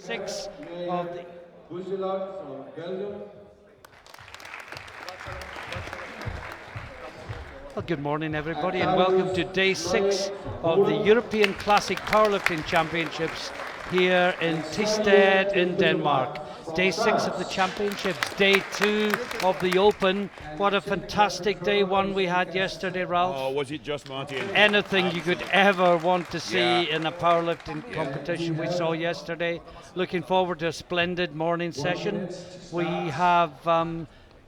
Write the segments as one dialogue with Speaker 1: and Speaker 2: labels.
Speaker 1: 6 of the... Well, good morning everybody and welcome to day 6 of the European Classic Powerlifting Championships here in Thisted in Denmark. Day 6 of the championships, day 2 of the Open. What a fantastic day 1 we had yesterday, Ralph.
Speaker 2: Oh, was it just, Martin?
Speaker 1: Anything you could ever want to see in a powerlifting competition we saw yesterday. Looking forward to a splendid morning session. We have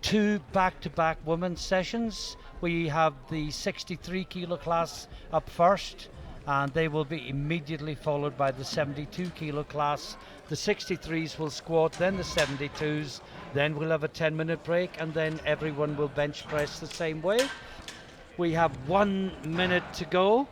Speaker 1: 2 back-to-back women's sessions. We have the 63 kilo class up first, and they will be immediately followed by the 72 kilo class. The 63s will squat, then the 72s, then we'll have a 10-minute break, and then everyone will bench press the same way. We have 1 minute to go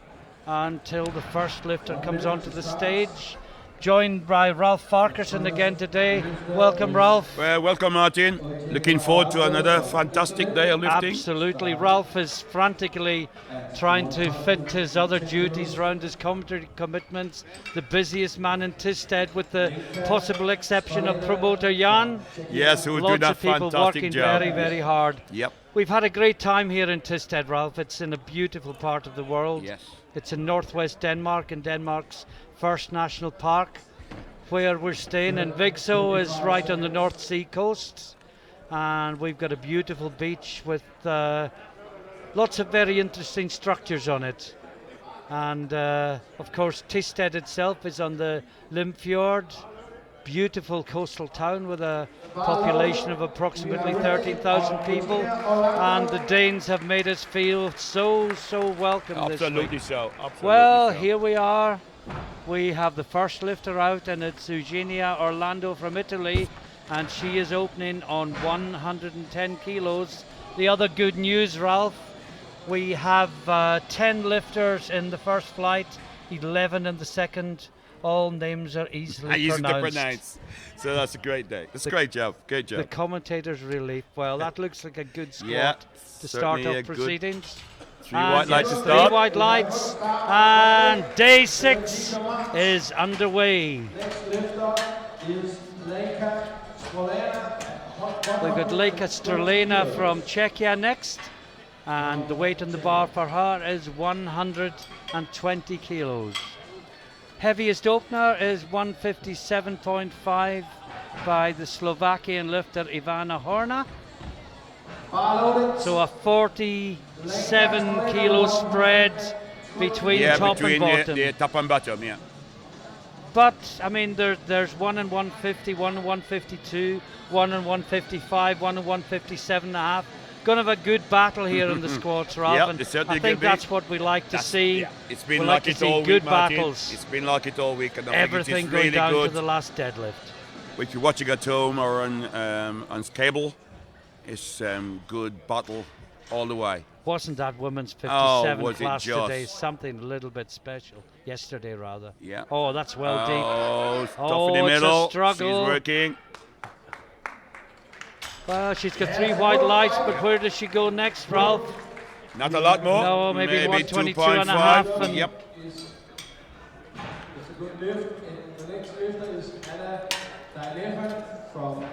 Speaker 1: until the first lifter comes onto the stage. Joined by Ralph Farquharson again today. Welcome, Ralph.
Speaker 2: Well, welcome, Martin. Looking forward to another fantastic day of lifting.
Speaker 1: Absolutely. Ralph is frantically trying to fit his other duties around his commentary commitments. The busiest man in Thisted, with the possible exception of promoter Jan.
Speaker 2: Yes, who
Speaker 1: Lots
Speaker 2: do that
Speaker 1: of people
Speaker 2: fantastic
Speaker 1: working
Speaker 2: job.
Speaker 1: very, very hard.
Speaker 2: Yep.
Speaker 1: We've had a great time here in Thisted, Ralph. It's in a beautiful part of the world.
Speaker 2: Yes.
Speaker 1: It's in northwest Denmark, in Denmark's first national park, where we're staying. And Vigso is right on the North Sea coast, and we've got a beautiful beach with lots of very interesting structures on it. And of course Thisted itself is on the Limfjord, beautiful coastal town with a population of approximately 13,000 people, and the Danes have made us feel so welcome this week.
Speaker 2: Absolutely so. Absolutely
Speaker 1: Well,
Speaker 2: so.
Speaker 1: here we are. We have the first lifter out, and it's Eugenia Orlando from Italy, and she is opening on 110 kilos. The other good news, Ralph, we have 10 lifters in the first flight, 11 in the second. All names are easily
Speaker 2: Easy to
Speaker 1: pronounced.
Speaker 2: pronounce. So that's a great day. That's a great job. Great job.
Speaker 1: The commentator's relief. Well, that looks like a good squad
Speaker 2: Yeah,
Speaker 1: to start
Speaker 2: certainly
Speaker 1: up
Speaker 2: a good
Speaker 1: proceedings.
Speaker 2: 3 white lights to
Speaker 1: Three
Speaker 2: start.
Speaker 1: white lights, and day 6 is underway. We've got Leka Strelena from Czechia next, and the weight on the bar for her is 120 kilos. Heaviest opener is 157.5 by the Slovakian lifter Ivana Horna. So a 47 kilo spread between top and bottom.
Speaker 2: The top and bottom, yeah.
Speaker 1: But I mean, there's one in 150, one in 152, one in 155, one in 157.5. Gonna have a good battle here in the squats, Rob.
Speaker 2: Yep,
Speaker 1: and
Speaker 2: it certainly
Speaker 1: I think
Speaker 2: could be.
Speaker 1: that's what we like to see.
Speaker 2: Yeah. It's been
Speaker 1: we
Speaker 2: like
Speaker 1: to
Speaker 2: it
Speaker 1: see
Speaker 2: all
Speaker 1: good
Speaker 2: week, Martin.
Speaker 1: battles.
Speaker 2: It's been like it all week, and I
Speaker 1: Everything
Speaker 2: think it's
Speaker 1: going
Speaker 2: really
Speaker 1: down
Speaker 2: good.
Speaker 1: to the last deadlift.
Speaker 2: If you're watching at home or on cable, it's good battle all the way.
Speaker 1: Wasn't that women's 57
Speaker 2: was it
Speaker 1: class
Speaker 2: just.
Speaker 1: today something a little bit special? Yesterday, rather.
Speaker 2: Yeah.
Speaker 1: Oh, that's well deep.
Speaker 2: Oh, tough
Speaker 1: Oh,
Speaker 2: in the
Speaker 1: it's a
Speaker 2: middle.
Speaker 1: struggle.
Speaker 2: She's working.
Speaker 1: Well, she's got 3 white lights, but where does she go next, Ralph?
Speaker 2: Not a lot more.
Speaker 1: No, maybe 122
Speaker 2: 2.5.
Speaker 1: and a half. And
Speaker 2: Yep.
Speaker 3: It's a good lift, and the next lifter is Anna Dilefa from...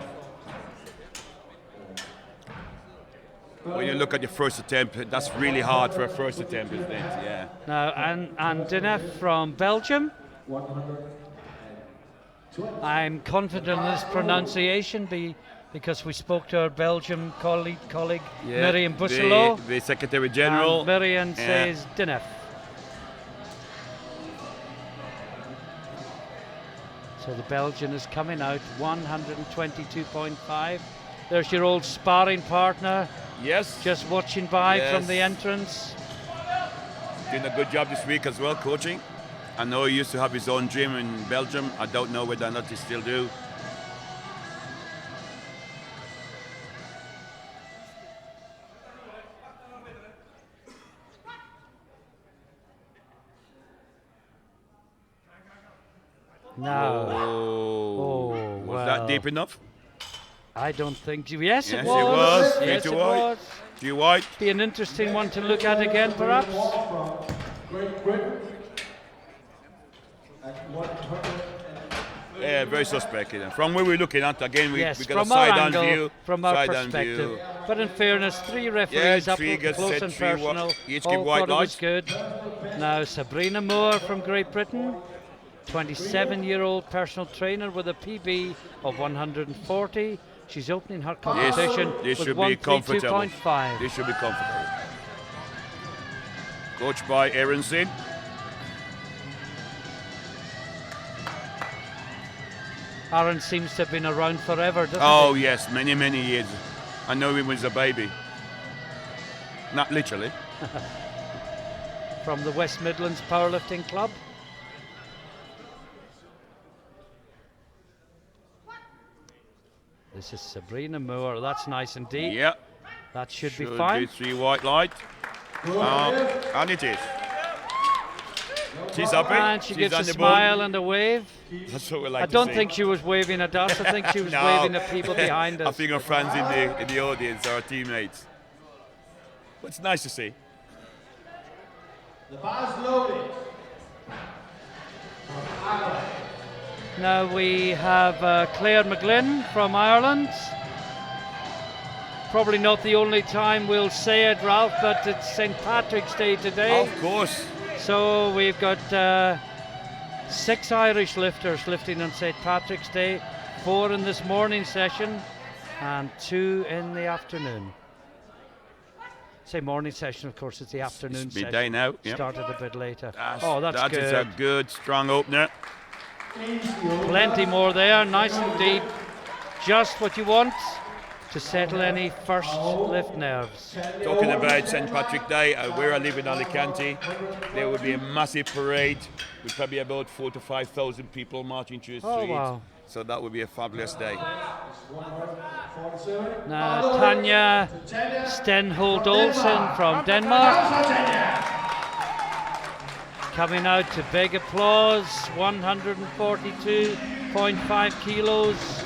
Speaker 2: When you look at your first attempt, that's really hard for a first attempt, isn't it? Yeah.
Speaker 1: now, and Dinef from Belgium.
Speaker 3: 120.
Speaker 1: I'm confident in this pronunciation because we spoke to our Belgium colleague Miriam Busselot.
Speaker 2: The Secretary General.
Speaker 1: And Miriam says Dinef. So the Belgian is coming out 122.5. There's your old sparring partner,
Speaker 2: Yes.
Speaker 1: just watching by
Speaker 2: Yes.
Speaker 1: from the entrance.
Speaker 2: Doing a good job this week as well, coaching. I know he used to have his own gym in Belgium. I don't know whether or not he still do.
Speaker 1: Now,
Speaker 2: Was that
Speaker 1: well,
Speaker 2: deep enough?
Speaker 1: I don't think. Yes,
Speaker 2: Yes,
Speaker 1: it was.
Speaker 2: it was.
Speaker 1: Yes,
Speaker 2: Three
Speaker 1: it
Speaker 2: to white.
Speaker 1: was.
Speaker 2: Do you white?
Speaker 1: Be an interesting one to look at again, perhaps.
Speaker 3: Great Britain at 120
Speaker 2: Yeah, very suspect. You know. From where we're looking at, again, we
Speaker 1: Yes,
Speaker 2: got a
Speaker 1: from our
Speaker 2: side-on
Speaker 1: angle,
Speaker 2: view.
Speaker 1: from our
Speaker 2: side-on
Speaker 1: perspective.
Speaker 2: view.
Speaker 1: But in fairness, 3 referees up
Speaker 2: three gets
Speaker 1: close
Speaker 2: set,
Speaker 1: and
Speaker 2: 3
Speaker 1: personal.
Speaker 2: each
Speaker 1: All
Speaker 2: give white
Speaker 1: thought it was
Speaker 2: lights.
Speaker 1: good. Now Sabrina Moore from Great Britain, 27-year-old personal trainer with a PB of 140. She's opening her competition
Speaker 2: This
Speaker 1: with
Speaker 2: should be comfortable.
Speaker 1: 132.5.
Speaker 2: This should be comfortable. Coached by Aaron Sid.
Speaker 1: Aaron seems to have been around forever, doesn't
Speaker 2: Oh
Speaker 1: he?
Speaker 2: yes, many, many years. I know him as a baby. Not literally.
Speaker 1: From the West Midlands Powerlifting Club. This is Sabrina Moore. That's nice and deep.
Speaker 2: Yeah.
Speaker 1: That should be
Speaker 2: Should
Speaker 1: fine.
Speaker 2: be 3 white light. And it is. She's happy.
Speaker 1: And she
Speaker 2: She's
Speaker 1: gives
Speaker 2: on
Speaker 1: a
Speaker 2: the
Speaker 1: smile
Speaker 2: ball.
Speaker 1: and a wave.
Speaker 2: That's what we like
Speaker 1: I
Speaker 2: to
Speaker 1: don't
Speaker 2: see.
Speaker 1: think she was waving at us. I think she was
Speaker 2: No.
Speaker 1: waving at people behind
Speaker 2: I
Speaker 1: us.
Speaker 2: think our friends in the audience are our teammates. But it's nice to see.
Speaker 3: The bar's loaded.
Speaker 1: Now we have Claire McGlynn from Ireland. Probably not the only time we'll say it, Ralph, but it's St. Patrick's Day today.
Speaker 2: Of course.
Speaker 1: So we've got 6 Irish lifters lifting on St. Patrick's Day, 4 in this morning session and 2 in the afternoon. Say morning session, of course, it's the afternoon
Speaker 2: It's
Speaker 1: session.
Speaker 2: midday now. Yep.
Speaker 1: Started a bit later.
Speaker 2: That's
Speaker 1: That's good.
Speaker 2: is a good, strong opener.
Speaker 1: Plenty more there, nice and deep. Just what you want to settle any first lift nerves.
Speaker 2: Talking about St. Patrick Day, where I live in Alicante, there will be a massive parade with probably about 4,000 to 5,000 people marching through the
Speaker 1: Oh,
Speaker 2: streets.
Speaker 1: wow.
Speaker 2: So that would be a fabulous day.
Speaker 1: Now Tanya Stenholt Olsen from Denmark. Coming out to big applause, 142.5 kilos.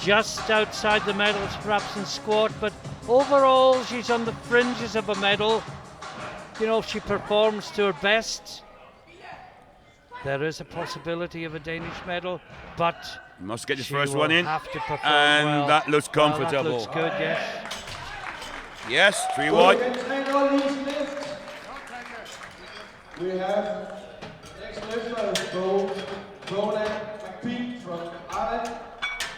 Speaker 1: Just outside the medals perhaps in squat, but overall she's on the fringes of a medal. You know, if she performs to her best, there is a possibility of a Danish medal, but
Speaker 2: Must get his
Speaker 1: she
Speaker 2: first
Speaker 1: will
Speaker 2: one in.
Speaker 1: have to perform
Speaker 2: And
Speaker 1: well.
Speaker 2: that looks
Speaker 1: Well,
Speaker 2: comfortable.
Speaker 1: that looks good, yes.
Speaker 2: Yes, 3 white.
Speaker 3: We have next lifter is Brona McPeak from Ireland.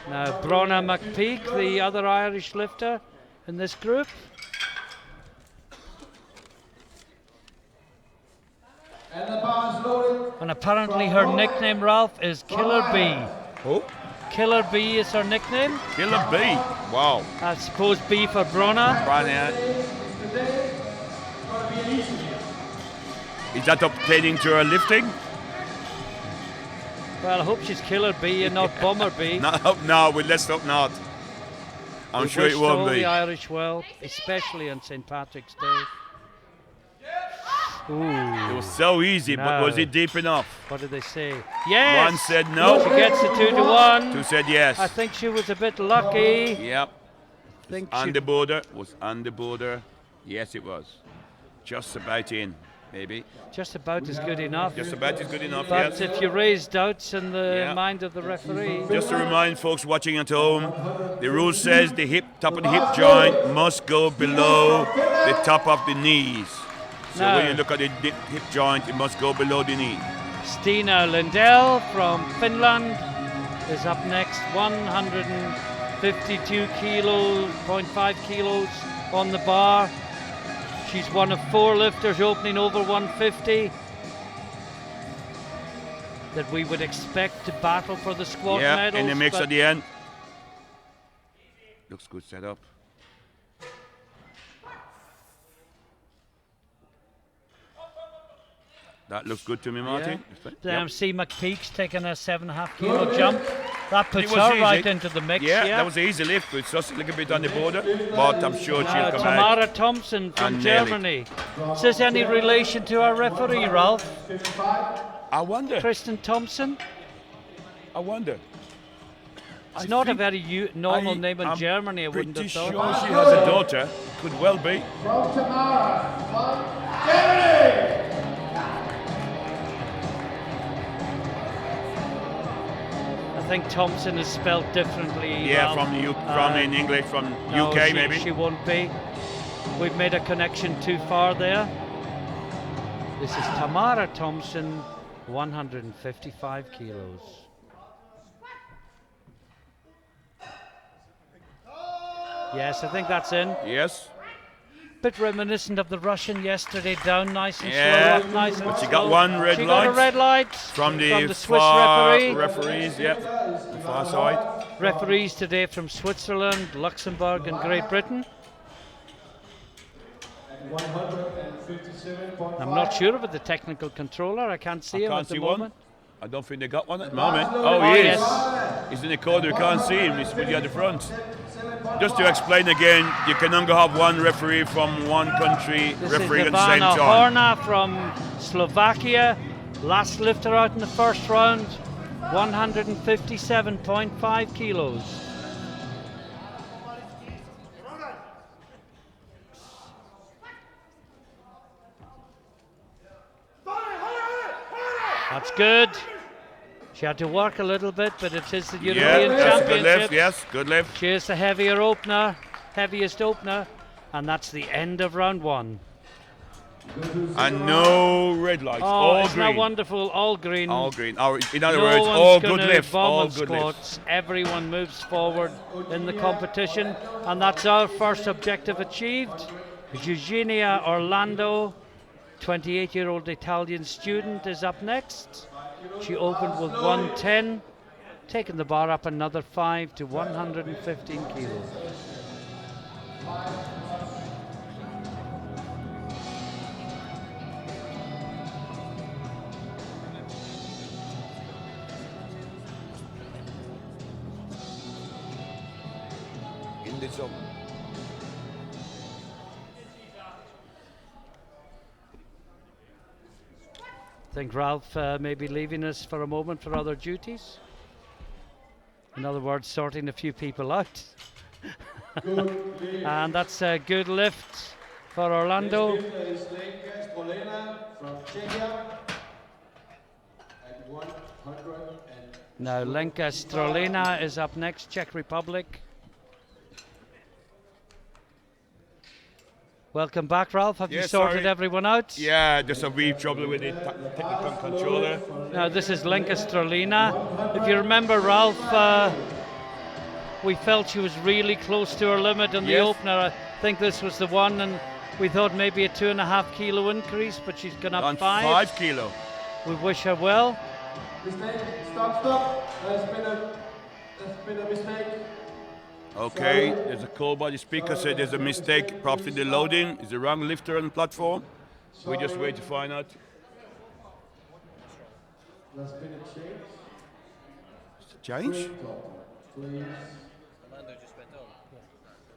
Speaker 1: Now Brona McPeak, the other Irish lifter in this group.
Speaker 3: And the bar is loaded.
Speaker 1: And apparently her nickname, Ralph, is Killer B.
Speaker 2: Oh,
Speaker 1: Killer B is her nickname.
Speaker 2: Killer B. Wow.
Speaker 1: I suppose B for Brona.
Speaker 2: Brian,
Speaker 3: Today, it's going to be an easy game.
Speaker 2: is that pertaining to her lifting?
Speaker 1: Well, I hope she's Killer B and not Bomber B.
Speaker 2: No, let's hope not. I'm
Speaker 1: We
Speaker 2: sure
Speaker 1: wish
Speaker 2: it won't
Speaker 1: all
Speaker 2: be.
Speaker 1: the Irish well, especially on St. Patrick's Day. Ooh,
Speaker 2: It was so easy, but
Speaker 1: No.
Speaker 2: was it deep enough?
Speaker 1: what did they say? Yes!
Speaker 2: One said no.
Speaker 1: She gets the 2-1.
Speaker 2: 2 said yes.
Speaker 1: I think she was a bit lucky.
Speaker 2: Yep.
Speaker 1: Think
Speaker 2: On
Speaker 1: she-
Speaker 2: the border. Was on the border. Yes, it was. Just about in, maybe.
Speaker 1: Just about is good enough.
Speaker 2: Just about is good enough,
Speaker 1: But
Speaker 2: yes.
Speaker 1: if you raise doubts in the
Speaker 2: Yeah.
Speaker 1: mind of the referee,
Speaker 2: Just to remind folks watching at home, the rule says the top of the hip joint must go below the top of the knees. So
Speaker 1: No.
Speaker 2: when you look at the hip joint, it must go below the knee.
Speaker 1: Stina Lindell from Finland is up next. 152 kilos, 0.5 kilos on the bar. She's one of 4 lifters opening over 150 that we would expect to battle for the squat
Speaker 2: Yeah,
Speaker 1: medals.
Speaker 2: in the mix
Speaker 1: but
Speaker 2: at the end. Looks good set up. That looks good to me, Martin. Yep.
Speaker 1: See McPeak's taking a 7.5 kilo jump. That puts
Speaker 2: was
Speaker 1: her
Speaker 2: easy.
Speaker 1: right into the mix.
Speaker 2: Yeah, that was an easy lift. It's just a little bit on the border, but I'm sure she'll
Speaker 1: Now,
Speaker 2: come out.
Speaker 1: Tamara Thompson from
Speaker 2: and nail it.
Speaker 1: Germany. Is this any relation to our referee, Ralph?
Speaker 2: I wonder.
Speaker 1: Kristen Thompson?
Speaker 2: I wonder.
Speaker 1: It's not a very normal name in
Speaker 2: I'm
Speaker 1: Germany, I wouldn't
Speaker 2: pretty
Speaker 1: have
Speaker 2: sure
Speaker 1: thought.
Speaker 2: she has a daughter. Could well be.
Speaker 3: From Tamara from Germany.
Speaker 1: think Thompson is spelled differently.
Speaker 2: Yeah,
Speaker 1: Ralph.
Speaker 2: from in English, from
Speaker 1: No,
Speaker 2: UK
Speaker 1: she,
Speaker 2: maybe.
Speaker 1: She won't be. We've made a connection too far there. This is Tamara Thompson, 155 kilos. Yes, I think that's in.
Speaker 2: Yes.
Speaker 1: Bit reminiscent of the Russian yesterday, down nice and
Speaker 2: Yeah,
Speaker 1: slow, nice and
Speaker 2: but she
Speaker 1: slow.
Speaker 2: got one red
Speaker 1: She
Speaker 2: light.
Speaker 1: got a red light
Speaker 2: From the
Speaker 1: Swiss
Speaker 2: far
Speaker 1: referee.
Speaker 2: referees, yep. The far side.
Speaker 1: Referees today from Switzerland, Luxembourg and Great Britain.
Speaker 3: 157.5.
Speaker 1: I'm not sure about the technical controller. I can't see him
Speaker 2: Can't
Speaker 1: at the
Speaker 2: see
Speaker 1: moment.
Speaker 2: one. I don't think they got one at the moment. Oh, he is.
Speaker 1: Yes.
Speaker 2: He's in the corner. We can't see him. He's really at the front. Just to explain again, you can only have one referee from one country
Speaker 1: This
Speaker 2: refereeing
Speaker 1: is
Speaker 2: at the same
Speaker 1: Ivana
Speaker 2: time.
Speaker 1: Horna from Slovakia. Last lifter out in the first round, 157.5 kilos. That's good. She had to work a little bit, but it is the European
Speaker 2: Yeah, that's a good
Speaker 1: Championship.
Speaker 2: lift. Yes, good lift.
Speaker 1: She is the heavier opener, heaviest opener, and that's the end of round one.
Speaker 2: And no red lights.
Speaker 1: Oh,
Speaker 2: All
Speaker 1: isn't
Speaker 2: green.
Speaker 1: that wonderful? All green.
Speaker 2: All green. In other
Speaker 1: No
Speaker 2: words,
Speaker 1: one's
Speaker 2: all good
Speaker 1: gonna
Speaker 2: lifts.
Speaker 1: bomb
Speaker 2: All
Speaker 1: on
Speaker 2: good lifts.
Speaker 1: squats. Everyone moves forward in the competition, and that's our first objective achieved. Eugenia Orlando, 28-year-old Italian student, is up next. She opened with 110, taking the bar up another 5 to 115 kilos.
Speaker 2: In the zone.
Speaker 1: I think Ralph may be leaving us for a moment for other duties. In other words, sorting a few people out. And that's a good lift for Orlando.
Speaker 3: Next lifter is Lenka Strolena from Czechia at 100 and
Speaker 1: Now Lenka Strolena is up next, Czech Republic. Welcome back, Ralph. Have you
Speaker 2: Yeah,
Speaker 1: sorted
Speaker 2: sorry.
Speaker 1: everyone out?
Speaker 2: Yeah, there's a wee trouble with the technical controller.
Speaker 1: Now this is Lenka Strolena. If you remember, Ralph, we felt she was really close to her limit in the
Speaker 2: Yes.
Speaker 1: opener. I think this was the one, and we thought maybe a 2.5 kilo increase, but she's gone up
Speaker 2: On
Speaker 1: 5.
Speaker 2: 5 kilo.
Speaker 1: We wish her well.
Speaker 3: mistake. Stop. There's been a mistake.
Speaker 2: Okay, there's a call by the speaker, said there's a mistake, perhaps in the loading. Is the wrong lifter on the platform? We just wait to find out.
Speaker 3: There's been a change.
Speaker 2: Is it change?
Speaker 3: Please.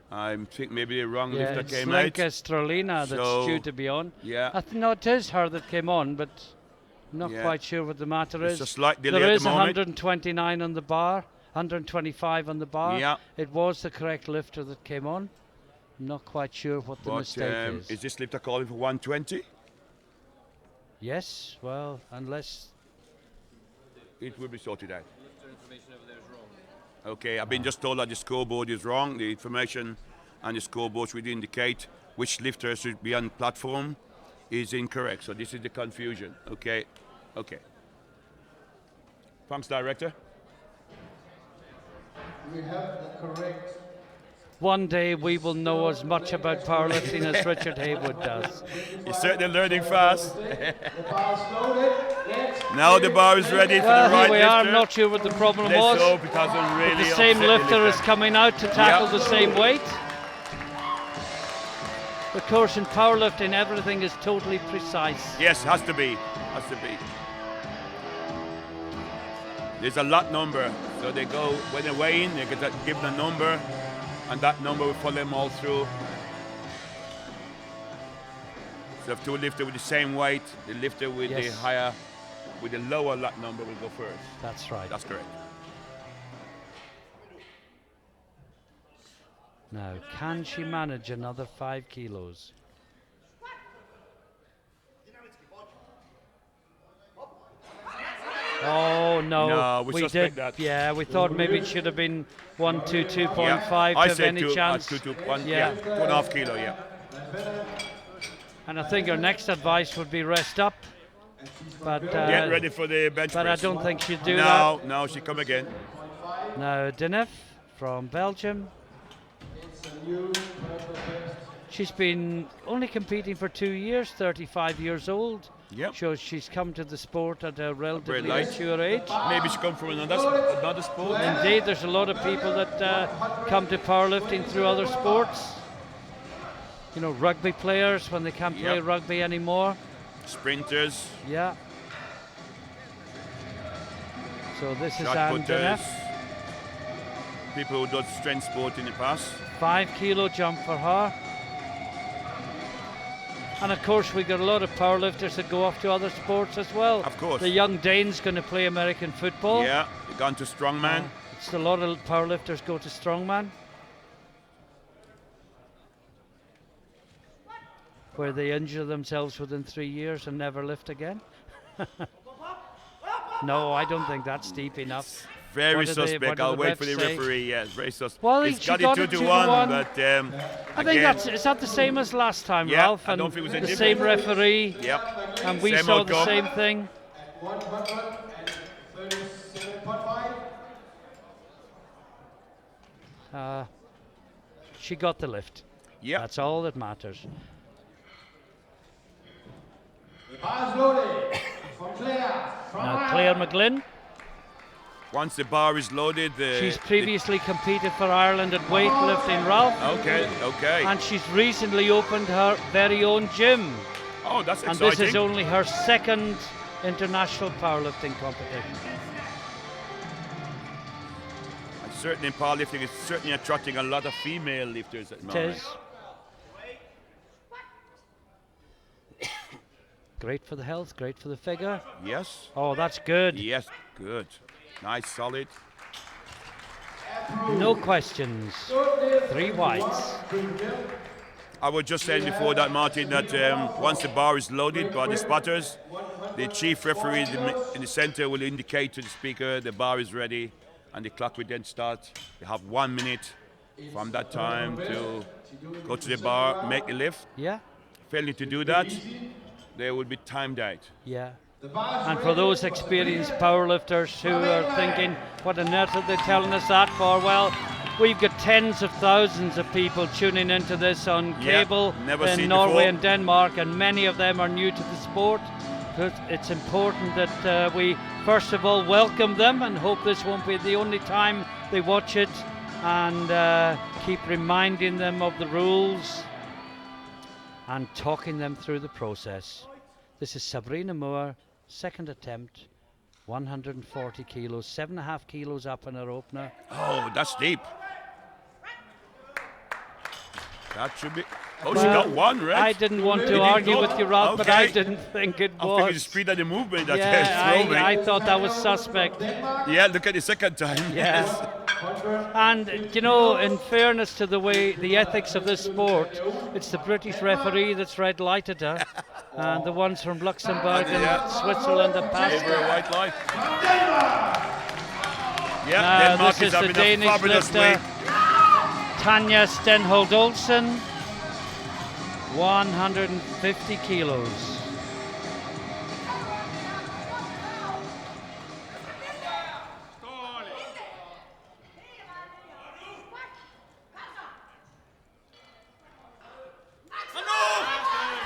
Speaker 2: I think maybe the wrong
Speaker 1: Yeah,
Speaker 2: lifter
Speaker 1: it's
Speaker 2: came
Speaker 1: Lenka
Speaker 2: out.
Speaker 1: Strolena that's
Speaker 2: So,
Speaker 1: due to be on.
Speaker 2: Yeah.
Speaker 1: No, it is her that came on, but I'm not
Speaker 2: Yeah.
Speaker 1: quite sure what the matter
Speaker 2: It's
Speaker 1: is.
Speaker 2: a slight delay
Speaker 1: There
Speaker 2: at
Speaker 1: is
Speaker 2: the moment.
Speaker 1: 129 on the bar, 125 on the bar.
Speaker 2: Yeah.
Speaker 1: It was the correct lifter that came on. I'm not quite sure what the
Speaker 2: But
Speaker 1: mistake is.
Speaker 2: is this lifter calling for 120?
Speaker 1: Yes, well, unless...
Speaker 2: It will be sorted out. Okay, I've been just told that the scoreboard is wrong. The information on the scoreboard should indicate which lifter should be on platform is incorrect. So this is the confusion. Okay. Thanks, director.
Speaker 3: We have the correct.
Speaker 1: One day we will know as much about powerlifting as Richard Haywood does.
Speaker 2: He's certainly learning fast.
Speaker 3: The bar is loaded. Next.
Speaker 2: Now the bar is ready for
Speaker 1: Well,
Speaker 2: the right
Speaker 1: here we are.
Speaker 2: lifter.
Speaker 1: I'm not sure what the problem
Speaker 2: Let's
Speaker 1: was.
Speaker 2: hope it hasn't really
Speaker 1: The same
Speaker 2: upset the
Speaker 1: lifter is coming out to tackle the same weight. Of course, in powerlifting, everything is totally precise.
Speaker 2: Yes, has to be. There's a lot number. So they go, when they weigh in, they get given a number, and that number will follow them all through. So if two lifters with the same weight, the lifter with the
Speaker 1: Yes.
Speaker 2: higher, with the lower lot number will go first.
Speaker 1: That's right.
Speaker 2: That's correct.
Speaker 1: Now, can she manage another 5 kilos? Oh, Oh no,
Speaker 2: No, we
Speaker 1: did.
Speaker 2: suspect that.
Speaker 1: Yeah, we thought maybe it should have been 2.5
Speaker 2: I
Speaker 1: to have
Speaker 2: said
Speaker 1: any chance.
Speaker 2: 2.1,
Speaker 1: Yeah.
Speaker 2: 2.5 kilo, yeah.
Speaker 1: And I think her next advice would be rest up. But
Speaker 2: Get ready for the bench
Speaker 1: but
Speaker 2: press.
Speaker 1: I don't think she'd do that.
Speaker 2: No, she come again.
Speaker 1: Now Denef from Belgium. She's been only competing for 2 years, 35 years old.
Speaker 2: Yep.
Speaker 1: Shows she's come to the sport at a relatively
Speaker 2: light.
Speaker 1: mature age.
Speaker 2: Maybe she come from another sport.
Speaker 1: Indeed, there's a lot of people that come to powerlifting through other sports. You know, rugby players when they can't play
Speaker 2: Yep.
Speaker 1: rugby anymore.
Speaker 2: Sprinters,
Speaker 1: Yeah. So this is
Speaker 2: shot
Speaker 1: Anne
Speaker 2: putters,
Speaker 1: Denef.
Speaker 2: people who done strength sport in the past.
Speaker 1: 5 kilo jump for her. And of course we got a lot of powerlifters that go off to other sports as well.
Speaker 2: Of course.
Speaker 1: The young Dane's going to play American football.
Speaker 2: Yeah, they gone to strongman.
Speaker 1: It's a lot of powerlifters go to strongman, where they injure themselves within 3 years and never lift again. No, I don't think that's deep enough.
Speaker 2: Very
Speaker 1: What did they-
Speaker 2: suspect.
Speaker 1: what did
Speaker 2: I'll
Speaker 1: the
Speaker 2: wait for the
Speaker 1: refs say?
Speaker 2: referee. Yes, very suspect.
Speaker 1: Well,
Speaker 2: It's
Speaker 1: she
Speaker 2: got
Speaker 1: got
Speaker 2: it
Speaker 1: it
Speaker 2: 2 to
Speaker 1: 2-1.
Speaker 2: 1, but
Speaker 1: I think is that the same as last time,
Speaker 2: Yeah,
Speaker 1: Ralph?
Speaker 2: I
Speaker 1: And
Speaker 2: don't think it was any
Speaker 1: the same
Speaker 2: different.
Speaker 1: referee,
Speaker 2: Yep.
Speaker 1: and we
Speaker 2: Same
Speaker 1: saw the
Speaker 2: outcome.
Speaker 1: same thing.
Speaker 3: 137.5.
Speaker 1: She got the lift.
Speaker 2: Yep.
Speaker 1: That's all that matters.
Speaker 3: The bar is loaded from Claire.
Speaker 1: Now Claire McGlynn,
Speaker 2: Once the bar is loaded,
Speaker 1: she's previously competed for Ireland at weightlifting, Ralph,
Speaker 2: Okay.
Speaker 1: and she's recently opened her very own gym.
Speaker 2: Oh, that's
Speaker 1: And
Speaker 2: exciting.
Speaker 1: this is only her second international powerlifting competition.
Speaker 2: And certainly in powerlifting, it's certainly attracting a lot of female lifters at the
Speaker 1: It
Speaker 2: moment.
Speaker 1: is. Great for the health, great for the figure.
Speaker 2: Yes.
Speaker 1: Oh, that's good.
Speaker 2: Yes. Good. Nice, solid.
Speaker 1: No questions. 3 whites.
Speaker 2: I was just saying before that, Martin, that once the bar is loaded by the spotters, the chief referee in the center will indicate to the speaker the bar is ready, and the clock will then start. You have 1 minute from that time to go to the bar, make the lift.
Speaker 1: Yeah,
Speaker 2: Failing to do that, there will be timed out.
Speaker 1: yeah. And for those experienced powerlifters who are thinking, what on earth are they telling us that for? Well, we've got tens of thousands of people tuning into this on
Speaker 2: Yeah,
Speaker 1: cable
Speaker 2: never
Speaker 1: in
Speaker 2: seen
Speaker 1: Norway
Speaker 2: before.
Speaker 1: and Denmark, and many of them are new to the sport. But it's important that we first of all welcome them and hope this won't be the only time they watch it, and keep reminding them of the rules and talking them through the process. This is Sabrina Moore, second attempt, 140 kilos, 7.5 kilos up in her opener.
Speaker 2: Oh, that's deep. That should be. Oh,
Speaker 1: Well,
Speaker 2: she got one, right?
Speaker 1: I didn't want to
Speaker 2: Did you
Speaker 1: argue
Speaker 2: go?
Speaker 1: with you, Ralph, but I
Speaker 2: Okay.
Speaker 1: didn't think it
Speaker 2: I think it's the
Speaker 1: was.
Speaker 2: speed of the movement that
Speaker 1: Yeah,
Speaker 2: threw me.
Speaker 1: I thought that was suspect.
Speaker 2: Yeah, look at the second time.
Speaker 1: Yes. And, you know, in fairness to the ethics of this sport, it's the British referee that's red lighted her. And the ones from Luxembourg
Speaker 2: Yeah.
Speaker 1: and Switzerland have passed
Speaker 2: Over a
Speaker 1: her.
Speaker 2: white light. Yeah,
Speaker 1: Now,
Speaker 2: Denmark
Speaker 1: this is the
Speaker 2: having a
Speaker 1: Danish
Speaker 2: fabulous
Speaker 1: lifter,
Speaker 2: week.
Speaker 1: Tanja Stenhold Olsen, 150 kilos.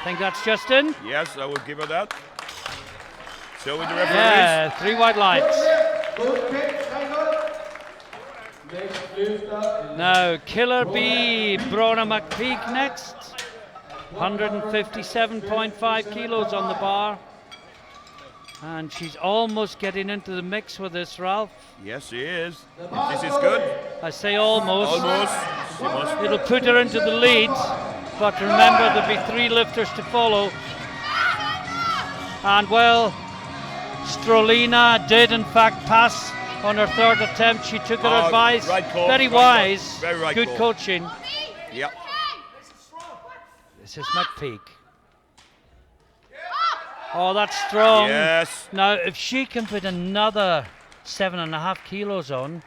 Speaker 1: Think that's just in?
Speaker 2: Yes, I will give her that. So with the referees.
Speaker 1: Yeah, 3 white lights.
Speaker 3: Next lifter is
Speaker 1: Now, Killer B, Brona McPeak next. 157.5 kilos on the bar. And she's almost getting into the mix with this, Ralph.
Speaker 2: Yes, she is. If this is good.
Speaker 1: I say almost.
Speaker 2: Almost. She must.
Speaker 1: It'll put her into the lead, but remember there'll be 3 lifters to follow. And well, Strolina did in fact pass on her 3rd attempt. She took her advice.
Speaker 2: right call,
Speaker 1: Very
Speaker 2: right call.
Speaker 1: wise.
Speaker 2: Very right
Speaker 1: Good
Speaker 2: call.
Speaker 1: coaching.
Speaker 2: Yep.
Speaker 1: This is McPeak. Oh, that's strong.
Speaker 2: Yes.
Speaker 1: Now, if she can put another 7.5 kilos on.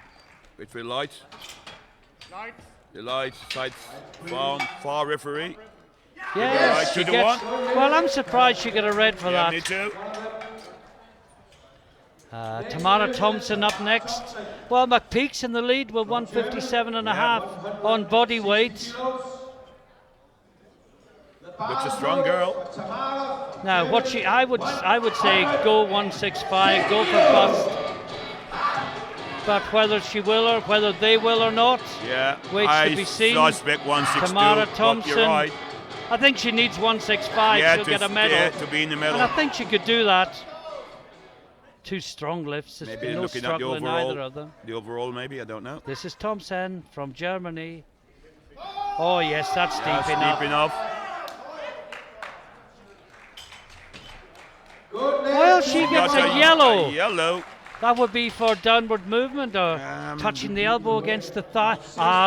Speaker 2: Wait for the lights. The lights, sights found, far referee.
Speaker 1: Yes,
Speaker 2: Right,
Speaker 1: she
Speaker 2: 2 to
Speaker 1: gets.
Speaker 2: 1.
Speaker 1: Well, I'm surprised she got a red for
Speaker 2: Yeah,
Speaker 1: that.
Speaker 2: me too.
Speaker 1: Tamara Thompson up next. Well, McPeak's in the lead with 157.5 on body weight.
Speaker 2: Looks a strong girl.
Speaker 1: Now, I would say go 165, go for bust. But whether she will or whether they will or not,
Speaker 2: Yeah,
Speaker 1: waits
Speaker 2: I
Speaker 1: to be seen.
Speaker 2: suspect 162.
Speaker 1: Tamara
Speaker 2: But
Speaker 1: Thompson.
Speaker 2: you're right.
Speaker 1: I think she needs 165
Speaker 2: Yeah,
Speaker 1: to
Speaker 2: to
Speaker 1: get a medal.
Speaker 2: yeah, to be in the medal.
Speaker 1: And I think she could do that. 2 strong lifts. There's
Speaker 2: Maybe
Speaker 1: no
Speaker 2: looking at the
Speaker 1: struggle in either
Speaker 2: overall.
Speaker 1: of them.
Speaker 2: The overall, maybe, I don't know.
Speaker 1: This is Thompson from Germany. Oh yes, that's
Speaker 2: That's
Speaker 1: deep enough.
Speaker 2: deep enough.
Speaker 1: Well, she gets
Speaker 2: Got
Speaker 1: a yellow.
Speaker 2: A yellow.
Speaker 1: That would be for downward movement or touching the elbow against the thigh.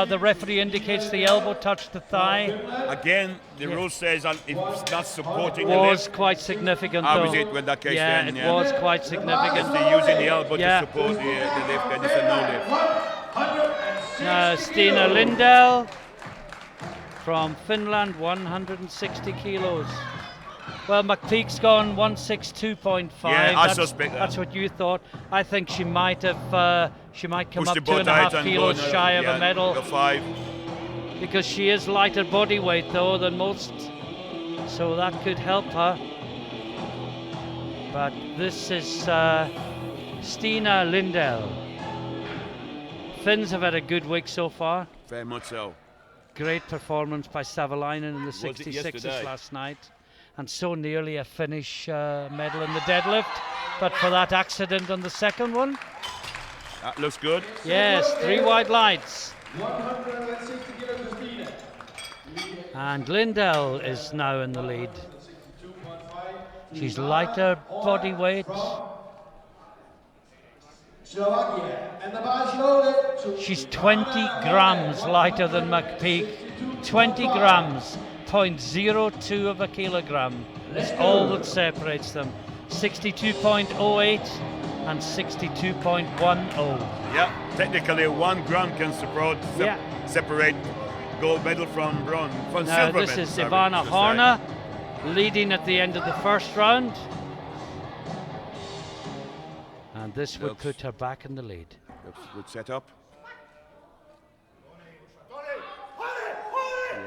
Speaker 1: The referee indicates the elbow touched the thigh.
Speaker 2: Again, the rule says if it's not supporting the
Speaker 1: Was
Speaker 2: lift.
Speaker 1: quite significant
Speaker 2: How
Speaker 1: though.
Speaker 2: is it with that case
Speaker 1: yeah,
Speaker 2: then?
Speaker 1: it was quite
Speaker 2: If
Speaker 1: significant.
Speaker 2: they're using the elbow
Speaker 1: Yeah.
Speaker 2: to support the lift, then it's a no lift.
Speaker 1: Now Stina Lindell from Finland, 160 kilos. Well, McPeak's gone 162.5.
Speaker 2: Yeah, I suspect that.
Speaker 1: That's what you thought. I think she might have. She might come
Speaker 2: Push the
Speaker 1: up
Speaker 2: boat out
Speaker 1: 2.5
Speaker 2: and
Speaker 1: kilos
Speaker 2: go,
Speaker 1: shy of a medal
Speaker 2: go 5.
Speaker 1: because she is lighter body weight though than most, so that could help her. But this is Stina Lindell. Finns have had a good week so far.
Speaker 2: Very much so.
Speaker 1: Great performance by Savalainen in the
Speaker 2: Was it
Speaker 1: 66s
Speaker 2: yesterday?
Speaker 1: last night. And so nearly a Finnish medal in the deadlift. But for that accident on the second one.
Speaker 2: That looks good.
Speaker 1: Yes, 3 wide lights.
Speaker 3: 160 kilos to Stina.
Speaker 1: And Lindell is now in the lead. She's lighter body weight.
Speaker 3: Slovakia. And the bar is loaded.
Speaker 1: She's 20 grams lighter than McPeak. 20 grams. 0.02 of a kilogram is all that separates them. 62.08 and 62.10.
Speaker 2: Yeah, technically 1 gram can separate gold medal from bronze, from
Speaker 1: Now
Speaker 2: silver
Speaker 1: this
Speaker 2: medal.
Speaker 1: is
Speaker 2: sorry,
Speaker 1: Ivana
Speaker 2: should say.
Speaker 1: Horna leading at the end of the first round. And this would
Speaker 2: Looks-
Speaker 1: put her back in the lead.
Speaker 2: Looks a good setup.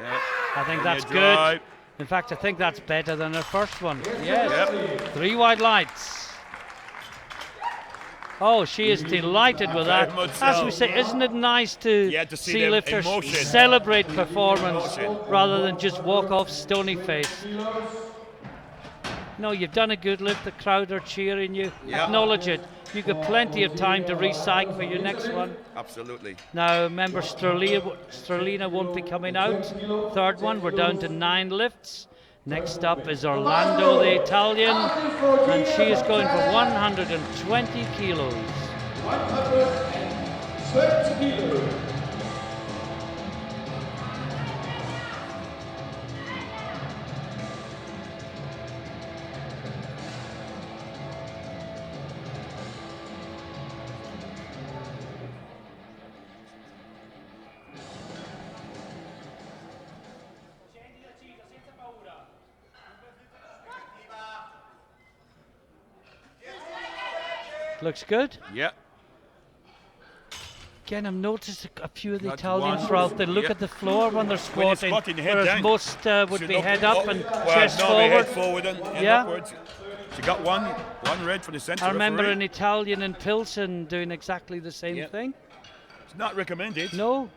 Speaker 2: Yeah.
Speaker 1: I think
Speaker 2: And
Speaker 1: that's
Speaker 2: you
Speaker 1: good.
Speaker 2: drive.
Speaker 1: In fact, I think that's better than her first one. Yes.
Speaker 2: Yep.
Speaker 1: 3 wide lights. Oh, she is delighted with that.
Speaker 2: Very much
Speaker 1: As
Speaker 2: so.
Speaker 1: we say, isn't it nice to
Speaker 2: Yeah, to see
Speaker 1: see
Speaker 2: them
Speaker 1: lifters
Speaker 2: emotion.
Speaker 1: celebrate performance
Speaker 2: Emotion.
Speaker 1: rather than just walk off stony face? No, you've done a good lift. The crowd are cheering you.
Speaker 2: Yeah.
Speaker 1: Acknowledge it. You've got plenty of time to recycle for your next one.
Speaker 2: Absolutely.
Speaker 1: Now, remember, Strelina won't be coming out. Third one, we're down to 9 lifts. Next up is Orlando, the Italian, and she is going for 120 kilos.
Speaker 3: 120 kilos.
Speaker 1: Looks good.
Speaker 2: Yeah.
Speaker 1: Again, I've noticed a few of the
Speaker 2: That's
Speaker 1: Italians,
Speaker 2: one.
Speaker 1: Ralph, they look
Speaker 2: Yeah.
Speaker 1: at the floor when they're
Speaker 2: When you're
Speaker 1: squatting,
Speaker 2: squatting, head
Speaker 1: whereas
Speaker 2: down.
Speaker 1: most would
Speaker 2: She
Speaker 1: be
Speaker 2: look
Speaker 1: head up and chest
Speaker 2: normally
Speaker 1: forward.
Speaker 2: head forward and
Speaker 1: Yeah.
Speaker 2: upwards. She got one red from the centre.
Speaker 1: I remember
Speaker 2: referee.
Speaker 1: an Italian in Pilsen doing exactly the same
Speaker 2: Yeah.
Speaker 1: thing.
Speaker 2: It's not recommended.
Speaker 1: No.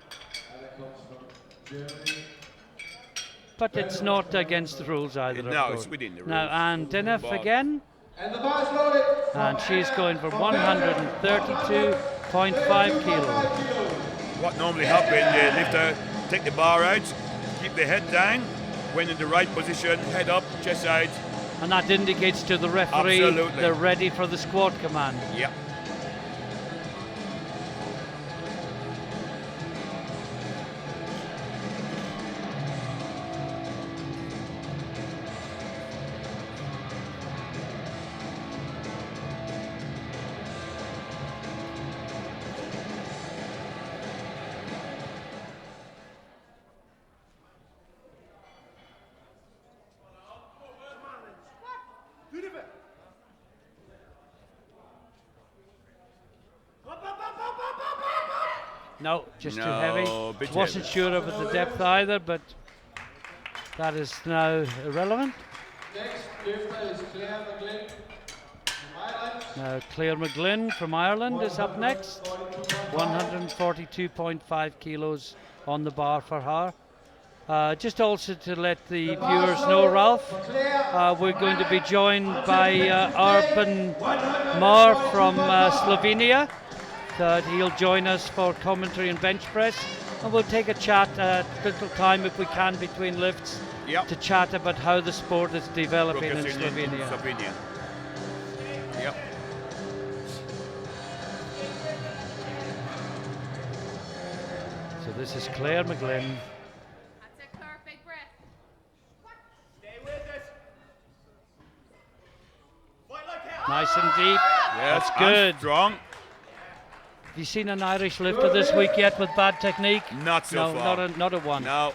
Speaker 1: But it's not against the rules either.
Speaker 2: No,
Speaker 1: of course.
Speaker 2: it's within the
Speaker 1: Now,
Speaker 2: rules.
Speaker 1: and Dinef
Speaker 2: But-
Speaker 1: again,
Speaker 3: And the bar is loaded.
Speaker 1: and she's going for 132.5 kilos.
Speaker 2: What normally happens, the lifter take the bar out, keep the head down, when in the right position, head up, chest out.
Speaker 1: And that indicates to the referee
Speaker 2: Absolutely.
Speaker 1: they're ready for the squat command.
Speaker 2: Yeah.
Speaker 1: No, just too
Speaker 2: No,
Speaker 1: heavy.
Speaker 2: bit
Speaker 1: Wasn't
Speaker 2: heavy.
Speaker 1: sure of the depth either, but that is now irrelevant.
Speaker 3: Next lifter is Claire McGlynn from Ireland.
Speaker 1: Now Claire McGlynn from Ireland is up next. 142.5 kilos on the bar for her. Just also to let the viewers know, Ralph, we're going to be joined by Urban Mar from Slovenia. That he'll join us for commentary and bench press, and we'll take a chat at a little time if we can between lifts to chat about how the sport is developing in Slovenia.
Speaker 2: Yep.
Speaker 1: So this is Claire McGlynn.
Speaker 4: That's it, Claire. Big breath.
Speaker 5: Stay with us. Fight like hell.
Speaker 1: Nice and deep.
Speaker 2: Yes,
Speaker 1: That's good.
Speaker 2: and strong.
Speaker 1: Have you seen an Irish lifter this week yet with bad technique?
Speaker 2: Not so far.
Speaker 1: No, not a one.
Speaker 2: Now,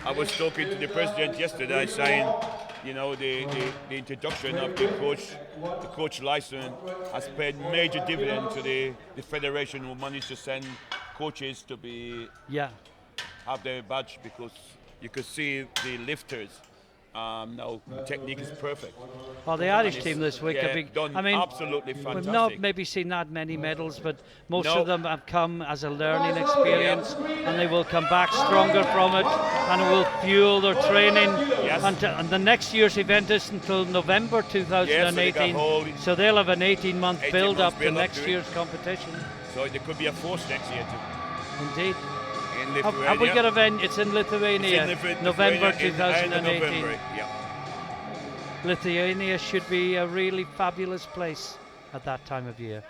Speaker 2: I was talking to the president yesterday saying, you know, the introduction of the coach license has paid major dividend to the federation who managed to send coaches to have their badge, because you could see the lifters. Now technique is perfect.
Speaker 1: Well, the Irish team this week have been,
Speaker 2: done absolutely fantastic.
Speaker 1: We've not maybe seen that many medals, but most of them have come as a learning experience, and they will come back stronger from it, and it will fuel their training. And the next year's event is until November 2018, so they'll have an 18-month build-up to next year's competition.
Speaker 2: So there could be a force next year too.
Speaker 1: Indeed.
Speaker 2: In Lithuania.
Speaker 1: Have we got a venue? It's in Lithuania, November 2018.
Speaker 2: November,
Speaker 1: Lithuania should be a really fabulous place at that time of year.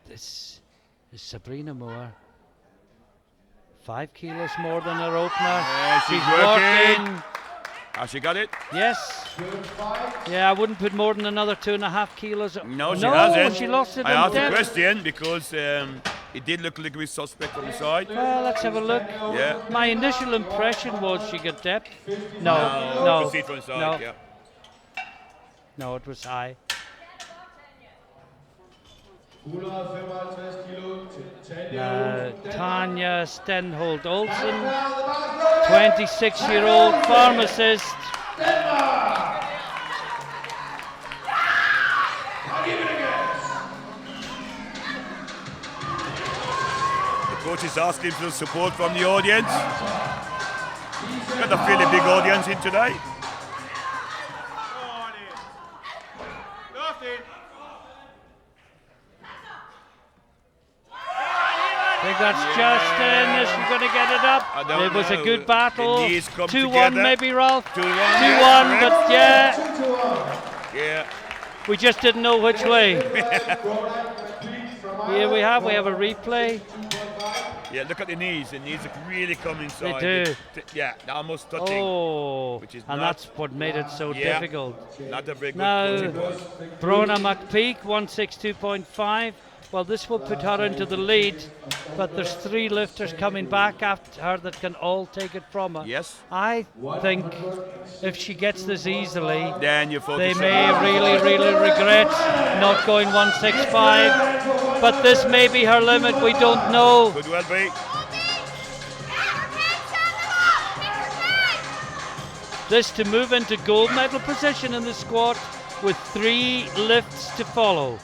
Speaker 1: This is Sabrina Moore. 5 kilos more than her opener.
Speaker 2: She's
Speaker 1: working.
Speaker 2: Has she got it?
Speaker 1: Yes. Yeah, I wouldn't put more than another 2.5 kilos.
Speaker 2: No, she hasn't.
Speaker 1: She lost it.
Speaker 2: I asked the question because it did look a little bit suspect on the side.
Speaker 1: Well, let's have a look.
Speaker 2: Yeah.
Speaker 1: My initial impression was she got depth. No.
Speaker 2: Proceed from the side,
Speaker 1: No, it was high.
Speaker 3: 155 kilo til
Speaker 1: Tanya Stenholt Olsen, 26-year-old pharmacist.
Speaker 2: The coach is asking for support from the audience. Got a fairly big audience in today.
Speaker 1: I think that's Justin. Is she going to get it up? It was a good battle. 2-1 maybe, Ralph? 2-1, but
Speaker 2: yeah.
Speaker 1: We just didn't know which way. Here we have a replay.
Speaker 2: Yeah, look at the knees. The knees are really coming inside.
Speaker 1: They do.
Speaker 2: They're almost touching.
Speaker 1: Oh,
Speaker 2: which is
Speaker 1: and that's what made it so difficult.
Speaker 2: Not a very good
Speaker 1: Now,
Speaker 2: coaching.
Speaker 1: Brona McPeak, 162.5. Well, this will put her into the lead, but there's 3 lifters coming back after her that can all take it from her.
Speaker 2: Yes.
Speaker 1: I think if she gets this easily,
Speaker 2: Then you
Speaker 1: they may really regret not going 165. But this may be her limit. We don't know.
Speaker 2: Could well be.
Speaker 1: This to move into gold medal position in the squat with 3 lifts to follow.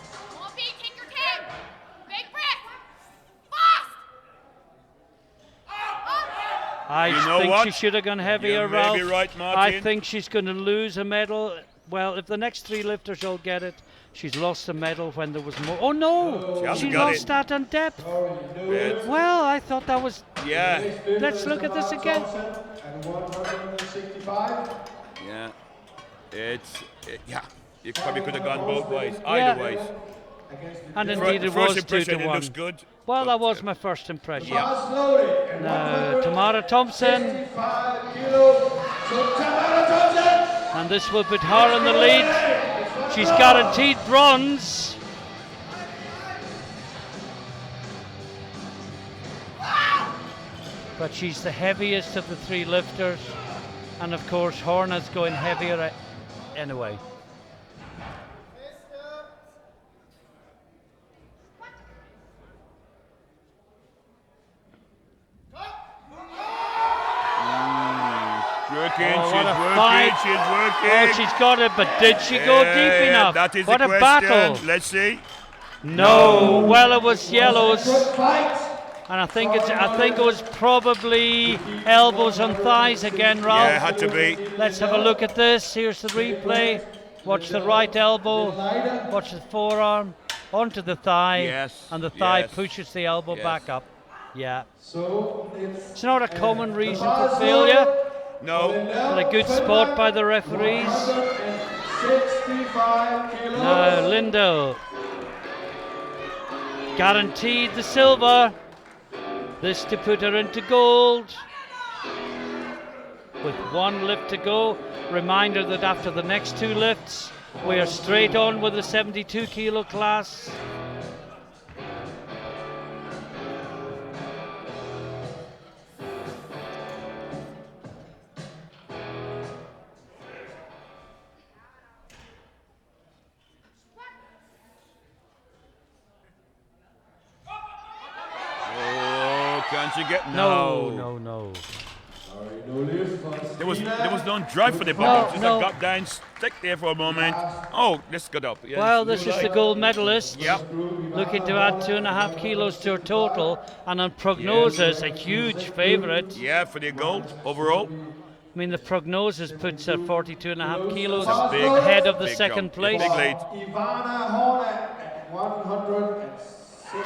Speaker 1: I think she should have gone heavier, Ralph.
Speaker 2: You may be right, Martin.
Speaker 1: I think she's going to lose a medal. Well, if the next 3 lifters all get it, she's lost a medal when there was more. Oh no! She lost that on depth. Well, I thought that was.
Speaker 2: Yeah.
Speaker 1: Let's look at this again.
Speaker 3: and 165.
Speaker 2: Yeah. You probably could have gone both ways. Either ways.
Speaker 1: And indeed it was 2-1.
Speaker 2: It looks good.
Speaker 1: Well, that was my first impression.
Speaker 3: Yeah.
Speaker 1: Now, Tamara Thompson.
Speaker 3: 65 kilo to Tamara Thompson.
Speaker 1: And this will put her in the lead. She's guaranteed bronze. But she's the heaviest of the 3 lifters. And of course, Horna's going heavier anyway.
Speaker 2: she's working.
Speaker 1: Oh, she's got it, but did she go deep enough?
Speaker 2: That is
Speaker 1: what
Speaker 2: the
Speaker 1: a
Speaker 2: question.
Speaker 1: battle.
Speaker 2: Let's see.
Speaker 1: No. Well, it was yellows.
Speaker 3: Fight.
Speaker 1: And I think it was probably elbows on thighs again, Ralph.
Speaker 2: Yeah, had to be.
Speaker 1: Let's have a look at this. Here's the replay. Watch the right elbow. Watch the forearm onto the thigh.
Speaker 2: Yes,
Speaker 1: And the thigh
Speaker 2: yes,
Speaker 1: pushes the elbow
Speaker 2: yes.
Speaker 1: back up. Yeah.
Speaker 3: So
Speaker 1: It's not a common reason for failure,
Speaker 2: No.
Speaker 1: but a good spot by the referees.
Speaker 3: 65 kilos.
Speaker 1: Now, Lindo guaranteed the silver. This to put her into gold. With one lift to go. Reminder that after the next two lifts, we are straight on with the 72 kilo class.
Speaker 2: Oh, can't you get
Speaker 1: No.
Speaker 2: There was no drive for the
Speaker 1: No,
Speaker 2: ball. Just
Speaker 1: no.
Speaker 2: got down, stick there for a moment. Oh, let's get up. Yes.
Speaker 1: Well, this is the gold medalist.
Speaker 2: Yep.
Speaker 1: Looking to add 2.5 kilos to her total, and on prognosis, a huge favourite.
Speaker 2: Yeah, for the gold overall.
Speaker 1: I mean, the prognosis puts her 42.5 kilos
Speaker 2: Big-
Speaker 1: ahead of the
Speaker 2: big
Speaker 1: second
Speaker 2: jump.
Speaker 1: place.
Speaker 2: Big lead.
Speaker 3: Ivana Horner at 160.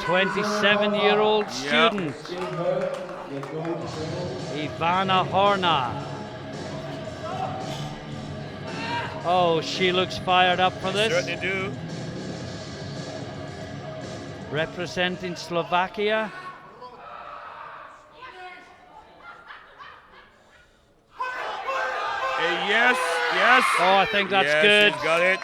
Speaker 1: 27-year-old student,
Speaker 3: Give her the gold medal.
Speaker 1: Ivana Horna. Oh, she looks fired up for this.
Speaker 2: Certainly do.
Speaker 1: Representing Slovakia.
Speaker 2: Yes, yes.
Speaker 1: Oh, I think that's
Speaker 2: yes,
Speaker 1: good.
Speaker 2: She's got it.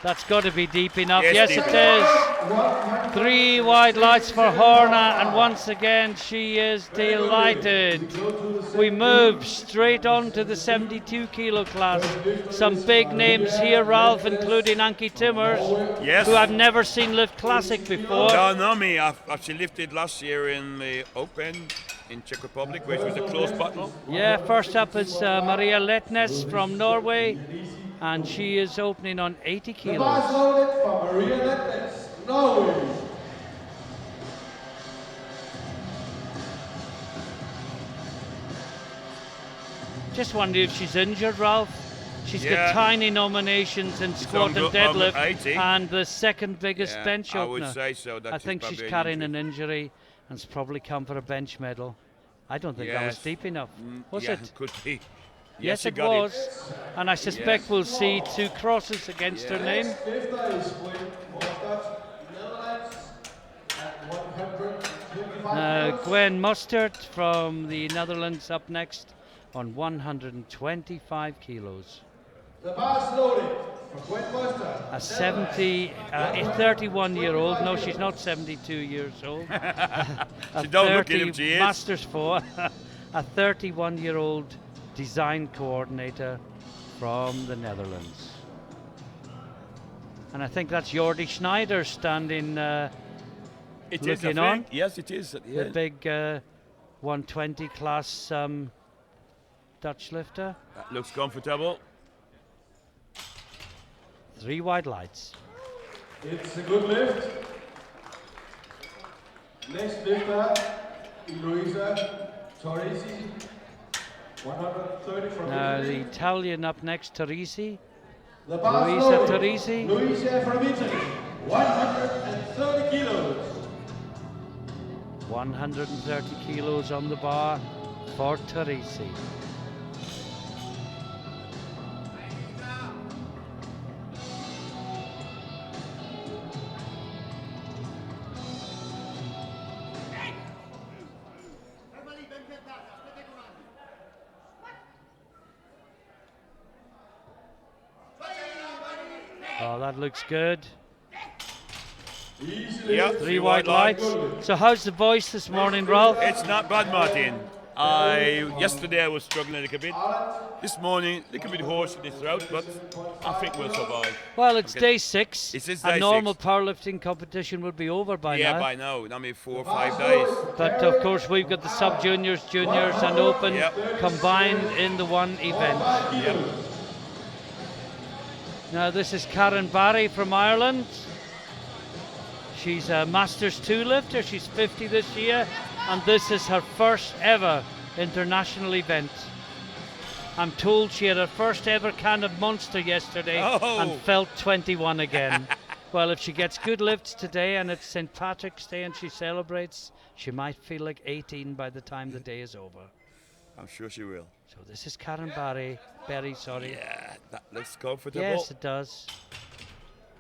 Speaker 1: That's got to be deep enough.
Speaker 2: Yes,
Speaker 1: Yes,
Speaker 2: deep
Speaker 1: it is. 3 wide lights for Horna, and once again she is delighted. We move straight on to the 72 kilo class. Some big names here, Ralph, including Anki Timmers,
Speaker 2: Yes.
Speaker 1: who I've never seen lift classic before.
Speaker 2: No, no, me. She lifted last year in the Open in Czech Republic, which was a close battle.
Speaker 1: Yeah, first up is Maria Letnes from Norway, and she is opening on 80
Speaker 3: The
Speaker 1: kilos.
Speaker 3: bars loaded for Maria Letnes, Norway.
Speaker 1: Just wonder if she's injured, Ralph. She's
Speaker 2: Yeah.
Speaker 1: got tiny nominations in squat and
Speaker 2: on
Speaker 1: deadlift,
Speaker 2: 80.
Speaker 1: and the second biggest
Speaker 2: Yeah,
Speaker 1: bench
Speaker 2: I
Speaker 1: opener.
Speaker 2: would say so. That
Speaker 1: I
Speaker 2: is
Speaker 1: think she's
Speaker 2: probably an
Speaker 1: carrying
Speaker 2: injury.
Speaker 1: an injury and it's probably come for a bench medal. I don't think that was
Speaker 2: Yes.
Speaker 1: deep enough. Was
Speaker 2: yeah,
Speaker 1: it?
Speaker 2: could be.
Speaker 1: Yes,
Speaker 2: she
Speaker 1: it
Speaker 2: got
Speaker 1: was. And I suspect
Speaker 2: Yes.
Speaker 1: we'll see 2 crosses against her name.
Speaker 3: Lifter is Gwen Mostert, Netherlands at 125 kilos.
Speaker 1: Gwen Mustard from the Netherlands up next on 125 kilos.
Speaker 3: The bars loaded for Gwen Mostert.
Speaker 1: A 31-year-old. No, she's not 72 years old.
Speaker 2: She don't look it if she is.
Speaker 1: Masters for a 31-year-old design coordinator from the Netherlands. And I think that's Jordi Schneider standing
Speaker 2: It is, I
Speaker 1: looking on.
Speaker 2: think. Yes, it is. Yeah.
Speaker 1: the big 120 class Dutch lifter.
Speaker 2: That looks comfortable.
Speaker 1: 3 wide lights.
Speaker 3: It's a good lift. Next lifter, Luisa Torrisi, 130 from
Speaker 1: Now the
Speaker 3: Italy.
Speaker 1: Italian up next, Teresi.
Speaker 3: The bars
Speaker 1: Luisa
Speaker 3: loaded.
Speaker 1: Torrisi.
Speaker 3: Luisa from Italy, 130 kilos.
Speaker 1: 130 kilos on the bar for Teresi. Oh, that looks good.
Speaker 3: Easily.
Speaker 2: Yeah,
Speaker 1: 3 wide lights. So how's the voice this morning, Ralph?
Speaker 2: It's not bad, Martin. Yesterday I was struggling a little bit. This morning, a little bit hoarse in the throat, but I think we'll survive.
Speaker 1: Well, it's
Speaker 2: Okay.
Speaker 1: day 6.
Speaker 2: It is
Speaker 1: A
Speaker 2: day
Speaker 1: normal
Speaker 2: 6.
Speaker 1: powerlifting competition would be over by
Speaker 2: Yeah,
Speaker 1: now.
Speaker 2: by now. I mean, 4 or 5 days.
Speaker 1: But of course, we've got the sub juniors, juniors, and open
Speaker 2: Yep.
Speaker 1: combined in the one event.
Speaker 2: Yep.
Speaker 1: Now this is Karen Barry from Ireland. She's a Masters 2 lifter. She's 50 this year, and this is her first ever international event. I'm told she had her first ever can of Monster yesterday and felt 21 again. Well, if she gets good lifts today and it's St. Patrick's Day and she celebrates, she might feel like 18 by the time the day is over.
Speaker 2: I'm sure she will.
Speaker 1: So this is Karen Barry.
Speaker 2: Yeah, that looks comfortable.
Speaker 1: Yes, it does.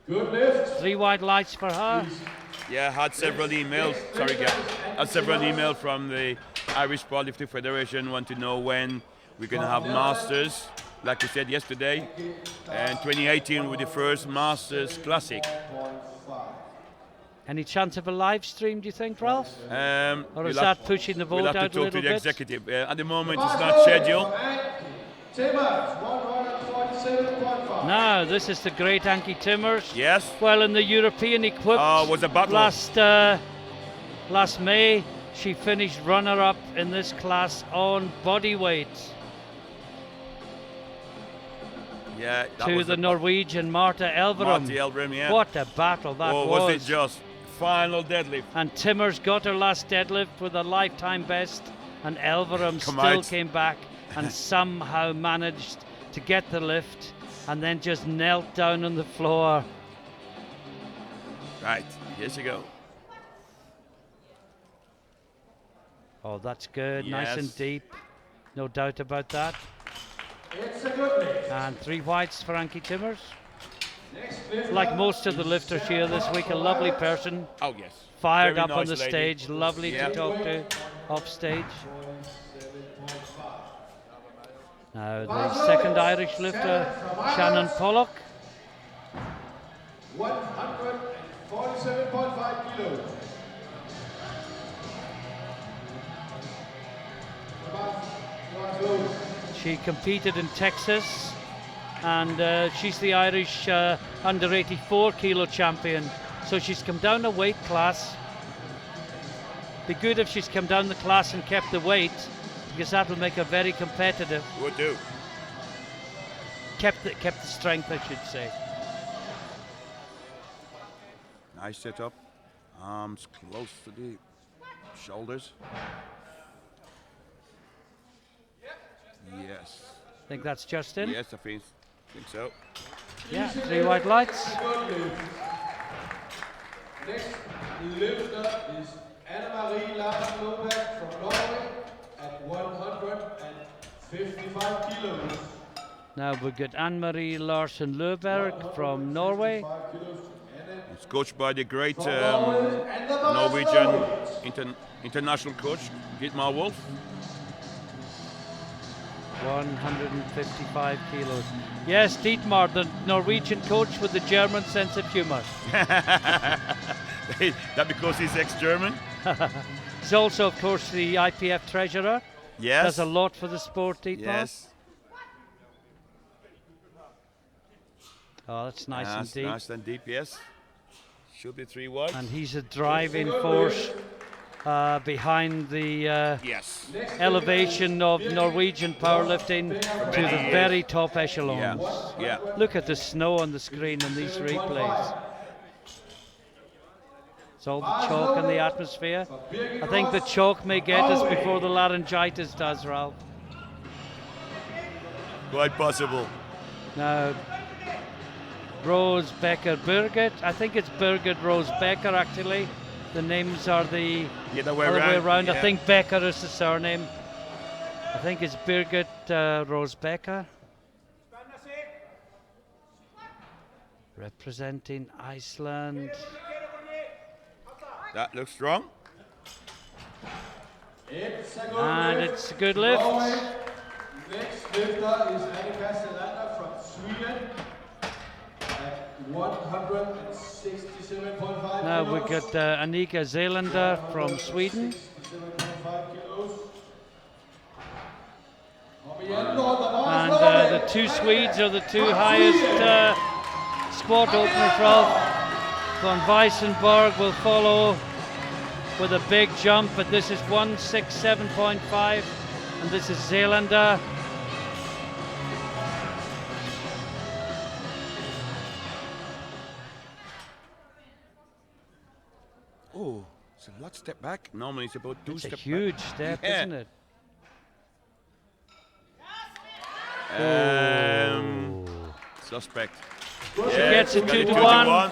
Speaker 3: Good lift.
Speaker 1: 3 white lights for her.
Speaker 2: Yeah, I had several emails. Sorry, guys. I had several emails from the Irish Powerlifting Federation want to know when we're going to have Masters. Like we said yesterday, and 2018 with the first Masters Classic.
Speaker 1: Any chance of a live stream, do you think, Ralph? Or is
Speaker 2: We'll
Speaker 1: that pushing the vote
Speaker 2: We'll have
Speaker 1: out
Speaker 2: to
Speaker 1: a
Speaker 2: talk to
Speaker 1: little
Speaker 2: the
Speaker 1: bit?
Speaker 2: executive. At the moment, it's not scheduled.
Speaker 3: Timmers, 147.5.
Speaker 1: Now, this is the great Anki Timmers.
Speaker 2: Yes.
Speaker 1: Well, in the European equipped
Speaker 2: Was a battle.
Speaker 1: last May, she finished runner-up in this class on body weight
Speaker 2: Yeah. That
Speaker 1: to
Speaker 2: was
Speaker 1: the Norwegian Marta Elverum.
Speaker 2: Marty Elverum, yeah.
Speaker 1: What a battle that
Speaker 2: Oh, was it just final deadlift?
Speaker 1: And Timmers got her last deadlift with a lifetime best, and Elverum
Speaker 2: Come
Speaker 1: still
Speaker 2: out.
Speaker 1: came back and somehow managed to get the lift and then just knelt down on the floor.
Speaker 2: Right, here you go.
Speaker 1: Oh, that's good, nice and
Speaker 2: Yes.
Speaker 1: deep, no doubt about that.
Speaker 3: It's a good lift.
Speaker 1: And 3 whites for Anki Timmers.
Speaker 3: Next lift.
Speaker 1: Like most of the lifters here this week, a lovely person,
Speaker 2: Oh, yes.
Speaker 1: fired
Speaker 2: Very
Speaker 1: up on
Speaker 2: nice
Speaker 1: the
Speaker 2: lady.
Speaker 1: stage, lovely
Speaker 2: Yeah.
Speaker 1: to talk to off stage. Now the second Irish lifter, Shannon Pollock.
Speaker 3: 147.5 kilos.
Speaker 1: She competed in Texas, and she's the Irish under 84 kilo champion. So she's come down a weight class. Be good if she's come down the class and kept the weight, because that will make her very competitive.
Speaker 2: Would do.
Speaker 1: Kept the strength, I should say.
Speaker 2: Nice setup. Arms close to the shoulders. Yes.
Speaker 1: I think that's Justin.
Speaker 2: Yes, I think so.
Speaker 1: Yeah, 3 white lights.
Speaker 3: Next lifter is Anna-Marie Larsen Løberg from Norway at 155 kilos.
Speaker 1: Now we've got Anne-Marie Larsen Løberg from Norway.
Speaker 3: 5 kilos to Anna.
Speaker 2: It's coached by the great
Speaker 3: And the
Speaker 2: Norwegian international coach, Dietmar Wolf.
Speaker 1: 155 kilos. Yes, Dietmar, the Norwegian coach with the German sense of humor.
Speaker 2: That because he's ex-German?
Speaker 1: He's also, of course, the IPF treasurer.
Speaker 2: Yes.
Speaker 1: Does a lot for the sport, Dietmar.
Speaker 2: Yes.
Speaker 1: Oh, that's nice and deep.
Speaker 2: Nice and deep, yes. Should be 3 wide.
Speaker 1: And he's a driving force behind the
Speaker 2: Yes.
Speaker 1: elevation of Norwegian powerlifting to the very top echelons.
Speaker 2: Yeah.
Speaker 1: Look at the snow on the screen in these replays. It's all the chalk in the atmosphere. I think the chalk may get us before the laryngitis does, Ralph.
Speaker 2: Quite possible.
Speaker 1: Now, Rose Becker Birgit. I think it's Birgit Rose Becker, actually. The names are the
Speaker 2: The other way
Speaker 1: other way around.
Speaker 2: Yeah.
Speaker 1: I think Becker is the surname. I think it's Birgit Rose Becker. Representing Iceland.
Speaker 2: That looks strong.
Speaker 3: It's a good
Speaker 1: And
Speaker 3: lift.
Speaker 1: it's a good lift.
Speaker 3: Next lifter is Annika Selander from Sweden at 167.5
Speaker 1: Now
Speaker 3: kilos.
Speaker 1: we've got Annika Zelander from Sweden.
Speaker 3: 67.5 kilos.
Speaker 1: And the 2 Swedes are the 2 highest squat openers, Ralph. Von Weissenberg will follow with a big jump, but this is 167.5, and this is Zelander.
Speaker 2: Oh, it's a lot step back. Normally it's about 2
Speaker 1: It's a
Speaker 2: step
Speaker 1: huge
Speaker 2: back.
Speaker 1: step,
Speaker 2: Yeah.
Speaker 1: isn't it?
Speaker 2: Suspect.
Speaker 1: She gets it
Speaker 2: got
Speaker 1: 2
Speaker 2: it
Speaker 1: to
Speaker 2: 2
Speaker 1: 1.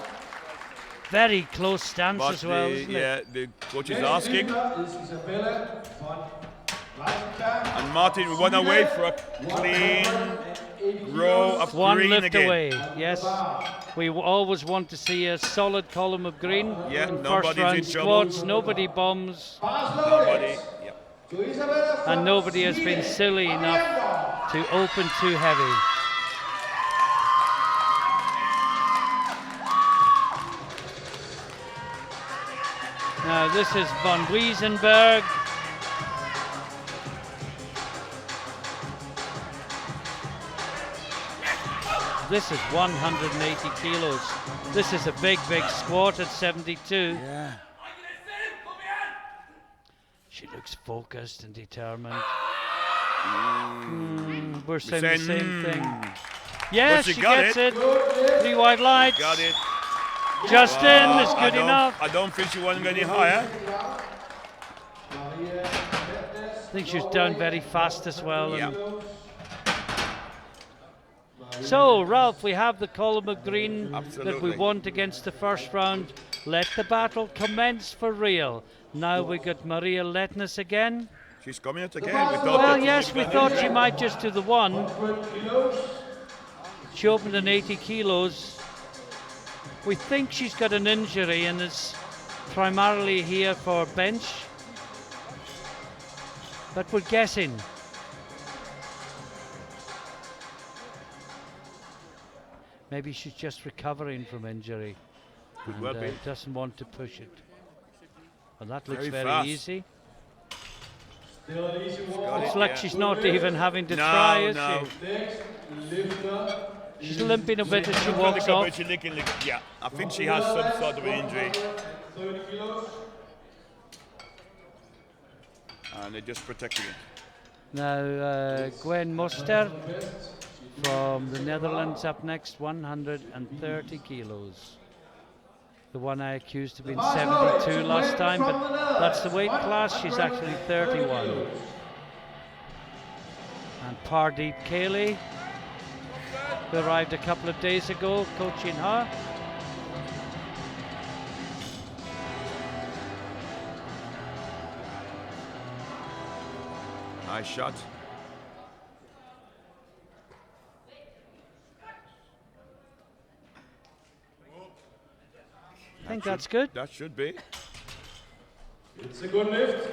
Speaker 1: Very close stance
Speaker 2: But
Speaker 1: as well, isn't it?
Speaker 2: the coach is asking.
Speaker 3: Is Isabella von Weizsäcker.
Speaker 2: And Martin, we went away for a clean row of
Speaker 1: One
Speaker 2: green
Speaker 1: lift
Speaker 2: again.
Speaker 1: away, yes. We always want to see a solid column of green
Speaker 2: Yeah,
Speaker 1: in first
Speaker 2: nobody's
Speaker 1: round
Speaker 2: in trouble.
Speaker 1: squats. Nobody bombs,
Speaker 2: Nobody. Yep.
Speaker 3: To Isabella
Speaker 1: and
Speaker 3: von
Speaker 1: nobody has been
Speaker 3: Sweden.
Speaker 1: silly enough to open too heavy. Now this is von Wiesenberg. This is 180 kilos. This is a big, big squat at 72.
Speaker 2: Yeah.
Speaker 1: She looks focused and determined. We're saying the
Speaker 2: saying,
Speaker 1: same thing. Yes,
Speaker 2: she
Speaker 1: she
Speaker 2: got
Speaker 1: gets
Speaker 2: it.
Speaker 1: it. 3 white lights.
Speaker 2: Got it.
Speaker 1: Just in is
Speaker 2: I
Speaker 1: good
Speaker 2: don't-
Speaker 1: enough.
Speaker 2: I don't think she went any higher.
Speaker 1: I think she was down very fast as well.
Speaker 2: Yeah.
Speaker 1: and- So, Ralph, we have the column of green that we
Speaker 2: Absolutely.
Speaker 1: want against the first round. Let the battle commence for real. Now we got Maria Letnes again.
Speaker 2: She's coming out again. We thought
Speaker 1: Well,
Speaker 2: that
Speaker 1: yes, we
Speaker 2: got
Speaker 1: thought
Speaker 2: it.
Speaker 1: she might just do the one. She opened in 80 kilos. We think she's got an injury and is primarily here for bench. But we're guessing. Maybe she's just recovering from injury
Speaker 2: Could
Speaker 1: and
Speaker 2: well be.
Speaker 1: doesn't want to push it. Well, that looks
Speaker 2: Very
Speaker 1: very
Speaker 2: fast.
Speaker 1: easy.
Speaker 3: Still an easy one.
Speaker 2: Got
Speaker 1: It's
Speaker 2: it,
Speaker 1: like
Speaker 2: yeah.
Speaker 1: she's not even having to
Speaker 2: No,
Speaker 1: try, is
Speaker 2: no.
Speaker 1: she?
Speaker 3: Next, lifter.
Speaker 1: She's limping a bit as she
Speaker 2: Look
Speaker 1: walks
Speaker 2: up,
Speaker 1: off.
Speaker 2: but she licking. Yeah, I think she has some sort of injury.
Speaker 3: 30 kilos.
Speaker 2: And they're just protecting it.
Speaker 1: Now, Gwen Muster from the Netherlands up next, 130 kilos. The one I accused of being 72 last time, but that's the weight class. She's actually 31. And Pardeep Kaili, who arrived a couple of days ago, coaching her.
Speaker 2: Nice shot.
Speaker 1: I think that's good.
Speaker 2: That should be.
Speaker 3: It's a good lift.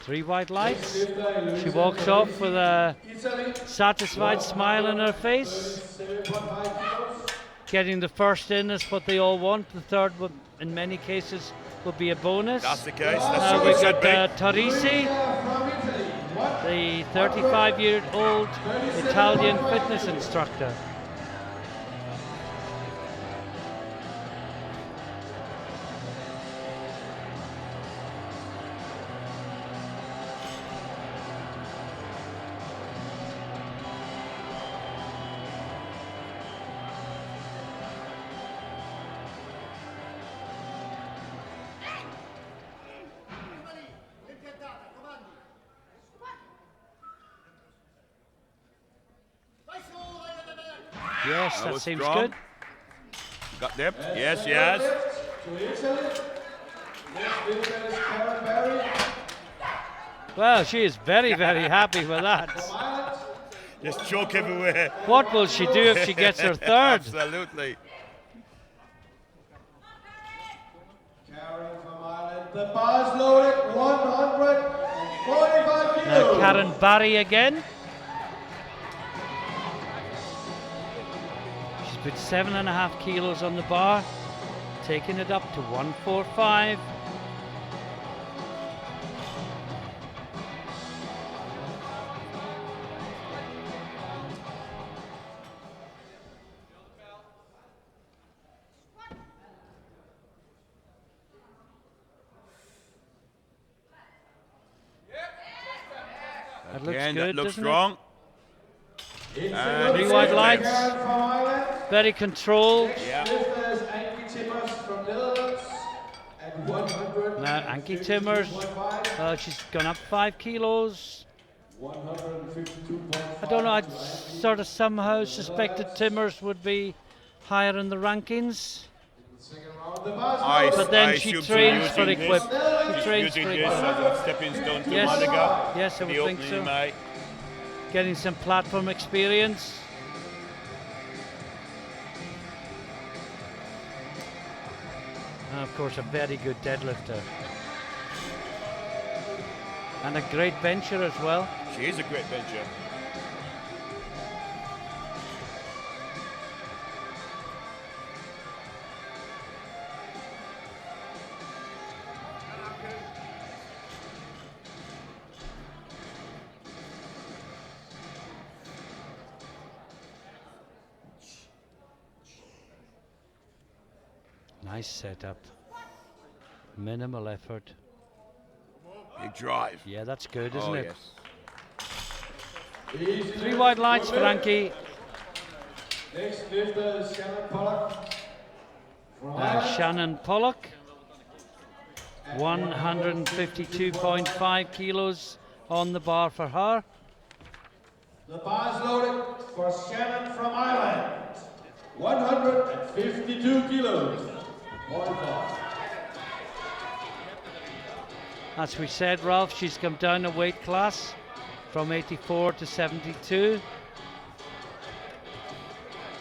Speaker 1: 3 white lights.
Speaker 3: Lifter,
Speaker 1: She walks off with a
Speaker 3: Italy.
Speaker 1: satisfied smile on her face.
Speaker 3: 7.5 kilos.
Speaker 1: Getting the first in is what they all want. The third, would, in many cases, will be a bonus.
Speaker 2: That's the case. That's
Speaker 1: Now
Speaker 2: what
Speaker 1: we
Speaker 2: it should
Speaker 1: got
Speaker 2: be.
Speaker 1: Tarisi,
Speaker 3: From Italy. What?
Speaker 1: the 35-year-old Italian fitness instructor. Yes,
Speaker 2: That
Speaker 1: that
Speaker 2: was
Speaker 1: seems
Speaker 2: strong.
Speaker 1: good.
Speaker 2: Got depth. Yes, yes.
Speaker 3: To Italy. Next lifter is Karen Barry.
Speaker 1: Well, she is very, very happy with that.
Speaker 3: Ireland.
Speaker 2: Just choke everywhere.
Speaker 1: What will she do if she gets her third?
Speaker 2: Absolutely.
Speaker 3: Karen from Ireland. The bar's loaded. 145 kilos.
Speaker 1: Now Karen Barry again. She's put 7.5 kilos on the bar, taking it up to 145. That looks
Speaker 2: Again,
Speaker 1: good,
Speaker 2: that looks
Speaker 1: doesn't
Speaker 2: strong.
Speaker 3: It's
Speaker 2: And
Speaker 3: a good
Speaker 1: Three white
Speaker 3: lift.
Speaker 1: lights.
Speaker 3: Karen from Ireland.
Speaker 1: it? Very controlled.
Speaker 2: Yeah.
Speaker 3: Lifter is Ankie Timmers from Netherlands. 100.
Speaker 1: Now Anki Timmers, she's gone up 5 kilos.
Speaker 3: 152.5.
Speaker 1: I don't know, I sort of somehow suspected Timmers would be higher in the rankings.
Speaker 3: Second round, the bars
Speaker 1: But then she
Speaker 2: assume
Speaker 1: trains
Speaker 2: she's
Speaker 1: for
Speaker 2: using
Speaker 1: Equip.
Speaker 2: this.
Speaker 1: She trains
Speaker 2: Using
Speaker 1: for
Speaker 2: this
Speaker 1: Equip.
Speaker 2: as a stepping stone to
Speaker 1: Yes.
Speaker 2: Malaga.
Speaker 1: Yes, I
Speaker 2: the
Speaker 1: would think
Speaker 2: opening in
Speaker 1: so.
Speaker 2: May.
Speaker 1: Getting some platform experience. And of course a very good deadlifter. And a great bencher as well.
Speaker 2: She is a great bencher.
Speaker 1: Nice setup. Minimal effort.
Speaker 2: Big drive.
Speaker 1: Yeah, that's good, isn't
Speaker 2: Oh,
Speaker 1: it?
Speaker 2: yes.
Speaker 1: 3 wide lights for Anki.
Speaker 3: Next lifter is Shannon Pollock.
Speaker 1: Shannon Pollock. 152.5 kilos on the bar for her.
Speaker 3: The bars loaded for Shannon from Ireland. 152 kilos. 0.5.
Speaker 1: As we said, Ralph, she's come down a weight class from 84 to 72.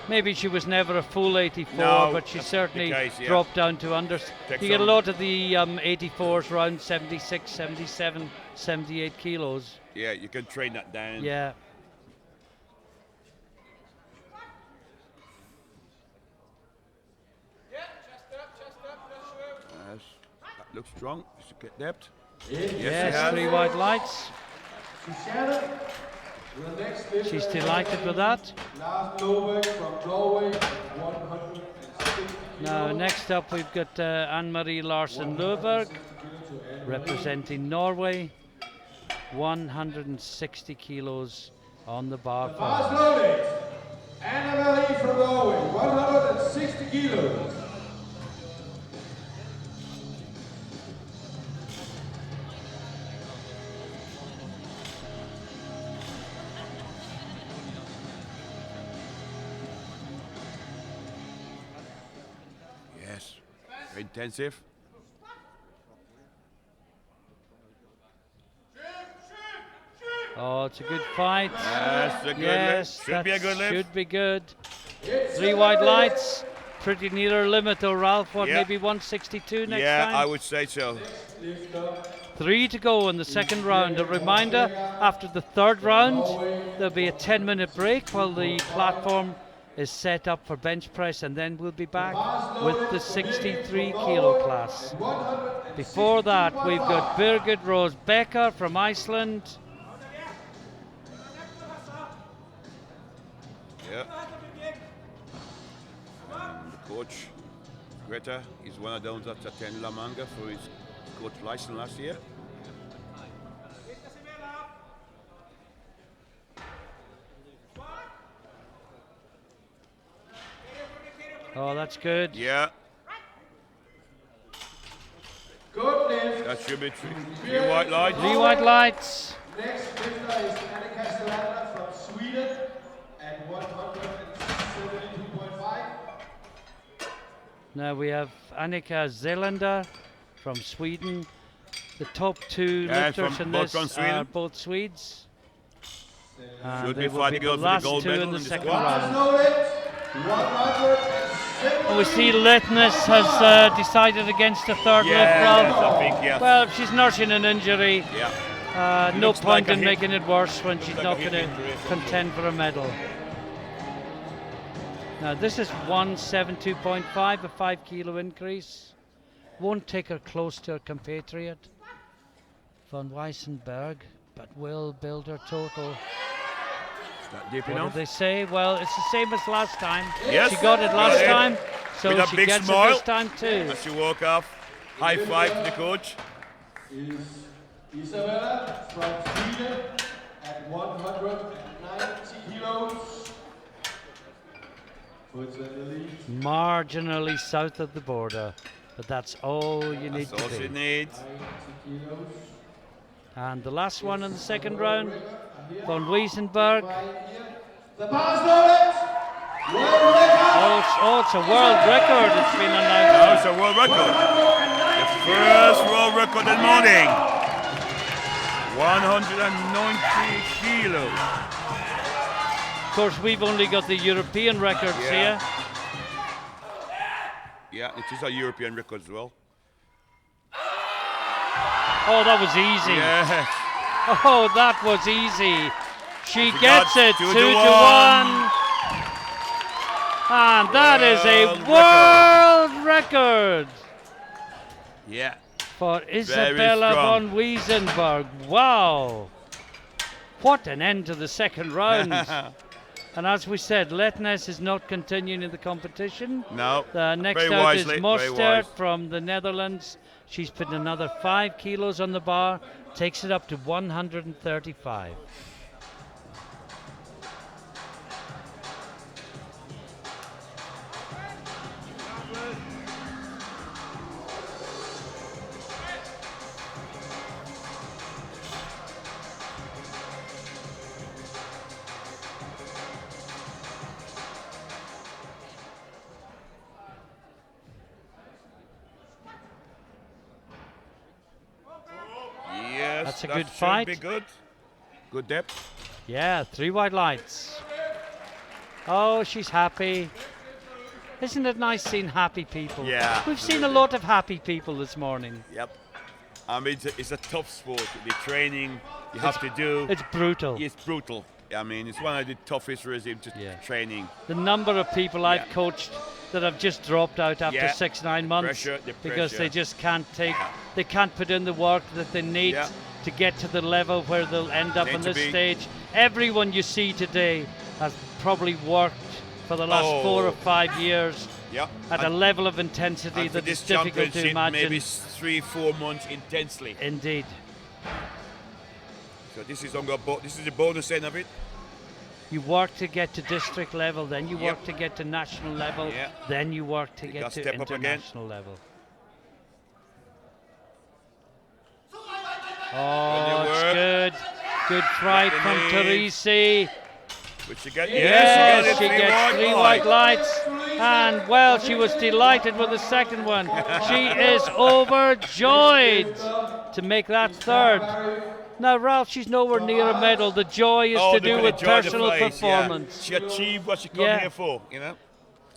Speaker 1: Maybe she was never a full 84,
Speaker 2: No,
Speaker 1: but she
Speaker 2: that's
Speaker 1: certainly
Speaker 2: the case, yeah.
Speaker 1: dropped down to under.
Speaker 2: Takes
Speaker 1: You get a
Speaker 2: some-
Speaker 1: lot of the 84s around 76, 77, 78 kilos.
Speaker 2: Yeah, you can train that down.
Speaker 1: Yeah.
Speaker 2: Yes, that looks strong. Just get depth.
Speaker 3: Yes,
Speaker 1: Yes,
Speaker 2: has.
Speaker 1: 3 wide lights.
Speaker 3: to Shannon. The next lifter
Speaker 1: She's delighted with that.
Speaker 3: Lars Lobeck from Norway. 160
Speaker 1: Now,
Speaker 3: kilos.
Speaker 1: next up, we've got Anne-Marie Larsen Løberg, representing Norway. 160 kilos on the bar. for
Speaker 3: Bars
Speaker 1: her.
Speaker 3: loaded. Anna-Marie from Norway. 160 kilos.
Speaker 2: Yes. Very intensive.
Speaker 1: Oh, it's a good fight.
Speaker 2: Yes, a good
Speaker 1: Yes,
Speaker 2: lift. Should be a
Speaker 1: that
Speaker 2: good lift.
Speaker 1: should be good. 3 wide lights. Pretty near her limit though, Ralph. What,
Speaker 2: Yeah.
Speaker 1: maybe 162 next
Speaker 2: Yeah,
Speaker 1: time?
Speaker 2: I would say so.
Speaker 1: 3 to go in the second round. A reminder, after the third round, there'll be a 10-minute break while the platform is set up for bench press, and then we'll be back with the 63 kilo class. Before that, we've got Birgit Rose Becker from Iceland.
Speaker 2: Yeah. And the coach, Greta, is one of those that attended La Manga for his coach license last year.
Speaker 1: Oh, that's good.
Speaker 2: Yeah,
Speaker 3: Good lift.
Speaker 2: that should be three white lights.
Speaker 1: 3 wide lights.
Speaker 3: Next lifter is Annika Stolander from Sweden at 172.5.
Speaker 1: Now we have Annika Zelander from Sweden. The top 2
Speaker 2: Yeah,
Speaker 1: lifters
Speaker 2: from-
Speaker 1: in
Speaker 2: both
Speaker 1: this
Speaker 2: from Sweden.
Speaker 1: are both Swedes. And
Speaker 2: Should
Speaker 1: they
Speaker 2: be
Speaker 1: will
Speaker 2: fighting
Speaker 1: the
Speaker 2: over the
Speaker 1: last
Speaker 2: gold
Speaker 1: 2
Speaker 2: medal
Speaker 1: in the
Speaker 2: in the
Speaker 1: second
Speaker 2: squad.
Speaker 3: Bars
Speaker 1: round.
Speaker 3: loaded. 170.
Speaker 1: And we see Litness has decided against the third lift,
Speaker 2: Yes,
Speaker 1: Ralph.
Speaker 2: I think, yes.
Speaker 1: Well, she's nursing an injury.
Speaker 2: Yeah.
Speaker 1: No
Speaker 2: Looks
Speaker 1: point
Speaker 2: like a
Speaker 1: in
Speaker 2: hip-
Speaker 1: making it worse when she's
Speaker 2: like
Speaker 1: not
Speaker 2: a hip
Speaker 1: going to
Speaker 2: injury or
Speaker 1: contend for a medal. Now this is 172.5, a 5 kilo increase. Won't take her close to her compatriot, Von Weissenberg, but will build her total.
Speaker 2: Is that deep
Speaker 1: What
Speaker 2: enough?
Speaker 1: did they say? Well, it's the same as last time.
Speaker 2: Yes,
Speaker 1: She got it last
Speaker 2: got it.
Speaker 1: time, so
Speaker 2: With a
Speaker 1: she
Speaker 2: big
Speaker 1: gets
Speaker 2: smile.
Speaker 1: it this time too.
Speaker 2: As she walk off, high five to the coach.
Speaker 3: Is Isabella from Sweden at 190 kilos. Puts in the lead.
Speaker 1: Marginally south of the border. but that's all you need
Speaker 2: That's all
Speaker 1: to
Speaker 2: she
Speaker 1: do.
Speaker 2: needs.
Speaker 3: 90 kilos.
Speaker 1: And the last one in the second round, von Wiesenberg.
Speaker 3: The bar's loaded. World record.
Speaker 1: Oh, it's a world record. It's been announced.
Speaker 2: That was a world record. The first world record this morning. 190 kilos.
Speaker 1: Of course, we've only got the European records here.
Speaker 2: Yeah, it is a European record as well.
Speaker 1: Oh, that was easy.
Speaker 2: Yeah.
Speaker 1: Oh, that was easy. She gets it, 2 to 1. And that is a world record
Speaker 2: Yeah.
Speaker 1: for Isabella
Speaker 2: strong.
Speaker 1: von Wiesenberg. Wow. What an end to the second round. And as we said, Letnes is not continuing in the competition.
Speaker 2: No.
Speaker 1: The next
Speaker 2: Very
Speaker 1: out
Speaker 2: wisely,
Speaker 1: is
Speaker 2: very
Speaker 1: Mostert
Speaker 2: wise.
Speaker 1: from the Netherlands. She's put another 5 kilos on the bar, takes it up to 135.
Speaker 2: Yes,
Speaker 1: That's a
Speaker 2: that
Speaker 1: good
Speaker 2: should
Speaker 1: fight.
Speaker 2: be good. Good depth.
Speaker 1: Yeah, 3 white lights. Oh, she's happy. Isn't it nice seeing happy people?
Speaker 2: Yeah,
Speaker 1: We've seen a
Speaker 2: absolutely.
Speaker 1: lot of happy people this morning.
Speaker 2: Yep. I mean, it's a tough sport. The training you have to do.
Speaker 1: It's brutal.
Speaker 2: It's brutal. I mean, it's one of the toughest regimes to
Speaker 1: Yeah.
Speaker 2: training.
Speaker 1: The number of people I've
Speaker 2: Yeah.
Speaker 1: coached that have just dropped out after
Speaker 2: Yeah.
Speaker 1: 6-9 months
Speaker 2: Pressure, the
Speaker 1: because they
Speaker 2: pressure.
Speaker 1: just can't they can't put in the work that they need
Speaker 2: Yeah.
Speaker 1: to get to the level where they'll end up
Speaker 2: Need
Speaker 1: on
Speaker 2: to
Speaker 1: this
Speaker 2: be-
Speaker 1: stage. Everyone you see today has probably worked for the last 4 or 5 years
Speaker 2: Yeah.
Speaker 1: at a level of intensity
Speaker 2: and for
Speaker 1: that
Speaker 2: this
Speaker 1: is difficult to
Speaker 2: championship,
Speaker 1: imagine.
Speaker 2: maybe 3-4 months intensely.
Speaker 1: Indeed.
Speaker 2: So this is this is the bonus end of it.
Speaker 1: You work to get to district level, then you work
Speaker 2: Yep.
Speaker 1: to get to national level,
Speaker 2: Yeah.
Speaker 1: then you work to
Speaker 2: You
Speaker 1: get
Speaker 2: gotta
Speaker 1: to
Speaker 2: step up again.
Speaker 1: international level. Oh, it's
Speaker 2: work.
Speaker 1: good. Good fight
Speaker 2: What
Speaker 1: from
Speaker 2: they need.
Speaker 1: Teresi.
Speaker 2: Which you get?
Speaker 1: Yes,
Speaker 2: Yes,
Speaker 1: she
Speaker 2: you get
Speaker 1: gets 3 white lights. And, well, she was delighted with the second one. She is overjoyed to make that third. Now, Ralph, she's nowhere near a medal. The joy is to do with personal performance.
Speaker 2: She achieved what she came
Speaker 1: Yeah.
Speaker 2: here for, you know.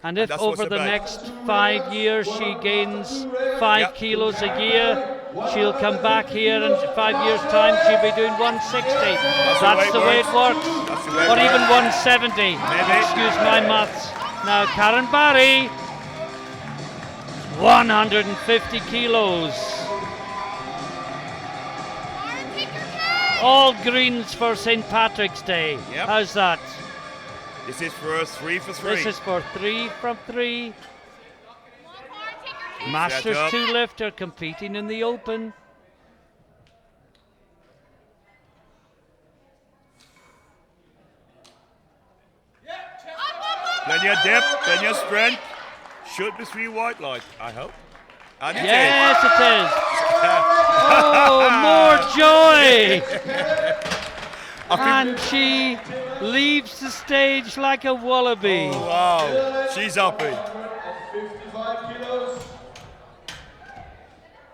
Speaker 1: And if
Speaker 2: that's what's
Speaker 1: over the
Speaker 2: about.
Speaker 1: next 5 years she gains 5
Speaker 2: Yep.
Speaker 1: kilos a year, she'll come back here in 5 years' time, she'll be doing 160. That's the way it works.
Speaker 2: That's the way it
Speaker 1: Or even
Speaker 2: works.
Speaker 1: 170.
Speaker 2: Maybe.
Speaker 1: Excuse my maths. Now, Karen Barry, 150 kilos. All greens for St. Patrick's Day.
Speaker 2: Yep.
Speaker 1: How's that?
Speaker 2: This is for 3 for 3.
Speaker 1: This is for 3 from 3. Masters
Speaker 2: Set up.
Speaker 1: 2 lifter competing in the Open.
Speaker 2: Plenty of depth, plenty of strength. Should be 3 white lights, I hope. And it
Speaker 1: Yes, it is. Oh, more joy! And she leaves the stage like a wallaby.
Speaker 2: Oh, wow, she's happy.
Speaker 3: 55 kilos.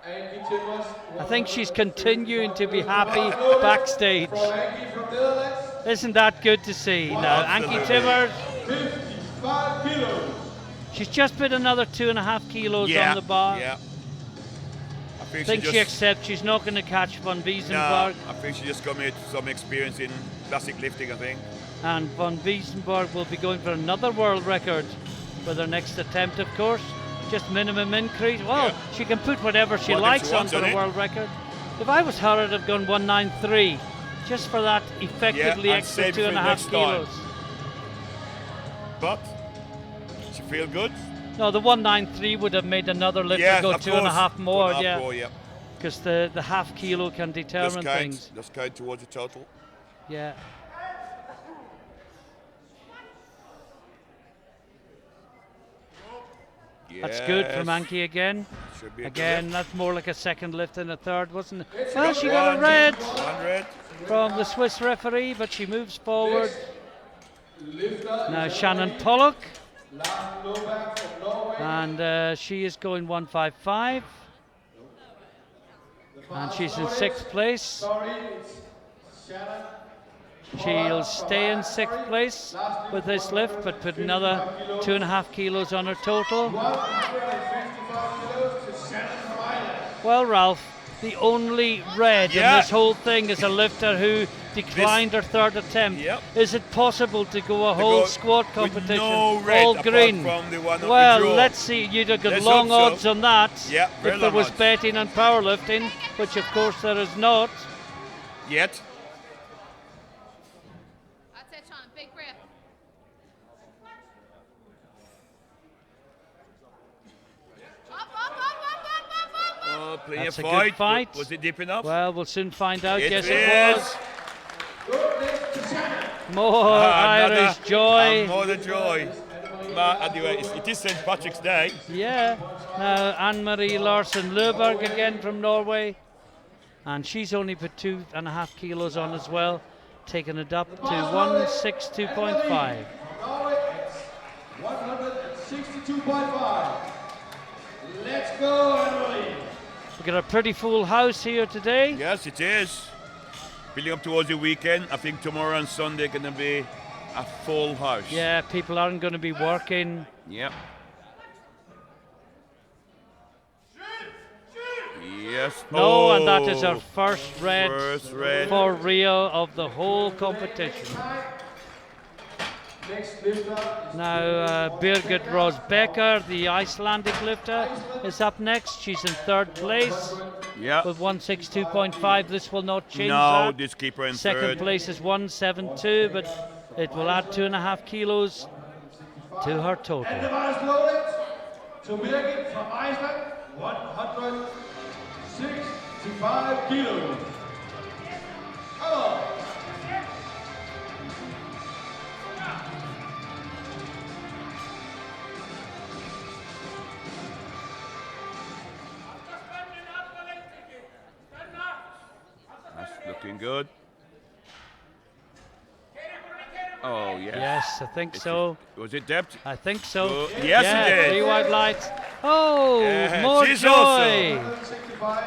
Speaker 3: Ankie Timmers.
Speaker 1: I think she's continuing to be happy backstage.
Speaker 3: From Ankie from Netherlands.
Speaker 1: Isn't that good to see? Now, Ankie
Speaker 2: Absolutely.
Speaker 1: Timmers,
Speaker 3: 55 kilos.
Speaker 1: she's just put another 2.5 kilos
Speaker 2: Yeah,
Speaker 1: on the bar.
Speaker 2: yeah.
Speaker 1: I think she accepts she's not going to catch Von
Speaker 2: No,
Speaker 1: Wiesenberg.
Speaker 2: I think she just got me some experience in classic lifting, I think.
Speaker 1: And Von Wiesenberg will be going for another world record with her next attempt, of course. Just minimum increase. Well,
Speaker 2: Yeah.
Speaker 1: she can put whatever she
Speaker 2: Whatever
Speaker 1: likes
Speaker 2: she
Speaker 1: on
Speaker 2: wants
Speaker 1: for
Speaker 2: on
Speaker 1: a
Speaker 2: it.
Speaker 1: world record. If I was her, I'd have gone 193, just for that effectively
Speaker 2: and
Speaker 1: extra
Speaker 2: save it for
Speaker 1: 2.5
Speaker 2: next time.
Speaker 1: kilos.
Speaker 2: But she feel good.
Speaker 1: No, the 193 would have made another lifter go
Speaker 2: of
Speaker 1: 2.5
Speaker 2: course.
Speaker 1: more,
Speaker 2: 2.5
Speaker 1: yeah.
Speaker 2: more, yeah.
Speaker 1: Because the half kilo can determine things.
Speaker 2: Just count towards the total.
Speaker 1: Yeah. That's good from
Speaker 2: Yes.
Speaker 1: Ankie again.
Speaker 2: Should be a good
Speaker 1: Again,
Speaker 2: lift.
Speaker 1: that's more like a second lift than a third, wasn't it?
Speaker 3: It's
Speaker 1: Well,
Speaker 3: got
Speaker 1: she got a
Speaker 2: One,
Speaker 1: red
Speaker 2: 100.
Speaker 1: from the Swiss referee, but she moves forward.
Speaker 3: Lifter
Speaker 1: Now
Speaker 3: is
Speaker 1: Shannon
Speaker 3: Emily
Speaker 1: Pollock,
Speaker 3: Novak from Norway.
Speaker 1: and she is going 155, and she's in 6th place.
Speaker 3: Sorry, it's Shannon.
Speaker 1: She'll stay in 6th place with this lift, but put another 2.5 kilos on her total.
Speaker 3: 155 kilos to Shannon from Ireland.
Speaker 1: Well, Ralph, the only red in
Speaker 2: Yeah.
Speaker 1: this whole thing is a lifter who declined her third attempt.
Speaker 2: Yep.
Speaker 1: Is it possible to go a
Speaker 2: To
Speaker 1: whole
Speaker 2: go
Speaker 1: squad
Speaker 2: with
Speaker 1: competition
Speaker 2: no red
Speaker 1: all
Speaker 2: apart
Speaker 1: green?
Speaker 2: from the one that we
Speaker 1: Well,
Speaker 2: drew.
Speaker 1: let's see. You'd have got
Speaker 2: Let's
Speaker 1: long
Speaker 2: hope so.
Speaker 1: odds on that
Speaker 2: Yeah, very
Speaker 1: if there
Speaker 2: long
Speaker 1: was
Speaker 2: odds.
Speaker 1: betting on powerlifting, which of course there is not.
Speaker 2: Yet.
Speaker 4: That's it, Sean. Big breath. Up, up, up, up, up, up, up.
Speaker 2: Oh, playing
Speaker 1: That's
Speaker 2: a
Speaker 1: a good
Speaker 2: fight.
Speaker 1: fight.
Speaker 2: Was it deep enough?
Speaker 1: Well, we'll soon find out.
Speaker 2: It
Speaker 1: Yes,
Speaker 2: is.
Speaker 1: it was.
Speaker 3: Good lift to Shannon.
Speaker 1: More Irish joy.
Speaker 2: More the joy. Anyway, it is St. Patrick's Day.
Speaker 1: Yeah. Now Anne-Marie Larsen Løberg again from Norway. And she's only put 2.5 kilos on as well, taking it up to 162.5.
Speaker 3: Norway, it's 162.5. Let's go, Emily.
Speaker 1: We've got a pretty full house here today.
Speaker 2: Yes, it is. Building up towards the weekend. I think tomorrow and Sunday going to be a full house.
Speaker 1: Yeah, people aren't going to be working.
Speaker 2: Yep. Yes.
Speaker 1: No, and that is our first red
Speaker 2: First red.
Speaker 1: for real of the whole competition.
Speaker 3: Next lifter is
Speaker 1: Now Birgit Rosbecker, the Icelandic lifter, is up next. She's in 3rd place
Speaker 2: Yeah.
Speaker 1: with 162.5. This will not change
Speaker 2: No,
Speaker 1: that.
Speaker 2: this keeper in
Speaker 1: Second
Speaker 2: third.
Speaker 1: place is 172, but it will add 2.5 kilos to her
Speaker 3: and the
Speaker 1: total.
Speaker 3: bar is loaded. To Birgit from Iceland, 165 kilos. Come on.
Speaker 2: That's looking good. Oh, yes.
Speaker 1: Yes, I think so.
Speaker 2: Was it depth?
Speaker 1: I think so.
Speaker 2: Oh, yes,
Speaker 1: yeah,
Speaker 2: it did.
Speaker 1: 3 white lights. Oh,
Speaker 2: Yeah,
Speaker 1: more
Speaker 2: she's
Speaker 1: joy.
Speaker 2: also-
Speaker 3: 165.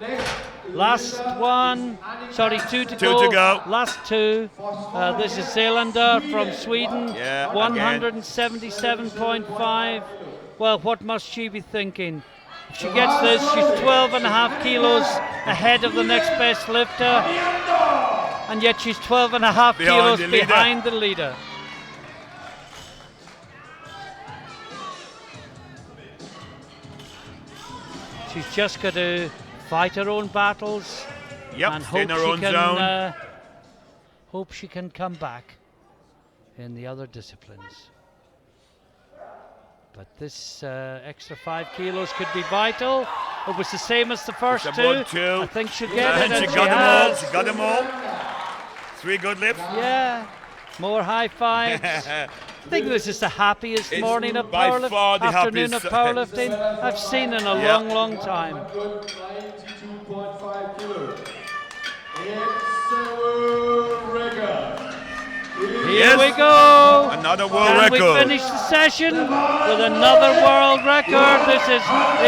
Speaker 3: Next.
Speaker 1: Last one, sorry, 2 to
Speaker 2: Two
Speaker 1: go.
Speaker 2: to go.
Speaker 1: Last 2. This is Zelander from Sweden,
Speaker 2: Yeah,
Speaker 1: 177.5. Well, what must she be thinking? If she gets this, she's 12.5 kilos ahead of the next best lifter, and yet she's 12.5
Speaker 2: Behind
Speaker 1: kilos
Speaker 2: the leader.
Speaker 1: behind the leader. She's just got to fight her own battles
Speaker 2: Yep,
Speaker 1: and
Speaker 2: stay in
Speaker 1: hope
Speaker 2: her
Speaker 1: she
Speaker 2: own
Speaker 1: can
Speaker 2: zone.
Speaker 1: hope she can come back in the other disciplines. But this extra 5 kilos could be vital. It was the same as the first
Speaker 2: It's
Speaker 1: two.
Speaker 2: about 2.
Speaker 1: I think she'll get it,
Speaker 2: And
Speaker 1: and
Speaker 2: she
Speaker 1: she
Speaker 2: got them all.
Speaker 1: has.
Speaker 2: She got them all. 3 good lifts.
Speaker 1: Yeah, more high fives. I think this is the happiest
Speaker 2: It's
Speaker 1: morning of
Speaker 2: by far the
Speaker 1: afternoon of
Speaker 2: happiest.
Speaker 1: powerlifting I've seen in a
Speaker 2: Yeah.
Speaker 1: long, long time.
Speaker 3: 192.5 kilos. It's a world record.
Speaker 1: Here
Speaker 2: Yes.
Speaker 1: we go.
Speaker 2: Another world
Speaker 1: Can we
Speaker 2: record.
Speaker 1: finish the session with another world record? This is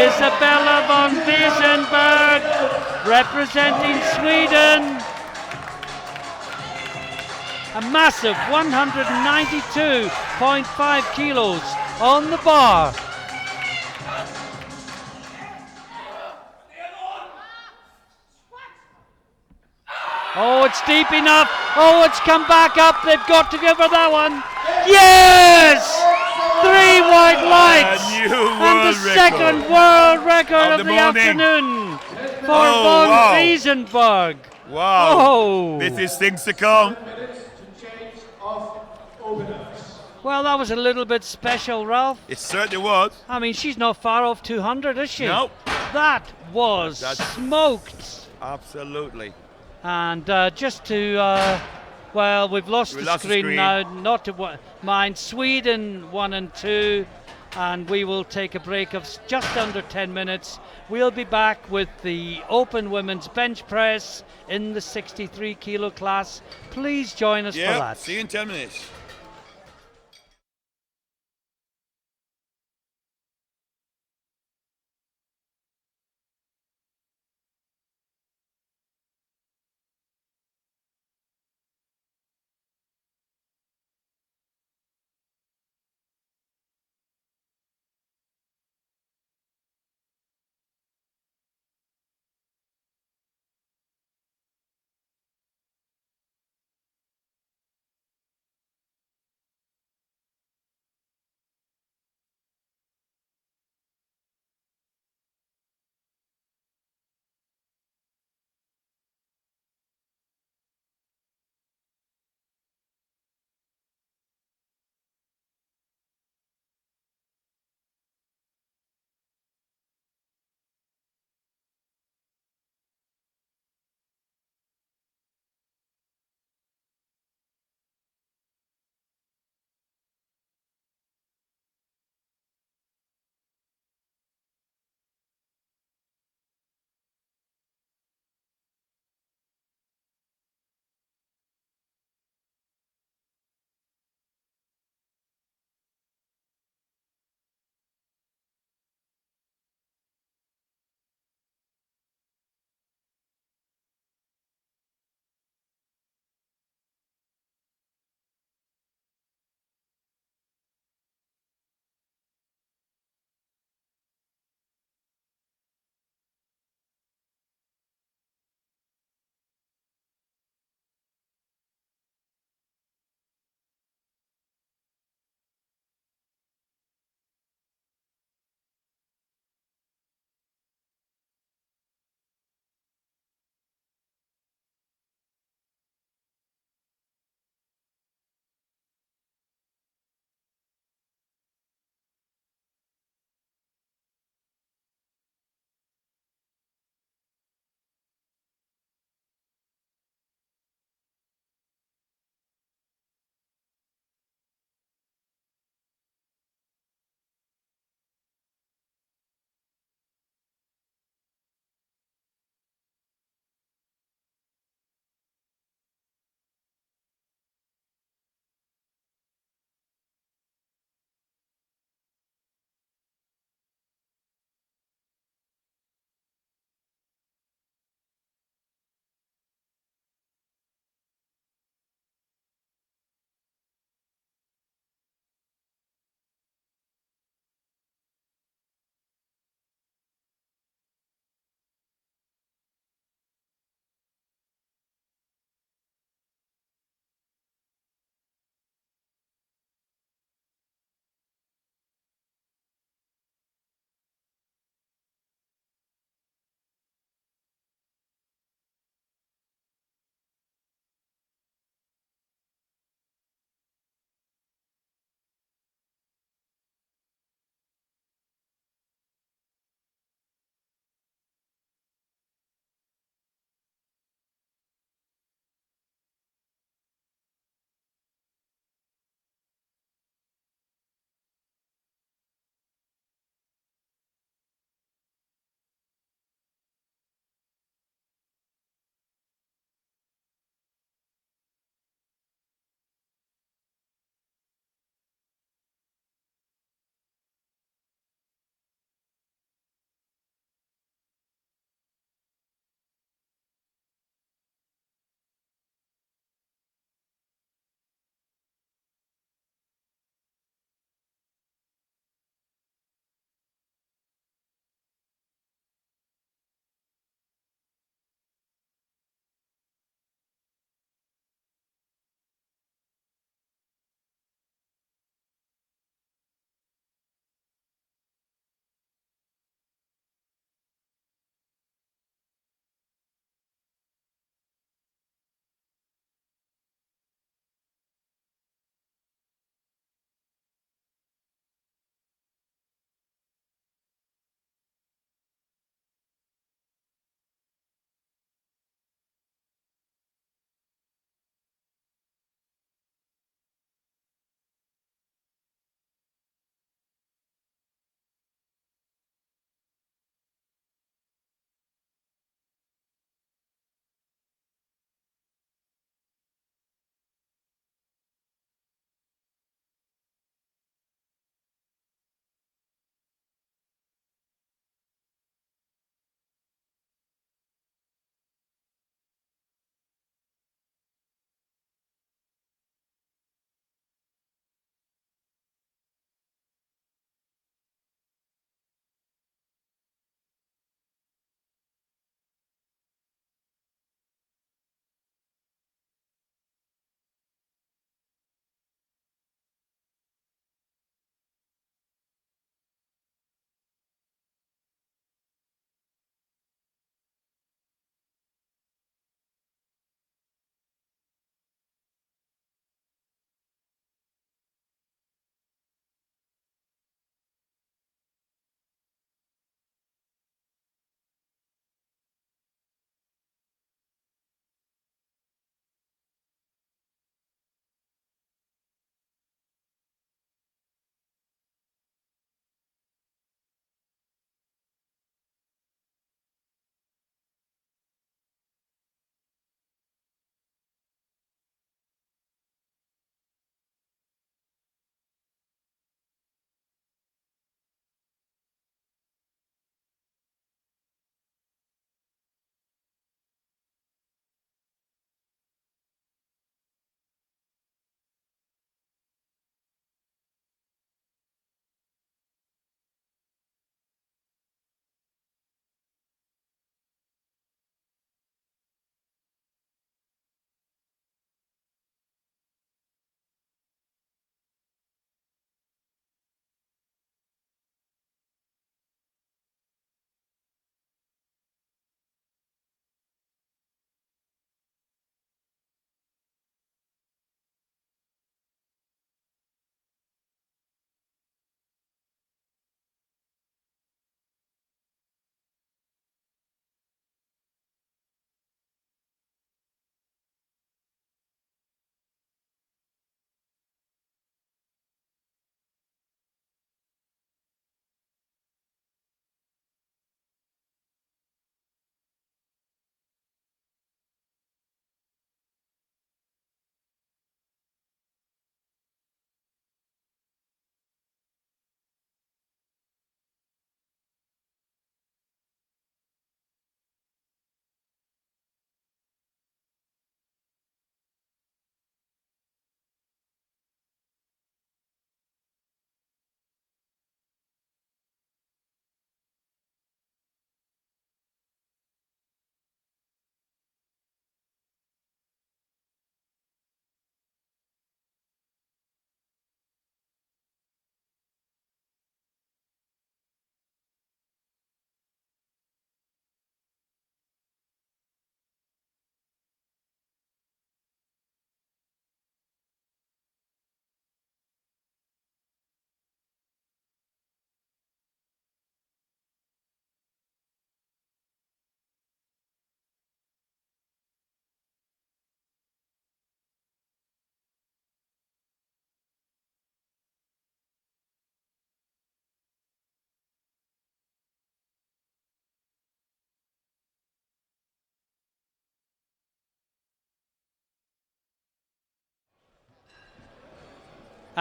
Speaker 1: Isabella von Wiesenberg representing Sweden. A massive 192.5 kilos on the bar. Oh, it's deep enough. Oh, it's come back up. They've got to give her that one. Yes! 3 white lights.
Speaker 2: A new
Speaker 1: And the
Speaker 2: world record.
Speaker 1: second world record
Speaker 2: Of
Speaker 1: of
Speaker 2: the
Speaker 1: the
Speaker 2: morning.
Speaker 1: afternoon for
Speaker 2: Oh,
Speaker 1: von
Speaker 2: wow.
Speaker 1: Wiesenberg.
Speaker 2: Wow.
Speaker 1: Oh.
Speaker 2: This is things to come.
Speaker 3: Minutes to change of openers.
Speaker 1: Well, that was a little bit special, Ralph.
Speaker 2: It certainly was.
Speaker 1: I mean, she's not far off 200, is she?
Speaker 2: No.
Speaker 1: That was
Speaker 2: That's-
Speaker 1: smoked.
Speaker 2: Absolutely.
Speaker 1: And just to Well, we've lost
Speaker 2: We
Speaker 1: the
Speaker 2: lost the
Speaker 1: screen
Speaker 2: screen.
Speaker 1: now. Not to mind. Sweden 1 and 2, and we will take a break of just under 10 minutes. We'll be back with the open women's bench press in the 63 kilo class. Please join us for
Speaker 2: Yeah,
Speaker 1: that.
Speaker 2: see you in 10 minutes.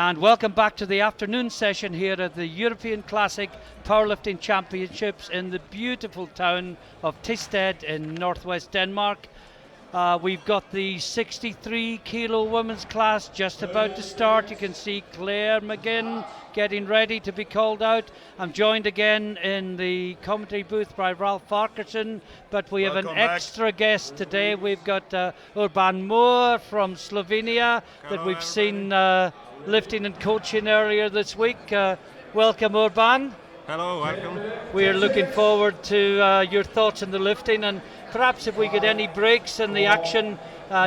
Speaker 1: And welcome back to the afternoon session here at the European Classic Powerlifting Championships in the beautiful town of Thisted in northwest Denmark. We've got the 63 kilo women's class just about to start. You can see Claire McGinn getting ready to be called out. I'm joined again in the commentary booth by Ralph Farquharson, but we have
Speaker 2: Welcome
Speaker 1: an
Speaker 2: back.
Speaker 1: extra guest today. We've got Urban Moore from Slovenia that we've seen lifting and coaching earlier this week. Welcome, Urban.
Speaker 6: Hello, welcome.
Speaker 1: We are looking forward to your thoughts on the lifting, and perhaps if we get any breaks in the action,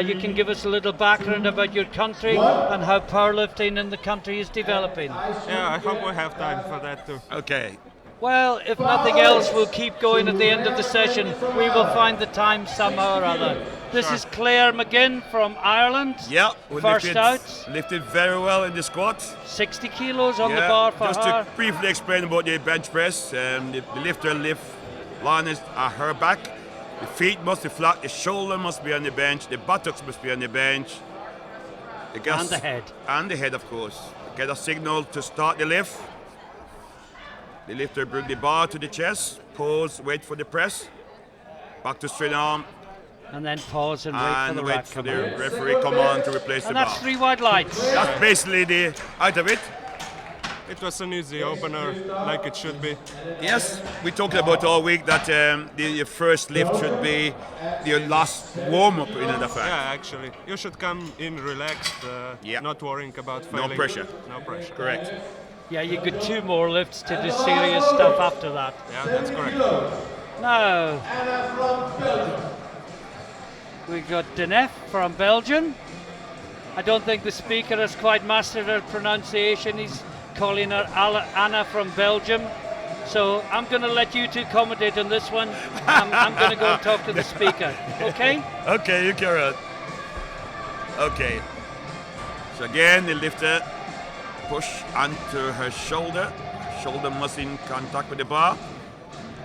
Speaker 1: you can give us a little background about your country and how powerlifting in the country is developing.
Speaker 6: Yeah, I hope we have time for that too.
Speaker 2: Okay.
Speaker 1: Well, if nothing else, we'll keep going at the end of the session. We will find the time somehow or other. This is Claire McGinn from Ireland.
Speaker 2: Yeah, we
Speaker 1: First out.
Speaker 2: lifted very well in the squat.
Speaker 1: 60 kilos on the bar for
Speaker 2: just
Speaker 1: her.
Speaker 2: to briefly explain about the bench press, the lifter lift line is at her back. The feet must be flat, the shoulder must be on the bench, the buttocks must be on the bench.
Speaker 1: And the head.
Speaker 2: And the head, of course. Get a signal to start the lift. The lifter bring the bar to the chest, pause, wait for the press, back to straight arm,
Speaker 1: And then pause and wait for
Speaker 2: and
Speaker 1: the
Speaker 2: wait
Speaker 1: rack
Speaker 2: for
Speaker 1: come
Speaker 2: the
Speaker 1: on.
Speaker 2: referee come on to replace the
Speaker 1: And
Speaker 2: bar.
Speaker 1: that's 3 white lights.
Speaker 2: That's basically the height of it.
Speaker 6: It was an easy opener, like it should be.
Speaker 2: Yes, we talked about all week that the first lift should be the last warm-up in the fact.
Speaker 6: Yeah, actually, you should come in relaxed,
Speaker 2: Yeah.
Speaker 6: not worrying about
Speaker 2: No
Speaker 6: failing.
Speaker 2: pressure.
Speaker 6: No pressure.
Speaker 2: Correct.
Speaker 1: Yeah, you got 2 more lifts to do serious stuff after that.
Speaker 6: Yeah, that's correct.
Speaker 1: Now, we got Denef from Belgium. I don't think the speaker has quite mastered her pronunciation. He's calling her Anna from Belgium. So I'm going to let you two commentate on this one. I'm going to go and talk to the speaker. Okay?
Speaker 2: Okay, you carry on. Okay. So again, the lifter push onto her shoulder. Shoulder must in contact with the bar.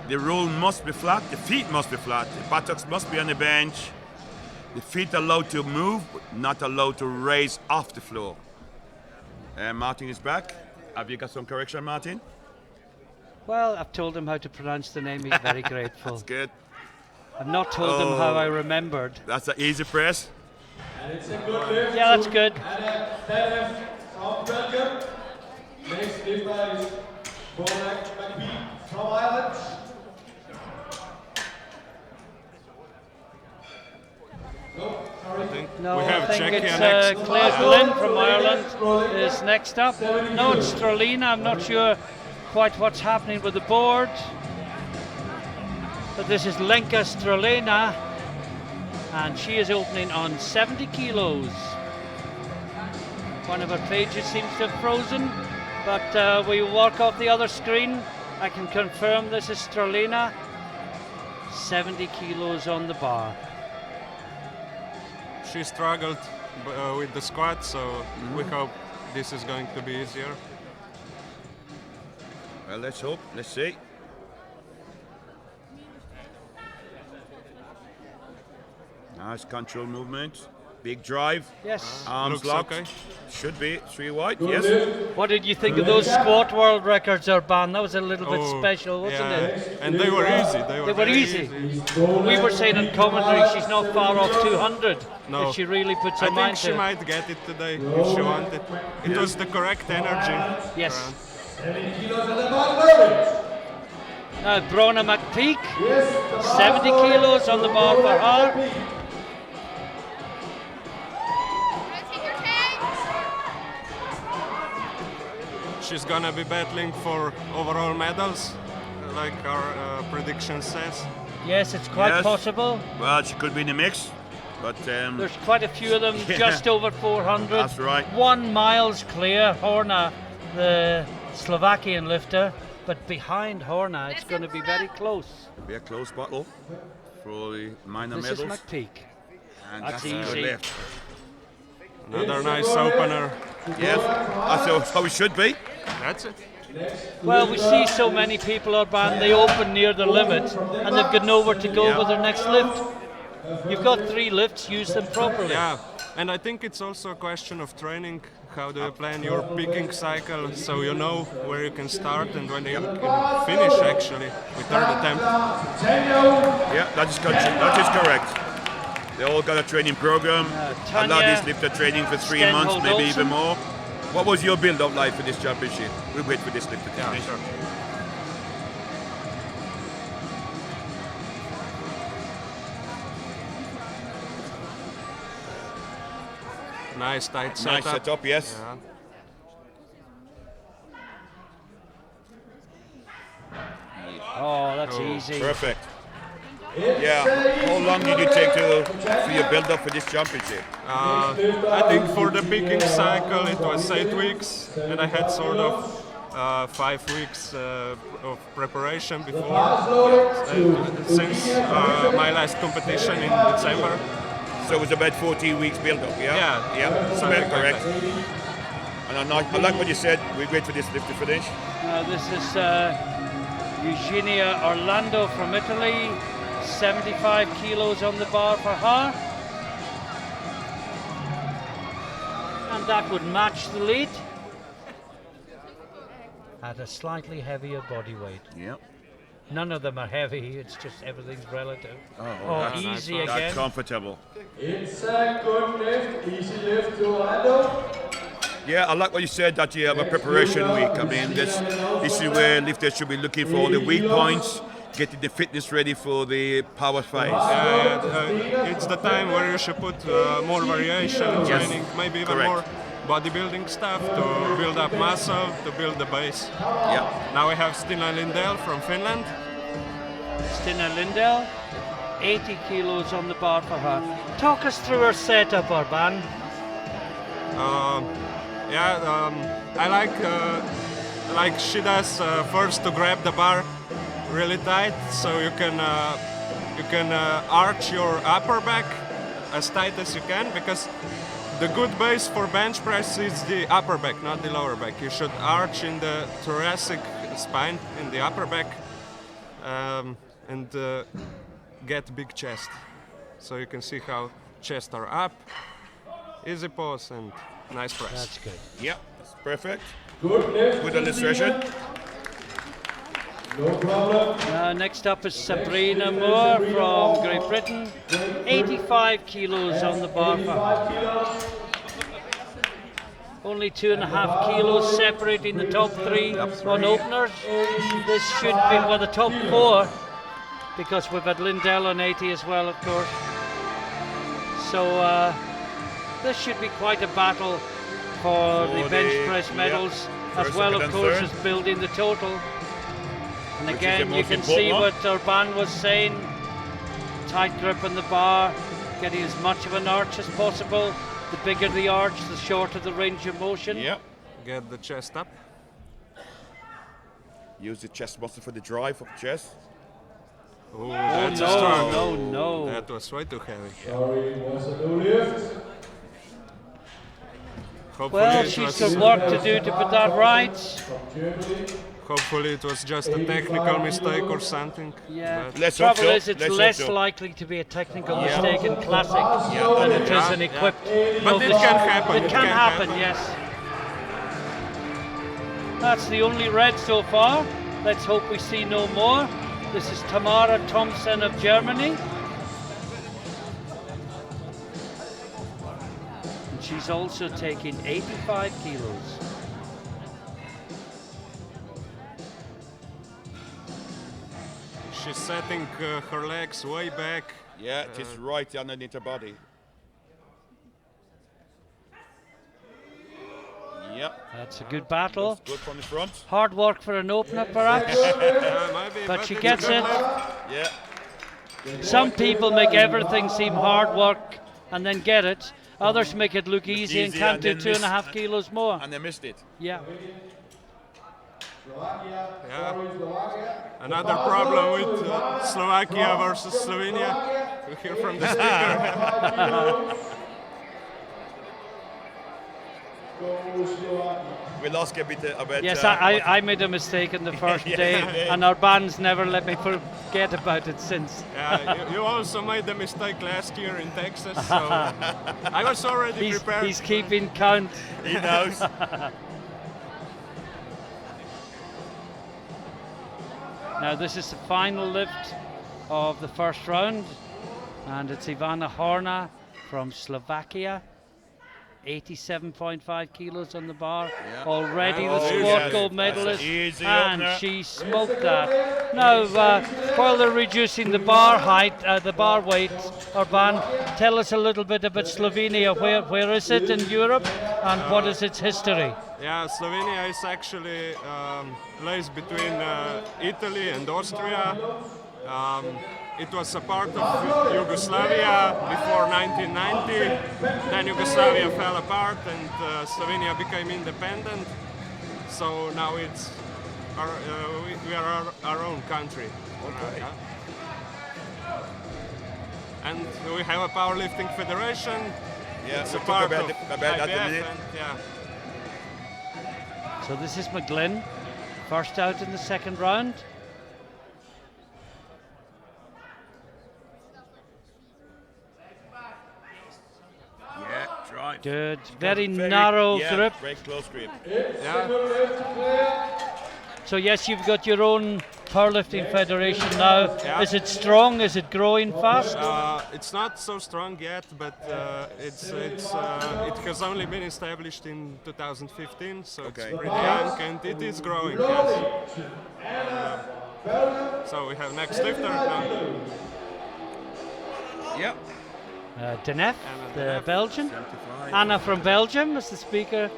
Speaker 2: The roll must be flat. The feet must be flat. The buttocks must be on the bench. The feet allowed to move, but not allowed to raise off the floor. Martin is back. Have you got some correction, Martin?
Speaker 1: Well, I've told him how to pronounce the name. He's very grateful.
Speaker 2: That's good.
Speaker 1: I've not told him how I remembered.
Speaker 2: That's an easy press.
Speaker 3: And it's a good lift.
Speaker 1: Yeah, that's good.
Speaker 3: Denef from Belgium. Next lifter is McBee from Ireland. No, sorry.
Speaker 1: No,
Speaker 6: We
Speaker 1: I
Speaker 6: have
Speaker 1: think
Speaker 6: Czechia
Speaker 1: it's
Speaker 6: next.
Speaker 1: Claire Glynn from Ireland is next up. No, it's Strolina. I'm not sure quite what's happening with the board. But this is Lenka Strolina, and she is opening on 70 kilos. One of her pages seems to have frozen, but we will work off the other screen. I can confirm this is Strolina. 70 kilos on the bar.
Speaker 6: She struggled with the squat, so we hope this is going to be easier.
Speaker 2: Well, let's hope. Let's see. Nice control movement. Big drive.
Speaker 1: Yes.
Speaker 2: Arms
Speaker 6: Looks
Speaker 2: locked.
Speaker 6: okay.
Speaker 2: Should be 3 wide. Yes.
Speaker 1: What did you think of those squat world records, Urban? That was a little bit special, wasn't
Speaker 6: yeah.
Speaker 1: it?
Speaker 6: And they were easy. They were
Speaker 1: They were
Speaker 6: very
Speaker 1: easy. We were saying in commentary she's not far off 200
Speaker 6: No.
Speaker 1: if she really puts
Speaker 6: I
Speaker 1: her
Speaker 6: think
Speaker 1: mind
Speaker 6: she
Speaker 1: to it.
Speaker 6: might get it today if she wanted. It was the correct energy.
Speaker 1: Yes.
Speaker 6: around.
Speaker 3: 70 kilos at the bottom.
Speaker 1: Now Brona McPeak, 70 kilos on the bar for her.
Speaker 4: Gonna take your time.
Speaker 6: She's gonna be battling for overall medals, like our prediction says.
Speaker 1: Yes, it's quite
Speaker 2: Yes.
Speaker 1: possible.
Speaker 2: Well, she could be in the mix, but
Speaker 1: There's quite a few of them,
Speaker 2: Yeah.
Speaker 1: just over 400.
Speaker 2: That's right.
Speaker 1: 1 miles clear, Horna, the Slovakian lifter. But behind Horna, it's going to be very close.
Speaker 2: be a close battle for the minor
Speaker 1: This
Speaker 2: medals.
Speaker 1: is McPeak.
Speaker 2: And
Speaker 1: That's
Speaker 2: a good
Speaker 1: easy.
Speaker 2: lift.
Speaker 6: Another nice opener.
Speaker 2: Yes, that's how it should be.
Speaker 6: That's it.
Speaker 1: Well, we see so many people, Urban, they open near the limit and they've got nowhere to go with their next lift. You've got 3 lifts, use them properly.
Speaker 6: Yeah, and I think it's also a question of training how do you plan your peaking cycle, so you know where you can start and when you can finish actually with third attempt.
Speaker 2: Yeah, that is correct. They all got a training program. A lot of these lifter training for 3 months, maybe even more. What was your build-up like for this championship? We wait for this lifter to finish.
Speaker 6: Sure. Nice tight setup.
Speaker 2: Nice setup, yes.
Speaker 6: Yeah.
Speaker 1: Oh, that's easy.
Speaker 2: Perfect. Yeah. How long did you take for your build-up for this championship?
Speaker 6: I think for the peaking cycle it was 8 weeks, and I had sort of 5 weeks of preparation before, since my last competition in December.
Speaker 2: So it was about 14 weeks build-up, yeah? Yeah,
Speaker 6: something
Speaker 2: correct.
Speaker 6: like that.
Speaker 2: And I like what you said, we wait for this lift to finish.
Speaker 1: This is Eugenia Orlando from Italy, 75 kilos on the bar for her. And that would match the lead at a slightly heavier body weight.
Speaker 2: Yeah.
Speaker 1: None of them are heavy, it's just everything's relative.
Speaker 2: Oh,
Speaker 1: easy
Speaker 6: nice.
Speaker 1: again.
Speaker 2: That's comfortable.
Speaker 3: It's a good lift, easy lift to Orlando.
Speaker 2: Yeah, I like what you said that you have a preparation week. I mean, this is where lifters should be looking for all the weak points, getting the fitness ready for the power phase.
Speaker 6: It's the time where you should put more variation in training, maybe even more bodybuilding stuff to build up muscle, to build the base.
Speaker 2: Yeah.
Speaker 6: Now we have Stina Lindell from Finland.
Speaker 1: Stina Lindell, 80 kilos on the bar for her. Talk us through her setup, Urban.
Speaker 6: I like she does first to grab the bar really tight, so you can arch your upper back as tight as you can, because the good base for bench press is the upper back, not the lower back. You should arch in the thoracic spine, in the upper back, and get big chest. So you can see how chest are up, easy pose and nice press.
Speaker 1: That's good.
Speaker 2: Yeah, that's perfect.
Speaker 3: Good lift.
Speaker 2: Good illustration.
Speaker 3: No problem.
Speaker 1: Next up is Sabrina Moore from Great Britain, 85 kilos on the bar for her.
Speaker 3: 5 kilos.
Speaker 1: Only 2.5 kilos separating the top 3 on openers. This should be, well, the top 4, because we've had Lindell on 80 as well, of course. So this should be quite a battle for the bench press medals, as well, of course, as building the total. And again, you can see what Urban was saying, tight grip on the bar, getting as much of an arch as possible. The bigger the arch, the shorter the range of motion.
Speaker 2: Yeah.
Speaker 6: Get the chest up.
Speaker 2: Use the chest muscle for the drive of the chest.
Speaker 6: Oh, that's strong.
Speaker 1: No.
Speaker 6: That was way too heavy.
Speaker 3: Sorry, was a new lift.
Speaker 6: Hopefully
Speaker 1: Well,
Speaker 6: it
Speaker 1: she's
Speaker 6: was-
Speaker 1: got work to do to put that right.
Speaker 3: From Germany.
Speaker 6: Hopefully it was just a technical mistake or something.
Speaker 1: Yeah.
Speaker 6: but-
Speaker 2: Let's hope
Speaker 1: Trouble
Speaker 2: so.
Speaker 1: is, it's
Speaker 2: Let's hope
Speaker 1: less
Speaker 2: so.
Speaker 1: likely to be a technical mistake in classic than it is in equipped.
Speaker 6: But it can happen.
Speaker 1: It can happen, yes. That's the only red so far. Let's hope we see no more. This is Tamara Thompson of Germany. And she's also taking 85 kilos.
Speaker 6: She's setting her legs way back.
Speaker 2: Yeah, it is right underneath her body. Yep.
Speaker 1: That's a good battle.
Speaker 2: That's good from the front.
Speaker 1: Hard work for an opener, perhaps,
Speaker 6: Maybe,
Speaker 1: but she
Speaker 6: it's
Speaker 1: gets
Speaker 6: good
Speaker 1: it.
Speaker 6: lift.
Speaker 2: Yeah.
Speaker 1: Some people make everything seem hard work and then get it. Others make it look easy and
Speaker 2: easy
Speaker 1: can't
Speaker 2: and
Speaker 1: do
Speaker 2: then miss.
Speaker 1: 2.5 kilos more.
Speaker 2: And they missed it.
Speaker 1: Yeah.
Speaker 3: Slovakia.
Speaker 6: Yeah.
Speaker 3: Sorry, Slovakia.
Speaker 6: Another problem with Slovakia versus Slovenia. We hear from the speaker.
Speaker 2: We lost a bit about.
Speaker 1: Yes, I made a mistake on the first day, and our band's never let me forget about it since.
Speaker 6: Yeah, you also made the mistake last year in Texas, so I was already prepared.
Speaker 1: He's keeping count.
Speaker 2: He knows.
Speaker 1: Now this is the final lift of the first round, and it's Ivana Horna from Slovakia. 87.5 kilos on the bar.
Speaker 2: Yeah.
Speaker 1: Already
Speaker 2: Oh,
Speaker 1: the squad
Speaker 2: yes.
Speaker 1: gold
Speaker 2: That's
Speaker 1: medalist,
Speaker 2: an easy
Speaker 1: and
Speaker 2: opener.
Speaker 1: she smoked that. Now, while they're reducing the bar height, the bar weight, Urban, tell us a little bit about Slovenia. Where is it in Europe, and what is its history?
Speaker 6: Yeah, Slovenia is actually lays between Italy and Austria. It was a part of Yugoslavia before 1990. Then Yugoslavia fell apart and Slovenia became independent. So now it's we are our own country.
Speaker 2: Okay.
Speaker 6: And we have a powerlifting federation.
Speaker 2: Yeah,
Speaker 6: It's
Speaker 2: we'll
Speaker 6: a
Speaker 2: talk
Speaker 6: part
Speaker 2: about,
Speaker 6: of
Speaker 2: about that in a
Speaker 6: IBF
Speaker 2: minute.
Speaker 6: and, yeah.
Speaker 1: So this is McGlynn, first out in the second round.
Speaker 2: Yeah, right.
Speaker 1: Good, very narrow grip.
Speaker 2: Very close grip.
Speaker 1: So yes, you've got your own powerlifting federation now.
Speaker 6: Yeah.
Speaker 1: Is it strong? Is it growing fast?
Speaker 6: It's not so strong yet, but it has only been established in 2015, so
Speaker 2: Okay.
Speaker 6: it's pretty young and it is growing. Yes. So we have next lifter now.
Speaker 2: Yep.
Speaker 1: Denef,
Speaker 6: Anna
Speaker 1: the
Speaker 6: Denef,
Speaker 1: Belgian.
Speaker 2: 75.
Speaker 1: Anna from Belgium, as the speaker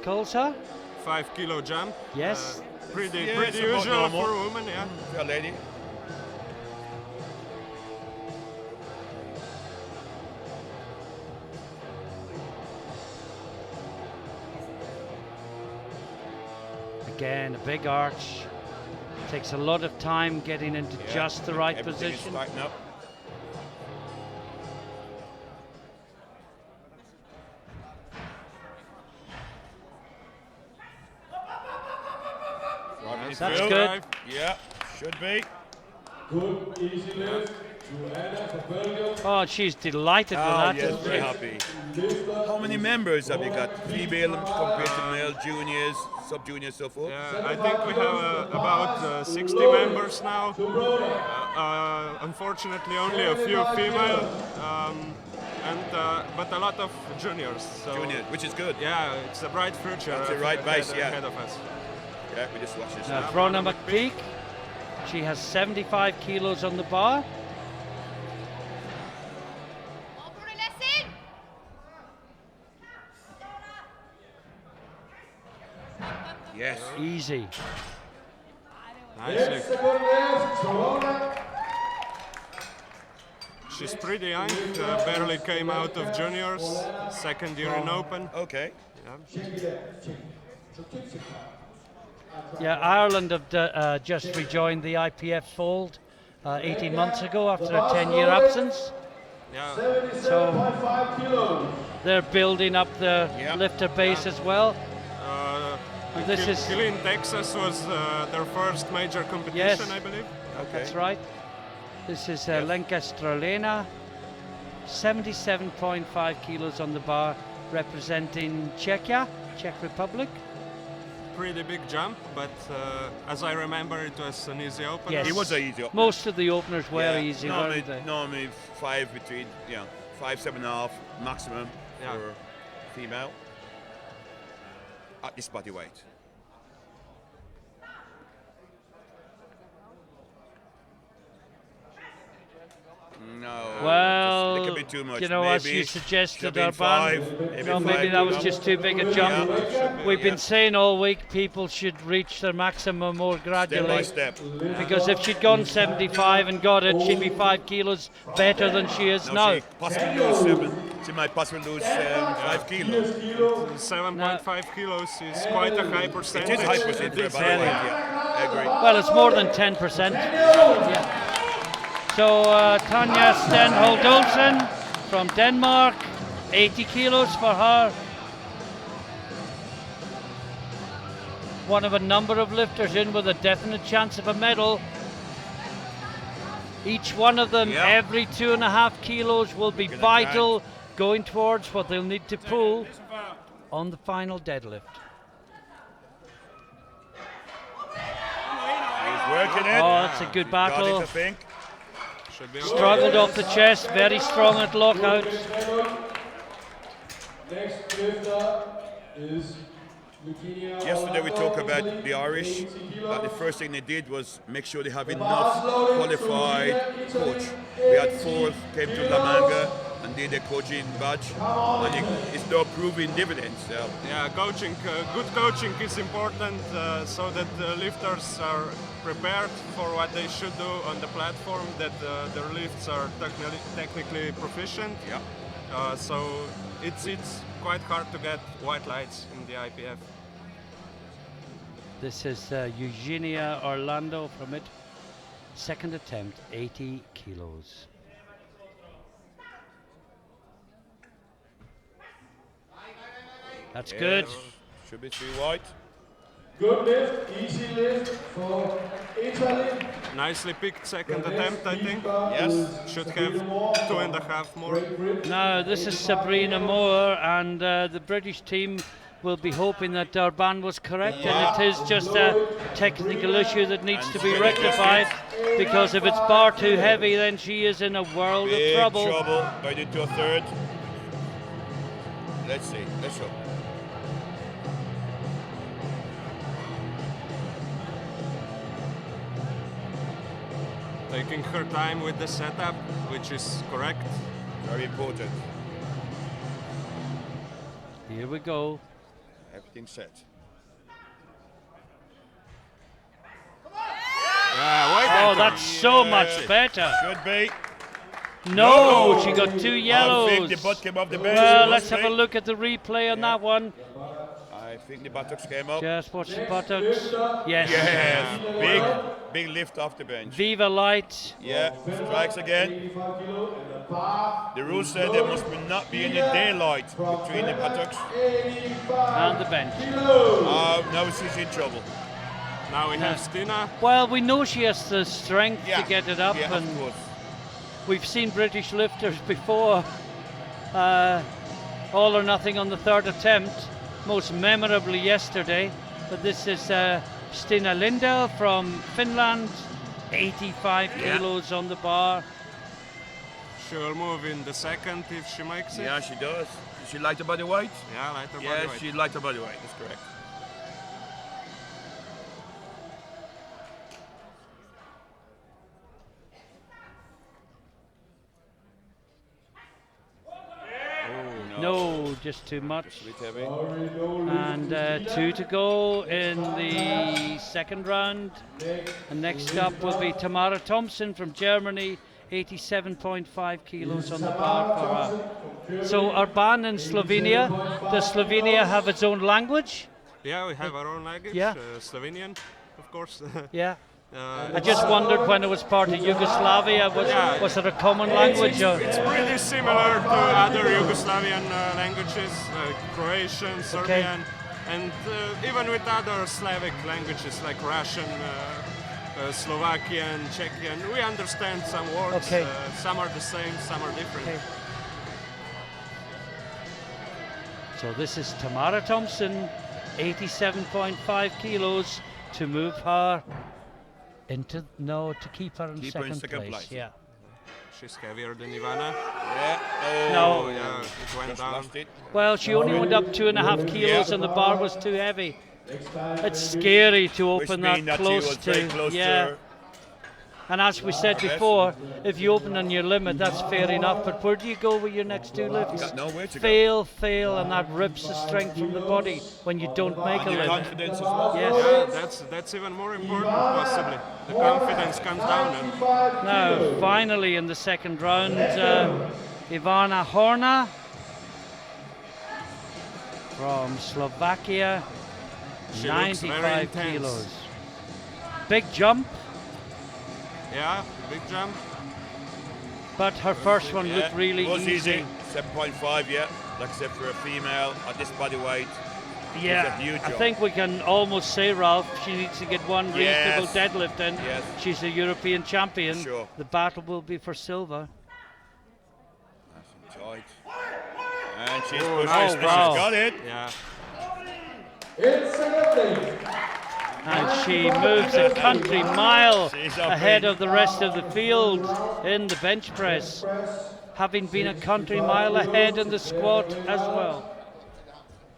Speaker 1: calls her.
Speaker 6: 5 kilo jump.
Speaker 1: Yes.
Speaker 6: Pretty
Speaker 2: Yeah, it's about
Speaker 6: usual
Speaker 2: normal.
Speaker 6: for a woman, yeah.
Speaker 2: Yeah, lady.
Speaker 1: Again, a big arch. Takes a lot of time getting into
Speaker 2: Yeah,
Speaker 1: just the right
Speaker 2: everything is
Speaker 1: position.
Speaker 2: tightened up. Right,
Speaker 1: That's
Speaker 2: through.
Speaker 1: good.
Speaker 2: Yeah, should be.
Speaker 3: Good, easy lift to Anna from Belgium.
Speaker 1: Oh, she's delighted with
Speaker 2: Oh,
Speaker 1: that.
Speaker 2: yes,
Speaker 1: isn't
Speaker 2: very
Speaker 1: she?
Speaker 2: happy. How many members have you got? Female compared to male, juniors, sub-juniors, so forth?
Speaker 6: Yeah, I think we have about 60 members now. Unfortunately, only a few female, but a lot of juniors. So
Speaker 2: Junior, which is good.
Speaker 6: yeah, it's a bright future.
Speaker 2: That's the right base, yeah.
Speaker 6: ahead of us.
Speaker 2: Yeah, we just watch this
Speaker 1: Now,
Speaker 2: now.
Speaker 1: Brona McPeak, she has 75 kilos on the bar.
Speaker 4: All for the lesson.
Speaker 2: Yes.
Speaker 1: Easy.
Speaker 6: Nicely.
Speaker 3: Second lift, Corona.
Speaker 6: She's pretty young, barely came out of juniors, second year in open.
Speaker 2: Okay.
Speaker 1: Yeah, Ireland have just rejoined the IPF fold 18 months ago after a 10-year absence.
Speaker 6: Yeah,
Speaker 1: So
Speaker 3: 77.5 kilos.
Speaker 1: they're building up the
Speaker 2: Yeah.
Speaker 1: lifter base as well. And this is,
Speaker 6: Killeen, Texas was their first major competition,
Speaker 1: Yes.
Speaker 6: I believe.
Speaker 2: Okay.
Speaker 1: that's right. This is Lenka Strelena, 77.5 kilos on the bar, representing Czechia, Czech Republic.
Speaker 6: Pretty big jump, but as I remember, it was an easy opener.
Speaker 1: Yes.
Speaker 2: It was an easy opener.
Speaker 1: Most of the openers were
Speaker 2: Yeah,
Speaker 1: easy,
Speaker 2: normally,
Speaker 1: weren't they?
Speaker 2: normally 5 between, 5, 7.5 maximum
Speaker 6: Yeah.
Speaker 2: for female at this body weight. No,
Speaker 1: Well,
Speaker 2: just a little bit too much.
Speaker 1: you know,
Speaker 2: maybe
Speaker 1: as you suggested,
Speaker 2: should be
Speaker 1: Urban,
Speaker 2: 5,
Speaker 1: no, maybe
Speaker 2: five,
Speaker 1: that was
Speaker 2: no.
Speaker 1: just too big a jump.
Speaker 2: Yeah.
Speaker 1: We've been
Speaker 2: Yeah.
Speaker 1: saying all week people should reach their maximum more
Speaker 2: Step by
Speaker 1: gradually.
Speaker 2: step.
Speaker 1: Because if she'd gone 75 and got it, she'd be 5 kilos better than she is now.
Speaker 2: She possibly lose 7. She might possibly lose 5 kilos.
Speaker 6: 7.5 kilos is quite a high percentage.
Speaker 2: It is high percentage for a body weight, yeah. I agree.
Speaker 1: Well, it's more than 10%. Yeah. So Tanja Stenholt Olsen from Denmark, 80 kilos for her. one of a number of lifters in with a definite chance of a medal. Each one of them, every 2.5 kilos, will be vital going towards what they'll need to pull on the final deadlift.
Speaker 2: He's working it.
Speaker 1: Oh, that's a good
Speaker 2: Got
Speaker 1: battle.
Speaker 2: it, I think.
Speaker 1: Struggled off the chest, very strong at lockouts.
Speaker 3: Next lifter is
Speaker 2: Yesterday we talked about the Irish, that the first thing they did was make sure they have enough qualified coach. We had 4 came to La Manga and did a coaching badge, and it's no proving dividends. So.
Speaker 6: Yeah, coaching, good coaching is important so that the lifters are prepared for what they should do on the platform, that their lifts are technically proficient.
Speaker 2: Yeah.
Speaker 6: So it's quite hard to get white lights in the IPF.
Speaker 1: This is Eugenia Orlando from it. Second attempt, 80 kilos. That's good.
Speaker 2: Should be 3 white.
Speaker 3: good lift, easy lift for Italy.
Speaker 6: Nicely picked second attempt, I think.
Speaker 2: Yes.
Speaker 6: Should have 2.5 more.
Speaker 1: Now, this is Sabrina Moore, and the British team will be hoping that our ban was correct, and it is just a technical issue that needs to be rectified, because if it's bar too heavy, then she is in a world of trouble.
Speaker 2: Right into a third. Let's see. Let's hope.
Speaker 6: Taking her time with the setup, which is correct.
Speaker 2: Very important.
Speaker 1: Here we go.
Speaker 2: Everything set.
Speaker 6: Yeah, way
Speaker 1: Oh,
Speaker 6: better.
Speaker 1: that's so much better.
Speaker 2: Should be.
Speaker 1: No, she got 2 yellows.
Speaker 2: I think the butt came off the bench.
Speaker 1: Well, let's have a look at the replay on that one.
Speaker 2: I think the buttocks came up.
Speaker 1: Just watch the buttocks. Yes.
Speaker 2: Yes, big lift off the bench.
Speaker 1: Viva Light.
Speaker 2: Yeah, strikes again. The rule said there must not be any daylight between the buttocks.
Speaker 1: And the bench.
Speaker 2: Now she's in trouble.
Speaker 6: Now we have Stina.
Speaker 1: Well, we know she has the strength
Speaker 2: Yeah.
Speaker 1: to get it up,
Speaker 2: Yeah,
Speaker 1: and
Speaker 2: of course.
Speaker 1: we've seen British lifters before. All or nothing on the third attempt, most memorably yesterday. But this is Stina Lindell from Finland, 85 kilos on the bar.
Speaker 6: She will move in the second if she makes it.
Speaker 2: Yeah, she does. Is she lighter body weight?
Speaker 6: Yeah, lighter body
Speaker 2: Yes,
Speaker 6: weight.
Speaker 2: she's lighter body weight. That's correct.
Speaker 1: No, just too much.
Speaker 2: A bit heavy.
Speaker 1: And 2 to go in the second round. And next up will be Tamara Thompson from Germany, 87.5 kilos on the bar for her. So Urban in Slovenia. Does Slovenia have its own language?
Speaker 6: Yeah, we have our own language,
Speaker 1: Yeah.
Speaker 6: Slovenian, of course.
Speaker 1: Yeah. I just wondered when it was part of Yugoslavia, was it a common language?
Speaker 6: It's pretty similar to other Yugoslavian languages, Croatian, Serbian, and even with other Slavic languages like Russian, Slovakian, Czechian. We understand some words.
Speaker 1: Okay.
Speaker 6: Some are the same, some are different.
Speaker 1: Okay. So this is Tamara Thompson, 87.5 kilos, to move her into, to keep her in
Speaker 2: Keep her in
Speaker 1: second
Speaker 2: second
Speaker 1: place.
Speaker 2: place.
Speaker 1: Yeah.
Speaker 6: She's heavier than Ivana.
Speaker 2: Yeah.
Speaker 1: No.
Speaker 6: Yeah, it went
Speaker 2: Just
Speaker 6: down.
Speaker 2: lost it.
Speaker 1: Well, she only went up 2.5 kilos, and the bar was too heavy. It's scary to
Speaker 2: Which
Speaker 1: open
Speaker 2: means
Speaker 1: that
Speaker 2: that she
Speaker 1: close
Speaker 2: was very
Speaker 1: to.
Speaker 2: close
Speaker 1: Yeah.
Speaker 2: to her.
Speaker 1: And as we said before, if you open on your limit, that's fair enough. But where do you go with your next 2 lifts?
Speaker 2: Got nowhere to go.
Speaker 1: Fail, and that rips the strength from the body when you don't make a
Speaker 2: And your
Speaker 1: lift.
Speaker 2: confidence as well.
Speaker 1: Yes.
Speaker 6: Yeah, that's even more important, possibly. The confidence comes down. And
Speaker 1: Now, finally in the second round, Ivana Horna from Slovakia,
Speaker 6: she looks very
Speaker 1: 95
Speaker 6: intense.
Speaker 1: kilos. Big jump,
Speaker 6: Yeah, big jump.
Speaker 1: but her first one looked really
Speaker 2: it was
Speaker 1: easy.
Speaker 2: 7.5, yeah. Like I said, for a female at this body weight,
Speaker 1: Yeah,
Speaker 2: huge
Speaker 1: I
Speaker 2: job.
Speaker 1: think we can almost say, Ralph, she needs to get one reasonable
Speaker 2: Yes.
Speaker 1: deadlift in.
Speaker 2: Yes.
Speaker 1: She's a European champion.
Speaker 2: Sure.
Speaker 1: The battle will be for silver.
Speaker 2: Nice and tight. And she's
Speaker 6: Oh,
Speaker 2: pushed
Speaker 6: nice,
Speaker 2: this.
Speaker 1: wow.
Speaker 2: She's got it.
Speaker 6: Yeah.
Speaker 3: It's secondly.
Speaker 1: And she moves a country mile
Speaker 2: She's up
Speaker 1: ahead
Speaker 2: in.
Speaker 1: of the rest of the field in the bench press, having been a country mile ahead in the squat as well.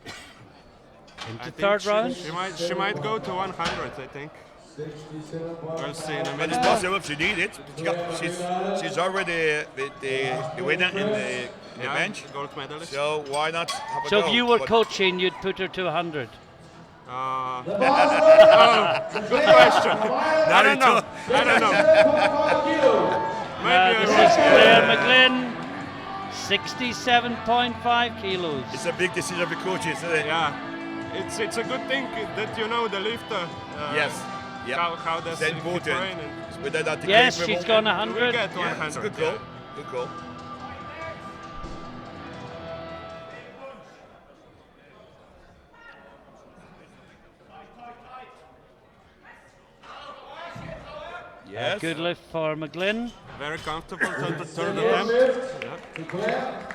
Speaker 6: I
Speaker 1: Into
Speaker 6: think
Speaker 1: third round.
Speaker 6: She might go to 100, I think. We'll see in a
Speaker 2: But
Speaker 6: minute.
Speaker 2: it's possible if she needs it. She's already the winner in the
Speaker 6: Yeah,
Speaker 2: bench.
Speaker 6: gold medalist.
Speaker 2: So why not have a
Speaker 1: So
Speaker 2: go?
Speaker 1: if you were
Speaker 2: But
Speaker 1: coaching, you'd put her to 100.
Speaker 6: Good question. I don't know. Maybe
Speaker 1: This is Claire McGlynn, 67.5 kilos.
Speaker 2: it's a big decision for coaches, isn't it?
Speaker 6: Yeah, it's a good thing that you know the lifter.
Speaker 2: Yes. Yeah.
Speaker 6: How does
Speaker 2: It's
Speaker 6: he
Speaker 2: important.
Speaker 6: train? And
Speaker 2: Without that,
Speaker 1: Yes,
Speaker 2: capable-
Speaker 1: she's gone
Speaker 6: we
Speaker 1: 100.
Speaker 6: get
Speaker 2: Yeah,
Speaker 6: 100.
Speaker 2: it's a good goal. Good goal. Yes.
Speaker 1: Good lift for McGlynn.
Speaker 6: Very comfortable third attempt.
Speaker 3: To Claire.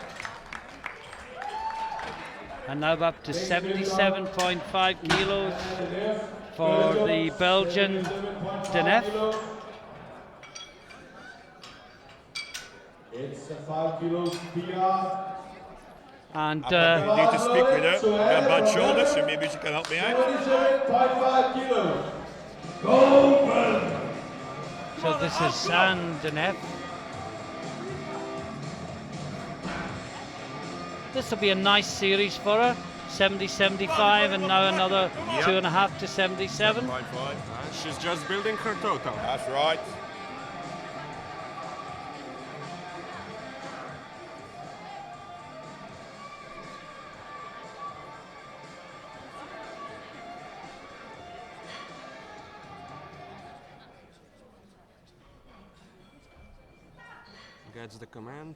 Speaker 1: And now up to 77.5 kilos for the Belgian Denef.
Speaker 3: It's a 5 kilos PR.
Speaker 1: And
Speaker 2: I need to speak with her. Her bad shoulders, so maybe she can help me out.
Speaker 3: 27.5 kilos.
Speaker 1: so this is San Denef. This will be a nice series for her. 70-75 and now another
Speaker 2: Yep.
Speaker 1: 2.5 to 77.
Speaker 2: 0.5.
Speaker 6: She's just building her total.
Speaker 2: That's right.
Speaker 6: Gets the command.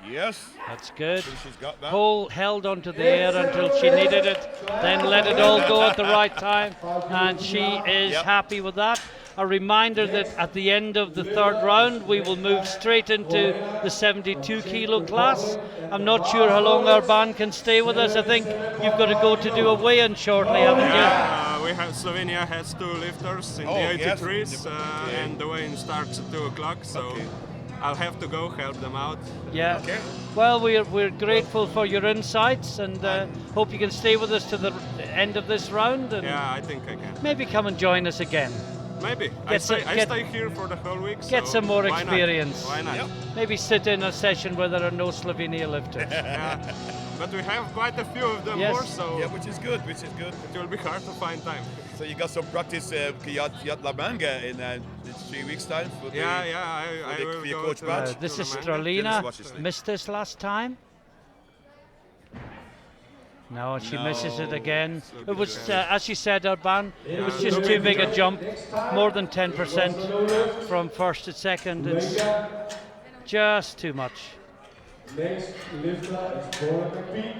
Speaker 2: Yes.
Speaker 1: That's good.
Speaker 2: She's got that.
Speaker 1: Pole held onto the air until she needed it, then let it all go at the right time, and she is
Speaker 2: Yep.
Speaker 1: happy with that. A reminder that at the end of the third round we will move straight into the 72 kilo class. I'm not sure how long our band can stay with us. I think you've got to go to do a weigh-in shortly, haven't you?
Speaker 6: We have Slovenia has 2 lifters in the
Speaker 2: yes.
Speaker 6: 83s, and the weigh-in starts at 2 o'clock. So I'll have to go help them out.
Speaker 1: Yeah.
Speaker 2: Okay.
Speaker 1: Well, we're grateful for your insights and hope you can stay with us to the end of this round and
Speaker 6: Yeah, I think I can.
Speaker 1: maybe come and join us again.
Speaker 6: Maybe. I
Speaker 1: Get
Speaker 6: stay,
Speaker 1: some-
Speaker 6: I
Speaker 1: get-
Speaker 6: stay here for the whole week.
Speaker 1: get
Speaker 6: so
Speaker 1: some more
Speaker 6: why not?
Speaker 1: experience.
Speaker 6: Why not?
Speaker 2: Yep.
Speaker 1: Maybe sit in a session where there are no Slovenia lifters.
Speaker 6: Yeah. But we have quite a few of them
Speaker 1: Yes.
Speaker 6: more, so
Speaker 2: Yeah, which is good, which is good.
Speaker 6: it will be hard to find time.
Speaker 2: So you got some practice Kiat La Manga in 3 weeks' time for the,
Speaker 6: I
Speaker 2: the-
Speaker 6: will
Speaker 2: for your
Speaker 6: go
Speaker 2: coach
Speaker 6: to
Speaker 2: badge?
Speaker 1: This is
Speaker 6: to the
Speaker 1: Stralina.
Speaker 2: Dennis watches it.
Speaker 1: Missed this last time. No, she misses it
Speaker 2: No.
Speaker 1: again. It was, as she said, Urban, it was just too big a jump. More than 10% from first to second. It's just too much.
Speaker 3: Next lifter is Brona McPeak.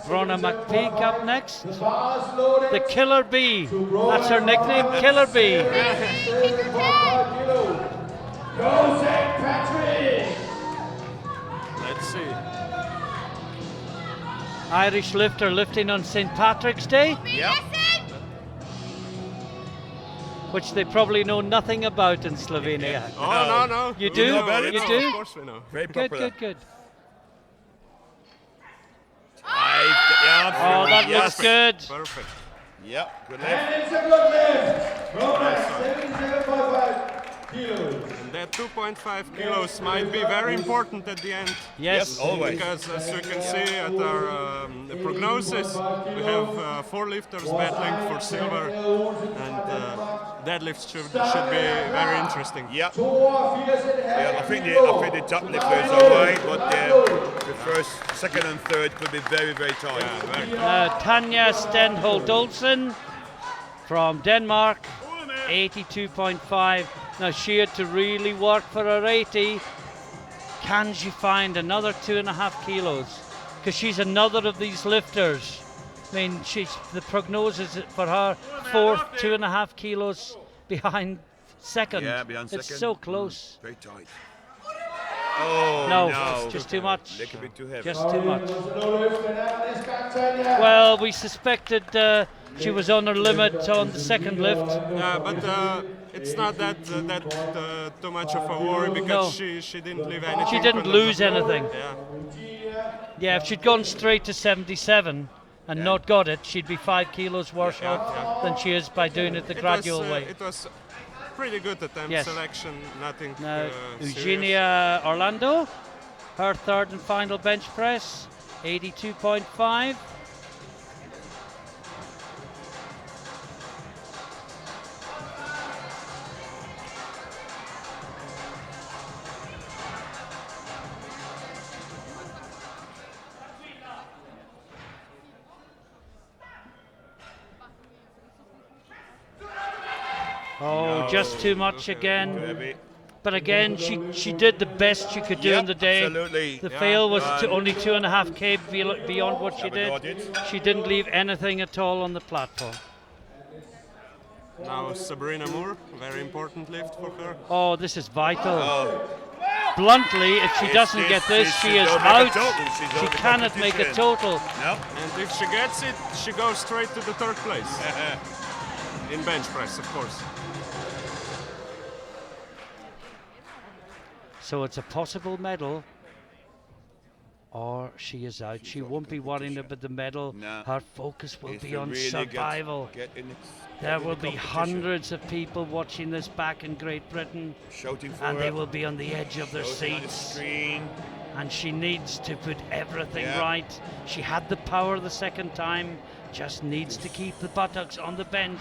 Speaker 1: Brona McPeak up next.
Speaker 3: The bars loaded.
Speaker 1: The Killer Bee. That's her nickname, Killer Bee.
Speaker 3: 7.5 kilos. Go St. Patrick.
Speaker 6: Let's see.
Speaker 1: Irish lifter lifting on St. Patrick's Day,
Speaker 2: Yep.
Speaker 1: which they probably know nothing about in Slovenia.
Speaker 6: Oh, no.
Speaker 1: You
Speaker 6: We
Speaker 1: do?
Speaker 6: know,
Speaker 2: about
Speaker 6: we
Speaker 2: it?
Speaker 1: You
Speaker 6: know,
Speaker 1: do?
Speaker 6: Of course we know.
Speaker 2: Very
Speaker 1: Good,
Speaker 2: popular.
Speaker 1: good.
Speaker 2: Yeah,
Speaker 1: Oh, that
Speaker 2: yes.
Speaker 1: looks good.
Speaker 6: Perfect.
Speaker 2: Yep, good lift.
Speaker 3: And it's a good lift. Brona, 77.5 kilos.
Speaker 6: And that 2.5 kilos might be very important at the end.
Speaker 1: Yes.
Speaker 2: Always.
Speaker 6: Because as you can see at our prognosis, we have 4 lifters battling for silver, and deadlifts should be very interesting.
Speaker 2: Yep.
Speaker 3: Yeah,
Speaker 2: I think the top lifters are away, but the first, second, and third could be very, very tight.
Speaker 6: Yeah, very
Speaker 1: Tanya Stenholt Olsen from Denmark, 82.5. Now she had to really work for her 80. Can she find another 2.5 kilos? because she's another of these lifters. I mean, the prognosis for her, fourth, 2.5 kilos behind second.
Speaker 2: Yeah, behind second.
Speaker 1: It's so close.
Speaker 2: Very tight. Oh,
Speaker 1: No, just too much.
Speaker 2: Little bit too heavy.
Speaker 1: Just too much.
Speaker 3: No lift, and that is back to you.
Speaker 1: Well, we suspected she was on her limit on the second lift.
Speaker 6: Yeah, but it's not that too much of a worry because
Speaker 1: No.
Speaker 6: she didn't leave anything.
Speaker 1: She didn't
Speaker 6: from the-
Speaker 1: lose anything.
Speaker 6: Yeah.
Speaker 1: Yeah, if she'd gone straight to 77 and not got it, she'd be 5 kilos worse off than she is by doing it the gradual way.
Speaker 6: It was pretty good attempt
Speaker 1: Yes.
Speaker 6: selection, nothing
Speaker 1: Now,
Speaker 6: serious.
Speaker 1: Eugenia Orlando, her third and final bench press, 82.5. Oh, just too much again.
Speaker 2: Heavy.
Speaker 1: But again, she did the best she could do
Speaker 2: Yep,
Speaker 1: in the day.
Speaker 2: absolutely.
Speaker 1: The
Speaker 2: Yeah.
Speaker 1: fail was
Speaker 2: And-
Speaker 1: only 2.5 k beyond what she
Speaker 2: Haven't got
Speaker 1: did.
Speaker 2: it.
Speaker 1: She didn't leave anything at all on the platform.
Speaker 6: Now Sabrina Moore, very important lift for her.
Speaker 1: Oh, this is vital.
Speaker 2: Oh,
Speaker 1: Bluntly, if she
Speaker 2: It's-
Speaker 1: doesn't
Speaker 2: it's-
Speaker 1: get this,
Speaker 2: it's-
Speaker 1: she
Speaker 2: she
Speaker 1: is
Speaker 2: don't make a
Speaker 1: out.
Speaker 2: total. She's
Speaker 1: She
Speaker 2: out the
Speaker 1: cannot make a
Speaker 2: competition.
Speaker 1: total.
Speaker 2: no.
Speaker 6: And if she gets it, she goes straight to the third place. In bench press, of course.
Speaker 1: So it's a possible medal, or she is out. She won't be worrying about the medal.
Speaker 2: No.
Speaker 1: Her focus will
Speaker 2: It's
Speaker 1: be
Speaker 2: to
Speaker 1: on
Speaker 2: really
Speaker 1: survival.
Speaker 2: Get in the,
Speaker 1: There
Speaker 2: get in
Speaker 1: will
Speaker 2: the
Speaker 1: be
Speaker 2: competition.
Speaker 1: hundreds of people watching this back in Great Britain,
Speaker 2: Shouting for
Speaker 1: and
Speaker 2: her.
Speaker 1: they will be on the edge of their
Speaker 2: Shouting on the
Speaker 1: seats.
Speaker 2: screen.
Speaker 1: And she needs to put everything
Speaker 2: Yeah.
Speaker 1: right. She had the power the second time, just needs to keep the buttocks on the bench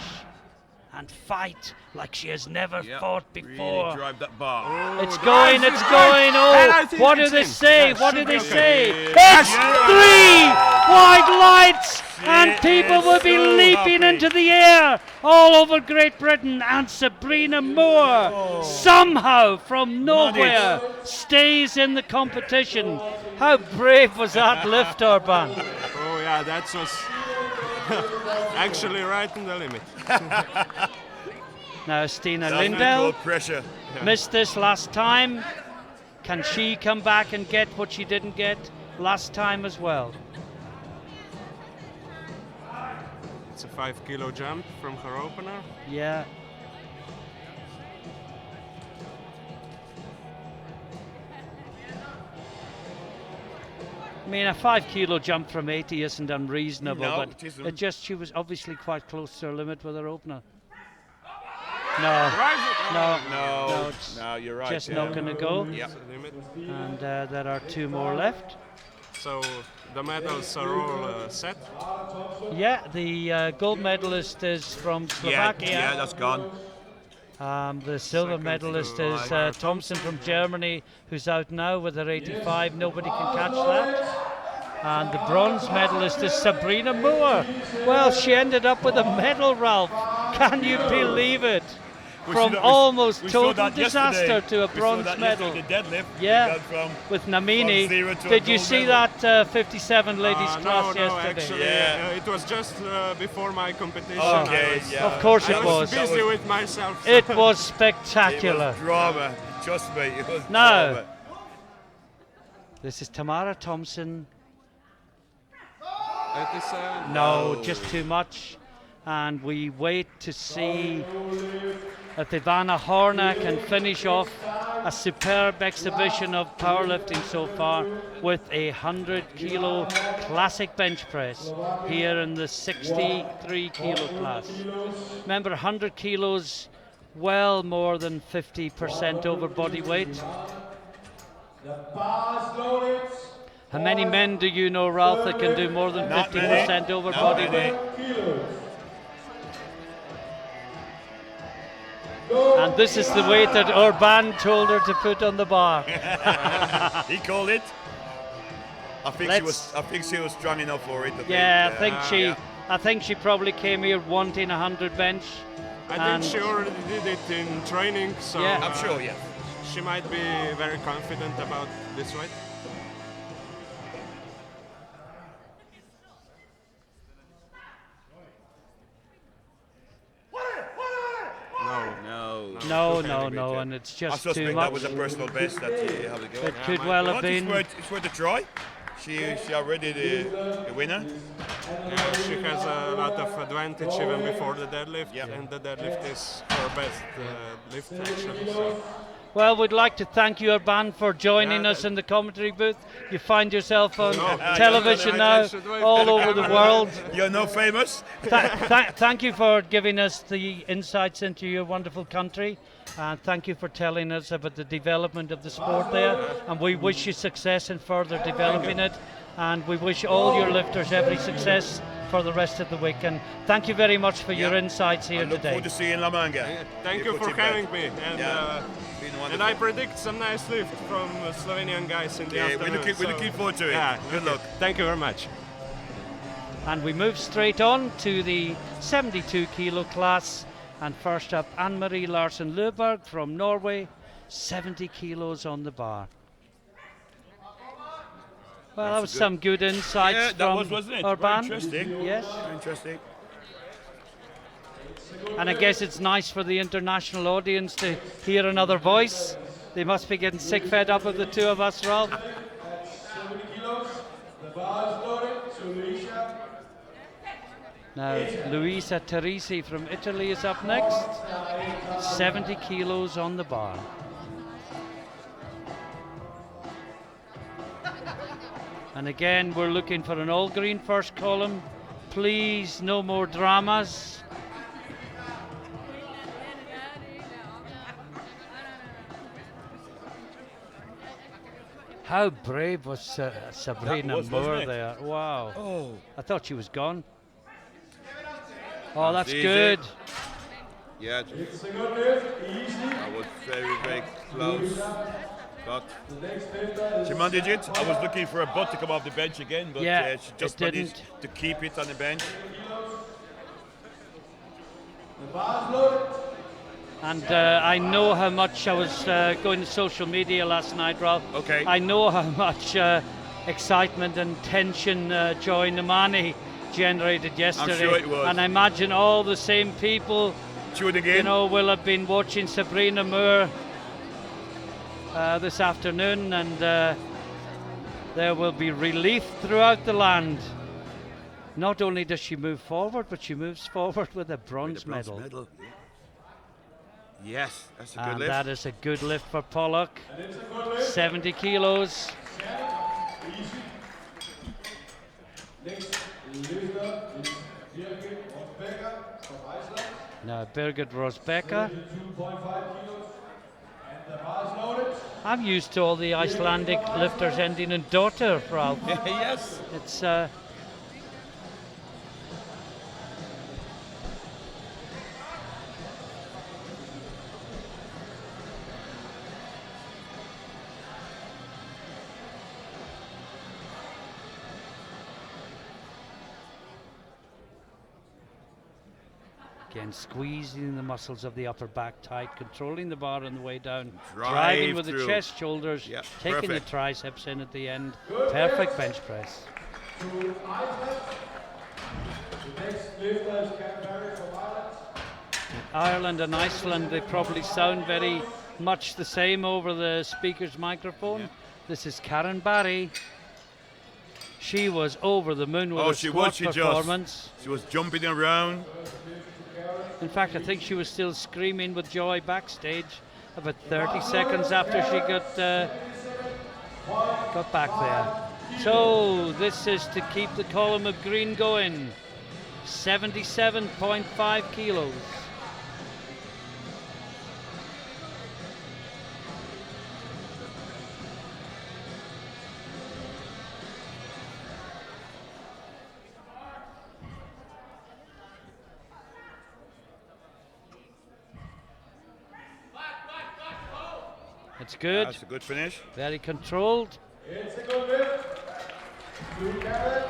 Speaker 1: and fight like she has never
Speaker 2: Yep.
Speaker 1: fought
Speaker 2: Really
Speaker 1: before.
Speaker 2: drive that bar.
Speaker 1: It's going, it's going.
Speaker 6: And I
Speaker 1: Oh,
Speaker 6: think
Speaker 1: what do
Speaker 6: it's
Speaker 1: they
Speaker 6: in.
Speaker 1: say?
Speaker 6: Yeah,
Speaker 1: What do
Speaker 6: should
Speaker 1: they
Speaker 6: be okay.
Speaker 1: say?
Speaker 2: Yeah.
Speaker 1: It's 3 white lights, and
Speaker 2: She
Speaker 1: people
Speaker 2: is
Speaker 1: will be
Speaker 2: so
Speaker 1: leaping
Speaker 2: happy.
Speaker 1: into the air all over Great Britain. And Sabrina Moore, somehow from nowhere, stays in the competition. How brave was that lift, Urban?
Speaker 6: Oh yeah, that was actually right in the limit.
Speaker 1: Now Stina
Speaker 2: That's
Speaker 1: Lindell
Speaker 2: good pressure.
Speaker 1: missed this last time. Can she come back and get what she didn't get last time as well?
Speaker 6: It's a 5 kilo jump from her opener.
Speaker 1: Yeah. I mean, a 5 kilo jump from 80 isn't unreasonable,
Speaker 2: No,
Speaker 1: but
Speaker 2: it isn't.
Speaker 1: it just, she was obviously quite close to her limit with her opener. No,
Speaker 6: Right.
Speaker 1: no, it's
Speaker 2: No, you're right.
Speaker 1: just
Speaker 2: yeah.
Speaker 1: not going to go.
Speaker 2: Yeah.
Speaker 6: Limit.
Speaker 1: And there are 2 more left.
Speaker 6: So the medals are all set.
Speaker 1: Yeah, the gold medalist is from
Speaker 2: Yeah,
Speaker 1: Slovakia.
Speaker 2: yeah, that's gone.
Speaker 1: The silver
Speaker 6: Second
Speaker 1: medalist
Speaker 6: to
Speaker 1: is
Speaker 6: Laura
Speaker 1: Thompson from Germany, who's out now with her 85. Nobody can catch that. And the bronze medalist is Sabrina Moore. Well, she ended up with a medal, Ralph. Can you believe it?
Speaker 2: We
Speaker 1: From
Speaker 2: saw that-
Speaker 1: almost
Speaker 2: we saw
Speaker 1: total
Speaker 2: that yesterday.
Speaker 1: disaster to a
Speaker 2: We saw
Speaker 1: bronze
Speaker 2: that
Speaker 1: medal.
Speaker 2: yesterday, the deadlift.
Speaker 1: Yeah.
Speaker 2: We got from
Speaker 1: With Namini.
Speaker 2: From zero to a
Speaker 1: Did you
Speaker 2: gold
Speaker 1: see
Speaker 2: medal.
Speaker 1: that 57 ladies class
Speaker 6: No,
Speaker 1: yesterday?
Speaker 6: actually,
Speaker 2: Yeah.
Speaker 6: it was just before my competition.
Speaker 2: Okay,
Speaker 6: I was,
Speaker 2: yeah.
Speaker 1: Of course
Speaker 6: I
Speaker 1: it
Speaker 6: was
Speaker 1: was.
Speaker 6: busy with myself.
Speaker 1: It was
Speaker 2: It was
Speaker 1: spectacular.
Speaker 2: drama. Trust me, it was
Speaker 1: No.
Speaker 2: drama.
Speaker 1: This is Tamara Thompson.
Speaker 6: 87.
Speaker 1: No, just too much. And we wait to see if Ivana Horna can finish off a superb exhibition of powerlifting so far with a 100 kilo classic bench press here in the 63 kilo class. Remember, 100 kilos, well more than 50% over body weight.
Speaker 3: Bars loaded.
Speaker 1: How many men do you know, Ralph, that can do more than
Speaker 2: Not
Speaker 1: 50%
Speaker 2: many.
Speaker 1: over
Speaker 2: Not
Speaker 1: body
Speaker 2: many.
Speaker 1: weight?
Speaker 3: Kilos.
Speaker 1: And this is the weight that Urban told her to put on the bar.
Speaker 2: He called it. I think she
Speaker 1: Let's-
Speaker 2: was. I think she was strong enough for it.
Speaker 1: Yeah,
Speaker 2: yeah.
Speaker 1: I think she probably came here wanting 100 bench.
Speaker 6: I
Speaker 1: And-
Speaker 6: think she already did it in training, so
Speaker 1: Yeah.
Speaker 2: I'm sure. Yeah.
Speaker 6: she might be very confident about this weight.
Speaker 1: No,
Speaker 2: Too
Speaker 1: no,
Speaker 2: heavy,
Speaker 1: no,
Speaker 2: yeah.
Speaker 1: and it's
Speaker 2: I
Speaker 1: just
Speaker 2: suspect
Speaker 1: too
Speaker 2: that
Speaker 1: much.
Speaker 2: was a personal best that you have to go.
Speaker 1: It could well have
Speaker 2: But
Speaker 1: been.
Speaker 2: it's worth a try. She already the winner.
Speaker 6: Yeah, she has a lot of advantage even before the deadlift,
Speaker 2: Yeah.
Speaker 6: and the deadlift is her best lift actually. So.
Speaker 1: Well, we'd like to thank you, Urban, for joining
Speaker 6: Yeah,
Speaker 1: us in the commentary booth. You find yourself on
Speaker 6: No.
Speaker 1: television
Speaker 6: I
Speaker 1: now
Speaker 6: should wave
Speaker 1: all
Speaker 6: to the
Speaker 1: over the
Speaker 6: camera.
Speaker 1: world.
Speaker 2: You're no famous.
Speaker 1: Thank you for giving us the insights into your wonderful country, and thank you for telling us about the development of the sport there. And we wish you success in further developing it, and we wish all your lifters every success for the rest of the week. And thank you very much for your
Speaker 2: Yeah.
Speaker 1: insights here
Speaker 2: I look
Speaker 1: today.
Speaker 2: forward to seeing La Manga.
Speaker 6: Thank you
Speaker 2: put
Speaker 6: for
Speaker 2: it back.
Speaker 6: having me, and
Speaker 2: Yeah. Been
Speaker 6: and
Speaker 2: wonderful.
Speaker 6: I predict some nice lift from Slovenian guys in the
Speaker 2: Yeah,
Speaker 6: afternoon.
Speaker 2: we're looking forward to it.
Speaker 6: Yeah,
Speaker 2: Good
Speaker 6: okay.
Speaker 2: luck.
Speaker 6: Thank you very much.
Speaker 1: And we move straight on to the 72 kilo class. And first up, Anne-Marie Larsen Løberg from Norway, 70 kilos on the bar. Well, that was some good insights
Speaker 2: Yeah, that
Speaker 1: from
Speaker 2: was, wasn't it? Very
Speaker 1: Urban.
Speaker 2: interesting.
Speaker 1: Yes.
Speaker 2: Very interesting.
Speaker 1: And I guess it's nice for the international audience to hear another voice. They must be getting sick fed up of the two of us, Ralph.
Speaker 3: 70 kilos. The bar is loaded. So Luisa.
Speaker 1: Now, Luisa Teresi from Italy is up next. 70 kilos on the bar. And again, we're looking for an all green first column. Please, no more dramas. How brave was Sabrina
Speaker 2: was,
Speaker 1: Moore
Speaker 2: wasn't it?
Speaker 1: there? Wow.
Speaker 2: Oh.
Speaker 1: I thought she was gone. Oh, that's
Speaker 2: easy.
Speaker 1: good.
Speaker 2: Yeah,
Speaker 3: It's a good lift. Easy.
Speaker 2: that was very, very close. But
Speaker 3: The next lifter
Speaker 2: she
Speaker 3: is
Speaker 2: managed it. I was looking for a butt to come off the bench again, but
Speaker 1: Yeah,
Speaker 2: she just
Speaker 1: it
Speaker 2: managed
Speaker 1: didn't.
Speaker 2: to keep it on the bench.
Speaker 3: the bar is loaded.
Speaker 1: And I know how much I was going to social media last night, Ralph.
Speaker 2: Okay.
Speaker 1: I know how much excitement and tension Joy Namani generated yesterday.
Speaker 2: sure it was.
Speaker 1: And I imagine all the same people,
Speaker 2: Tuning
Speaker 1: you
Speaker 2: in.
Speaker 1: know, will have been watching Sabrina Moore this afternoon, and there will be relief throughout the land. Not only does she move forward, but she moves forward with a bronze
Speaker 2: The bronze
Speaker 1: medal.
Speaker 2: Yes, that's a good
Speaker 1: And
Speaker 2: lift.
Speaker 1: that is a good lift for Pollock. 70 kilos.
Speaker 3: Next lifter is Birgit Rosbecker from Iceland.
Speaker 1: Now Birgit Rosbecker.
Speaker 3: 2.5 kilos. And the bar is loaded.
Speaker 1: I'm used to all the Icelandic lifters ending in daughter, Ralph.
Speaker 2: Yes.
Speaker 1: It's again squeezing the muscles of the upper back tight, controlling the bar on the way down, driving with the
Speaker 2: through.
Speaker 1: chest, shoulders,
Speaker 2: Yeah,
Speaker 1: taking
Speaker 2: perfect.
Speaker 1: the triceps in at the end. Perfect bench press.
Speaker 3: To Iceland. The next lifter is Ken Barry from Ireland.
Speaker 1: Ireland and Iceland, they probably sound very much the same over the speaker's microphone. This is Karen Barry. She was over the moon with
Speaker 2: Oh,
Speaker 1: her
Speaker 2: she
Speaker 1: squat
Speaker 2: was. She
Speaker 1: performance.
Speaker 2: She was jumping around.
Speaker 1: In fact, I think she was still screaming with joy backstage about 30 seconds after she got back there. So this is to keep the column of green going. 77.5 kilos. It's good.
Speaker 2: That's a good finish.
Speaker 1: Very controlled.
Speaker 3: It's a good lift. To Karen.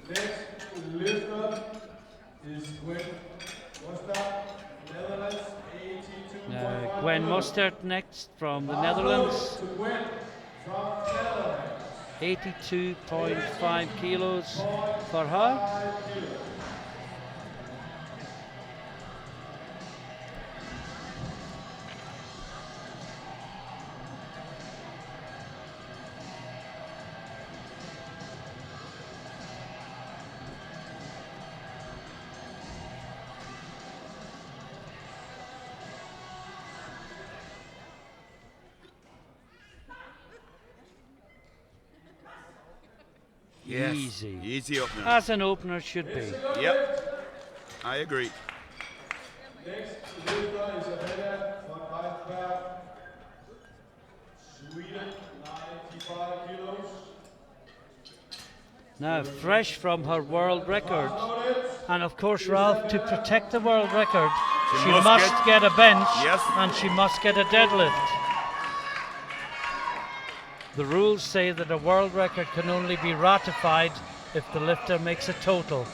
Speaker 3: Next lifter is Gwen Costa, Netherlands, 82.5.
Speaker 1: Now Gwen Mostert next from the Netherlands.
Speaker 3: To Gwen from Netherlands.
Speaker 1: 82.5 kilos for her.
Speaker 3: 5 kilos.
Speaker 2: Yes.
Speaker 1: Easy.
Speaker 2: Easy opener.
Speaker 1: As an opener should be.
Speaker 2: Yep. I agree.
Speaker 3: Next lifter is Anna von Weidberg, Sweden, 95 kilos.
Speaker 1: Now, fresh from her world record. And of course, Ralph, to protect the world record, she must get a bench and she must get a deadlift. The rules say that a world record can only be ratified if the lifter makes a total.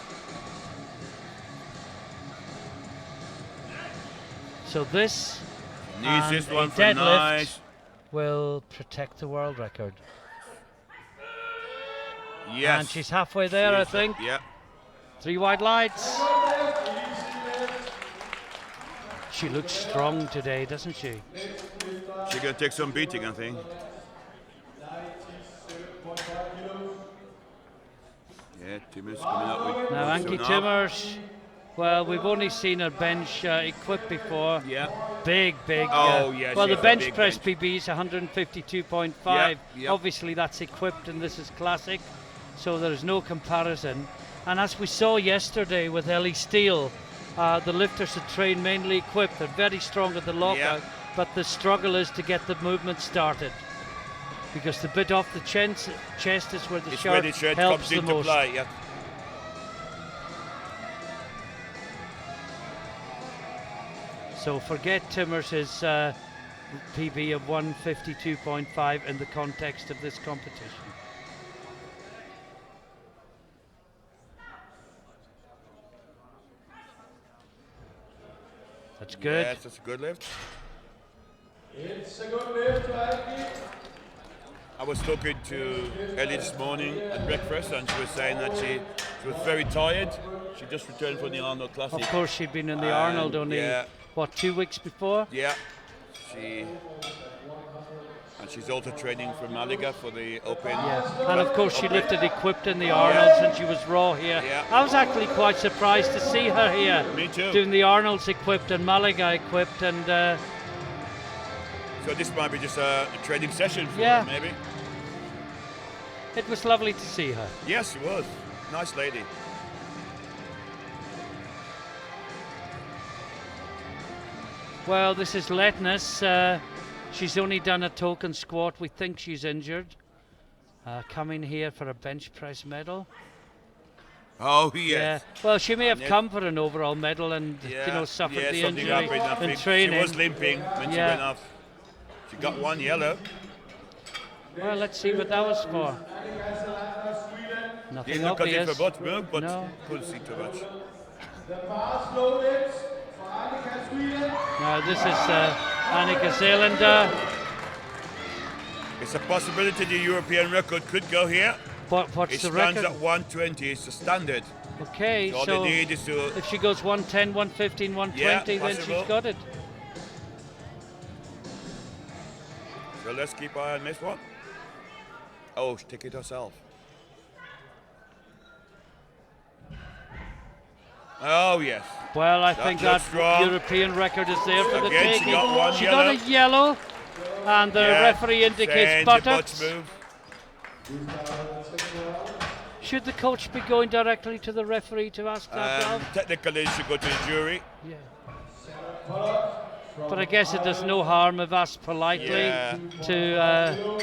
Speaker 1: So this
Speaker 2: Needs
Speaker 1: and
Speaker 2: this one
Speaker 1: a
Speaker 2: for
Speaker 1: deadlift
Speaker 2: nice.
Speaker 1: will protect the world record.
Speaker 2: Yes.
Speaker 1: And she's halfway there, I think.
Speaker 2: Yeah.
Speaker 1: 3 white lights. She looks strong today, doesn't she?
Speaker 2: She's gonna take some beating, I think. Yeah, Timmers coming up with.
Speaker 1: Now, Anki Timmers, well, we've only seen her bench equipped before.
Speaker 2: Yeah.
Speaker 1: Big.
Speaker 2: Oh, yeah,
Speaker 1: Well,
Speaker 2: she
Speaker 1: the
Speaker 2: has a
Speaker 1: bench
Speaker 2: big
Speaker 1: press
Speaker 2: bench.
Speaker 1: PB is 152.5.
Speaker 2: Yep.
Speaker 1: Obviously, that's equipped, and this is classic, so there's no comparison. And as we saw yesterday with Ellie Steele, the lifters are trained mainly equipped. They're very strong at the lockout, but the struggle is to get the movement started. Because the bit off the chest is where the
Speaker 2: It's where
Speaker 1: shirt
Speaker 2: the shirt
Speaker 1: helps
Speaker 2: comes
Speaker 1: the
Speaker 2: into
Speaker 1: most.
Speaker 2: play. Yeah.
Speaker 1: So forget Timmers' PB of 152.5 in the context of this competition. That's good.
Speaker 2: Yes, that's a good lift.
Speaker 3: It's a good lift, Anki.
Speaker 2: I was talking to Ellie this morning at breakfast, and she was saying that she was very tired. She just returned from the Arnold Classic.
Speaker 1: Of course, she'd been in the Arnold only, what, 2 weeks before?
Speaker 2: Yeah. And she's also training for Malaga for the Open.
Speaker 1: Yeah. And of course, she lifted equipped in the Arnolds, and she was raw here.
Speaker 2: Yeah.
Speaker 1: I was actually quite surprised to see her here.
Speaker 2: Me too.
Speaker 1: Doing the Arnolds equipped and Malaga equipped, and
Speaker 2: So this might be just a training session for
Speaker 1: Yeah.
Speaker 2: her, maybe.
Speaker 1: it was lovely to see her.
Speaker 2: Yes, she was. Nice lady.
Speaker 1: Well, this is Letness. She's only done a token squat. We think she's injured. Coming here for a bench press medal.
Speaker 2: Oh, yes.
Speaker 1: Yeah. Well, she may have
Speaker 2: Yeah.
Speaker 1: come for an overall medal and suffered the
Speaker 2: something
Speaker 1: injury
Speaker 2: happened, I
Speaker 1: in
Speaker 2: think.
Speaker 1: training.
Speaker 2: She was limping when she
Speaker 1: Yeah.
Speaker 2: went off. She got one yellow.
Speaker 1: Well, let's see what that was for. Nothing
Speaker 2: Didn't look as if
Speaker 1: obvious.
Speaker 2: her butt moved, but
Speaker 1: No.
Speaker 2: couldn't see too much.
Speaker 3: The fast low lifts for Annika, Sweden.
Speaker 1: Now this is Annika Zeelander.
Speaker 2: It's a possibility the European record could go here.
Speaker 1: What's
Speaker 2: It
Speaker 1: the
Speaker 2: stands
Speaker 1: record?
Speaker 2: at 120. It's the standard.
Speaker 1: Okay,
Speaker 2: So all
Speaker 1: so
Speaker 2: they need is to.
Speaker 1: if she goes 110, 115, 120, then
Speaker 2: possible.
Speaker 1: she's got it.
Speaker 2: So let's keep eye on this one. Oh, she took it herself. Oh yes.
Speaker 1: Well, I
Speaker 2: That
Speaker 1: think
Speaker 2: looks
Speaker 1: that
Speaker 2: strong.
Speaker 1: European record is there for the
Speaker 2: Again, she
Speaker 1: taking.
Speaker 2: got one
Speaker 1: She got a yellow, and the
Speaker 2: Yeah,
Speaker 1: referee indicates
Speaker 2: saying the
Speaker 1: buttocks.
Speaker 2: butts move.
Speaker 1: Should the coach be going directly to the referee to ask that, Ralph?
Speaker 2: Technically, it should go to the jury.
Speaker 1: Yeah. But I guess it does no harm if asked politely
Speaker 2: Yeah.
Speaker 1: to.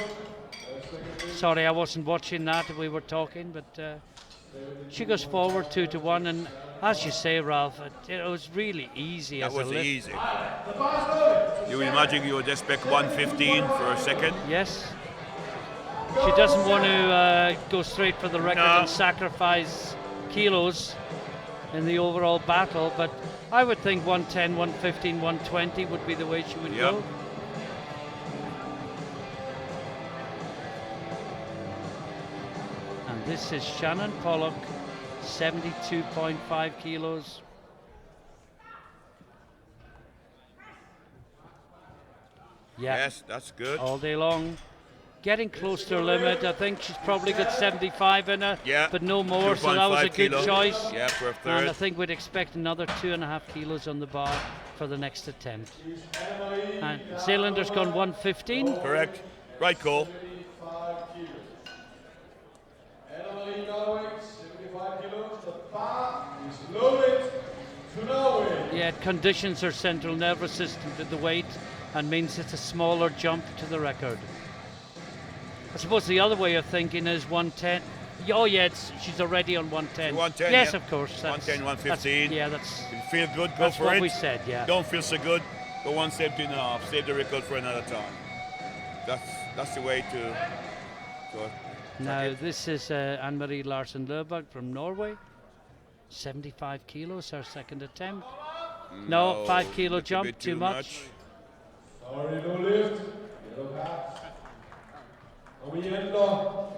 Speaker 1: Sorry, I wasn't watching that. We were talking, but she goes forward 2-1, and as you say, Ralph, it was really easy
Speaker 2: That
Speaker 1: as a
Speaker 2: was
Speaker 1: lift.
Speaker 2: easy. You would imagine you would expect 115 for a second.
Speaker 1: Yes. She doesn't want to go straight for the record
Speaker 2: No.
Speaker 1: and sacrifice kilos in the overall battle, but I would think 110, 115, 120 would be the way she would
Speaker 2: Yep.
Speaker 1: go. And this is Shannon Pollock, 72.5 kilos. Yeah.
Speaker 2: Yes, that's good.
Speaker 1: All day long. Getting close to her limit. I think she's probably got 75 in her,
Speaker 2: Yeah.
Speaker 1: but no more, so that was a
Speaker 2: 2.5
Speaker 1: good
Speaker 2: kilos.
Speaker 1: choice.
Speaker 2: Yeah, for a
Speaker 1: And I
Speaker 2: third.
Speaker 1: think we'd expect another 2.5 kilos on the bar for the next attempt. And Zealander's gone 115.
Speaker 2: Correct. Right call.
Speaker 1: it conditions her central nervous system to the weight and means it's a smaller jump to the record. I suppose the other way of thinking is 110. Oh yeah, she's already on 110.
Speaker 2: 110,
Speaker 1: yes,
Speaker 2: yeah.
Speaker 1: of course.
Speaker 2: 110, 115.
Speaker 1: Yeah, that's.
Speaker 2: If you feel good, go
Speaker 1: That's
Speaker 2: for
Speaker 1: what
Speaker 2: it.
Speaker 1: we said, yeah.
Speaker 2: Don't feel so good, go 117 and a half. Save the record for another time. That's the way to
Speaker 1: Now this is Anne-Marie Larsen Løberg from Norway. 75 kilos, her second attempt. No, 5 kilo
Speaker 2: little
Speaker 1: jump,
Speaker 2: bit
Speaker 1: too much.
Speaker 3: Sorry, no lift. Yellow card. Kom igen då.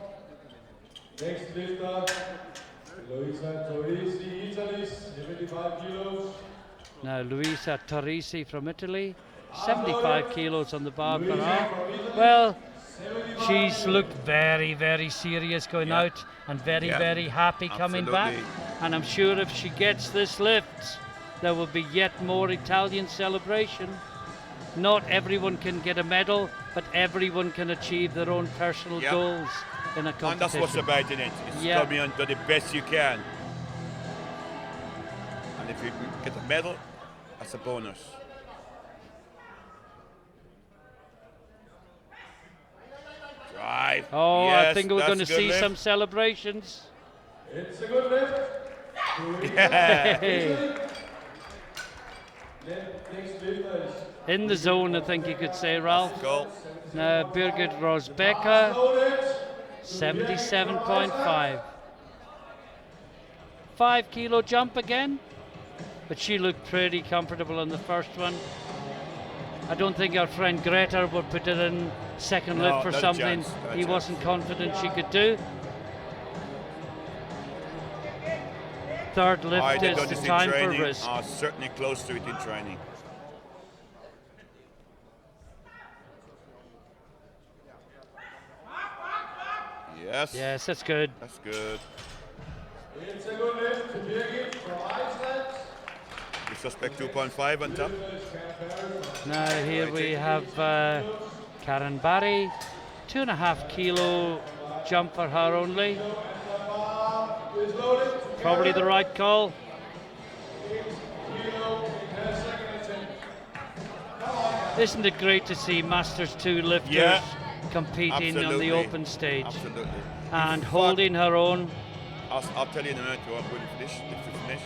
Speaker 3: Next lifter, Luisa Torrisi, Italy, 75 kilos.
Speaker 1: Now Luisa Torrisi from Italy, 75 kilos on the bar for her. Well, she's looked very, very serious going out and very, very happy coming back. And I'm sure if she gets this lift, there will be yet more Italian celebration. Not everyone can get a medal, but everyone can achieve their own personal goals in a competition.
Speaker 2: And that's what's about in it. It's coming on to the best you can. And if you get a medal, that's a bonus. Drive.
Speaker 1: Oh,
Speaker 2: yes,
Speaker 1: I think we're going to see
Speaker 2: lift.
Speaker 1: some celebrations.
Speaker 3: It's a good lift.
Speaker 2: Yeah.
Speaker 3: Next lifter is
Speaker 1: In the zone, I think you could say, Ralph.
Speaker 2: Go.
Speaker 1: Now Birgit Rosbecker, 77.5. 5 kilo jump again, but she looked pretty comfortable on the first one. I don't think our friend Greta would put it in second lift for
Speaker 2: not a
Speaker 1: something
Speaker 2: chance, not a
Speaker 1: he
Speaker 2: chance.
Speaker 1: wasn't confident she could do. Third lift
Speaker 2: They've
Speaker 1: is
Speaker 2: done
Speaker 1: the
Speaker 2: this in
Speaker 1: time for
Speaker 2: training,
Speaker 1: risk.
Speaker 2: are certainly close to it in training. Yes.
Speaker 1: Yes, that's good.
Speaker 2: That's good.
Speaker 3: It's a good lift to Birgit from Iceland.
Speaker 2: We suspect 2.5 on top.
Speaker 1: Now here we have Karen Barry, 2.5 kilo jump for her only. Probably the right call. Isn't it great to see Masters 2 lifters competing on the open stage
Speaker 2: Absolutely.
Speaker 1: and holding her own?
Speaker 2: I'll tell you in a minute what we'll finish. If we finish.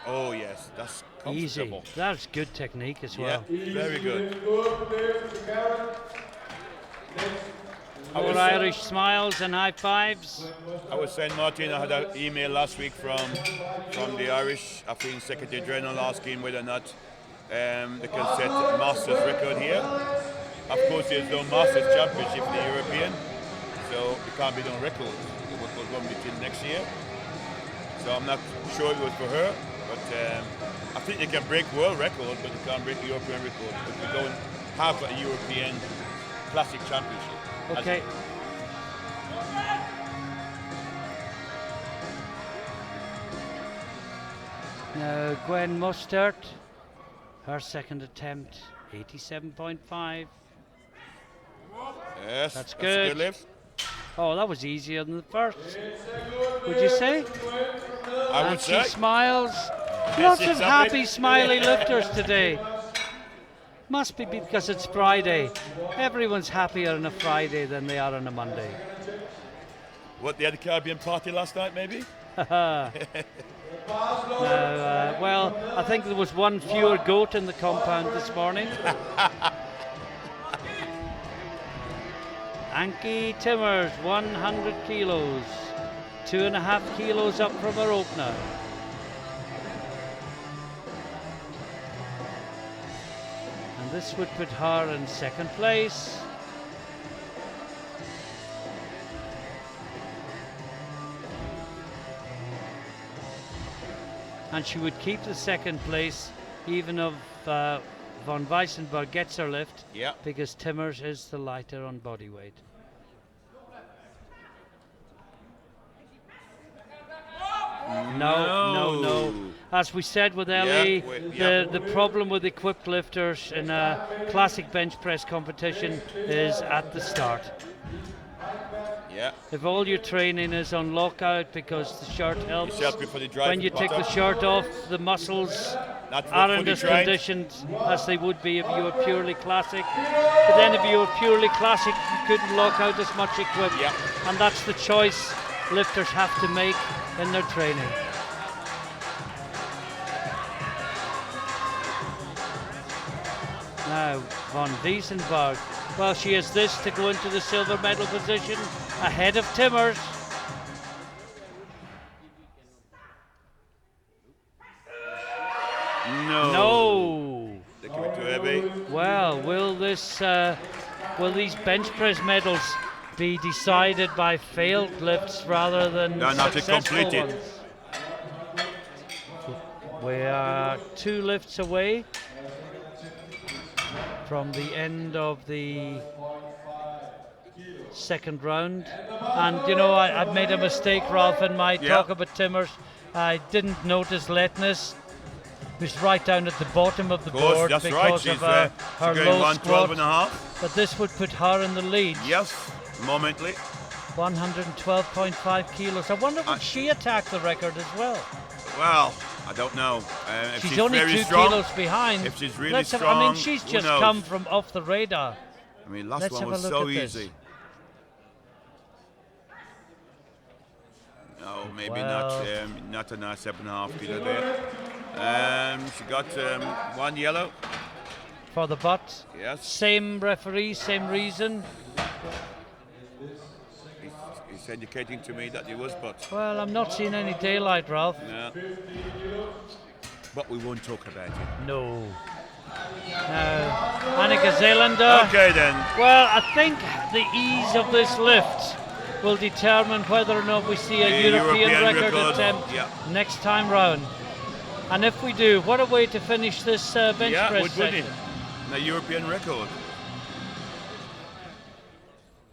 Speaker 2: Oh yes, that's
Speaker 1: Easy.
Speaker 2: comfortable.
Speaker 1: That's good technique as well.
Speaker 2: Yeah, very good.
Speaker 3: Good lift to Karen.
Speaker 1: More Irish smiles and high fives.
Speaker 2: I was saying, Martin, I had an email last week from the Irish, I think Secretary General, asking whether or not they can set a Masters record here. Of course, there's no Masters Championship in the European, so it can't be no record. It will go until next year. So I'm not sure it was for her, but I think they can break world record, but they can't break European record. But we don't have a European Classic Championship.
Speaker 1: Okay. Now Gwen Mustard, her second attempt, 87.5.
Speaker 2: Yes,
Speaker 1: That's
Speaker 2: a
Speaker 1: good.
Speaker 2: good lift.
Speaker 1: Oh, that was easier than the first. Would you say?
Speaker 2: I
Speaker 1: And
Speaker 2: would
Speaker 1: she
Speaker 2: say.
Speaker 1: smiles. Lots
Speaker 2: she's
Speaker 1: of
Speaker 2: happy.
Speaker 1: happy, smiley lifters today. Must be because it's Friday. Everyone's happier on a Friday than they are on a Monday.
Speaker 2: What, they had a Caribbean party last night, maybe?
Speaker 1: Well, I think there was one fewer goat in the compound this morning. Anki Timmers, 100 kilos. 2.5 kilos up from her opener. And this would put her in second place. And she would keep the second place even if von Weissenberg gets her lift, because Timmers is the lighter on body weight. No. As we said with Ellie,
Speaker 2: Yeah.
Speaker 1: the problem with equipped lifters in a classic bench press competition is at the start.
Speaker 2: Yeah.
Speaker 1: If all your training is on lockout because the shirt helps,
Speaker 2: It's helping for the drive
Speaker 1: when you take the shirt off, the muscles
Speaker 2: Not
Speaker 1: aren't
Speaker 2: fully
Speaker 1: as
Speaker 2: trained.
Speaker 1: conditioned as they would be if you were purely classic. But then if you were purely classic, you couldn't lock out as much equipment.
Speaker 2: Yeah.
Speaker 1: And that's the choice lifters have to make in their training. Now, Von Wiesenberg. Well, she has this to go into the silver medal position ahead of Timmers. No.
Speaker 2: They give it too heavy.
Speaker 1: Well, will these bench press medals be decided by failed lifts rather than
Speaker 2: No, not
Speaker 1: successful
Speaker 2: completed.
Speaker 1: ones? We are 2 lifts away from the end of the second round. And you know, I've made a mistake, Ralph, in my talk about Timmers. I didn't notice Letness was right down at the bottom of the board
Speaker 2: That's
Speaker 1: because
Speaker 2: right. She's
Speaker 1: of her
Speaker 2: going
Speaker 1: low
Speaker 2: 112 and a
Speaker 1: squat.
Speaker 2: half.
Speaker 1: But this would put her in the lead.
Speaker 2: Yes, momently.
Speaker 1: 112.5 kilos. I wonder would she attack the record as well?
Speaker 2: Well, I don't know. If
Speaker 1: She's
Speaker 2: she's
Speaker 1: only
Speaker 2: very
Speaker 1: 2
Speaker 2: strong,
Speaker 1: kilos behind.
Speaker 2: If she's really
Speaker 1: Let's have-
Speaker 2: strong,
Speaker 1: I mean, she's
Speaker 2: who
Speaker 1: just
Speaker 2: knows?
Speaker 1: come from off the radar.
Speaker 2: I mean, last
Speaker 1: Let's
Speaker 2: one
Speaker 1: have a
Speaker 2: was
Speaker 1: look
Speaker 2: so
Speaker 1: at this.
Speaker 2: easy. No, maybe
Speaker 1: Well.
Speaker 2: not a nice 7.5 kilo there. She got 1 yellow.
Speaker 1: For the butt.
Speaker 2: Yes.
Speaker 1: Same referee, same reason.
Speaker 2: He's indicating to me that he was, but
Speaker 1: Well, I'm not seeing any daylight, Ralph.
Speaker 2: no. But we won't talk about it.
Speaker 1: No. Annika Zeelander.
Speaker 2: Okay then.
Speaker 1: Well, I think the ease of this lift will determine whether or not we see a
Speaker 2: The
Speaker 1: European record
Speaker 2: record,
Speaker 1: attempt
Speaker 2: yeah.
Speaker 1: next time round. And if we do, what a way to finish this bench
Speaker 2: Yeah,
Speaker 1: press
Speaker 2: wouldn't it?
Speaker 1: session.
Speaker 2: The European record.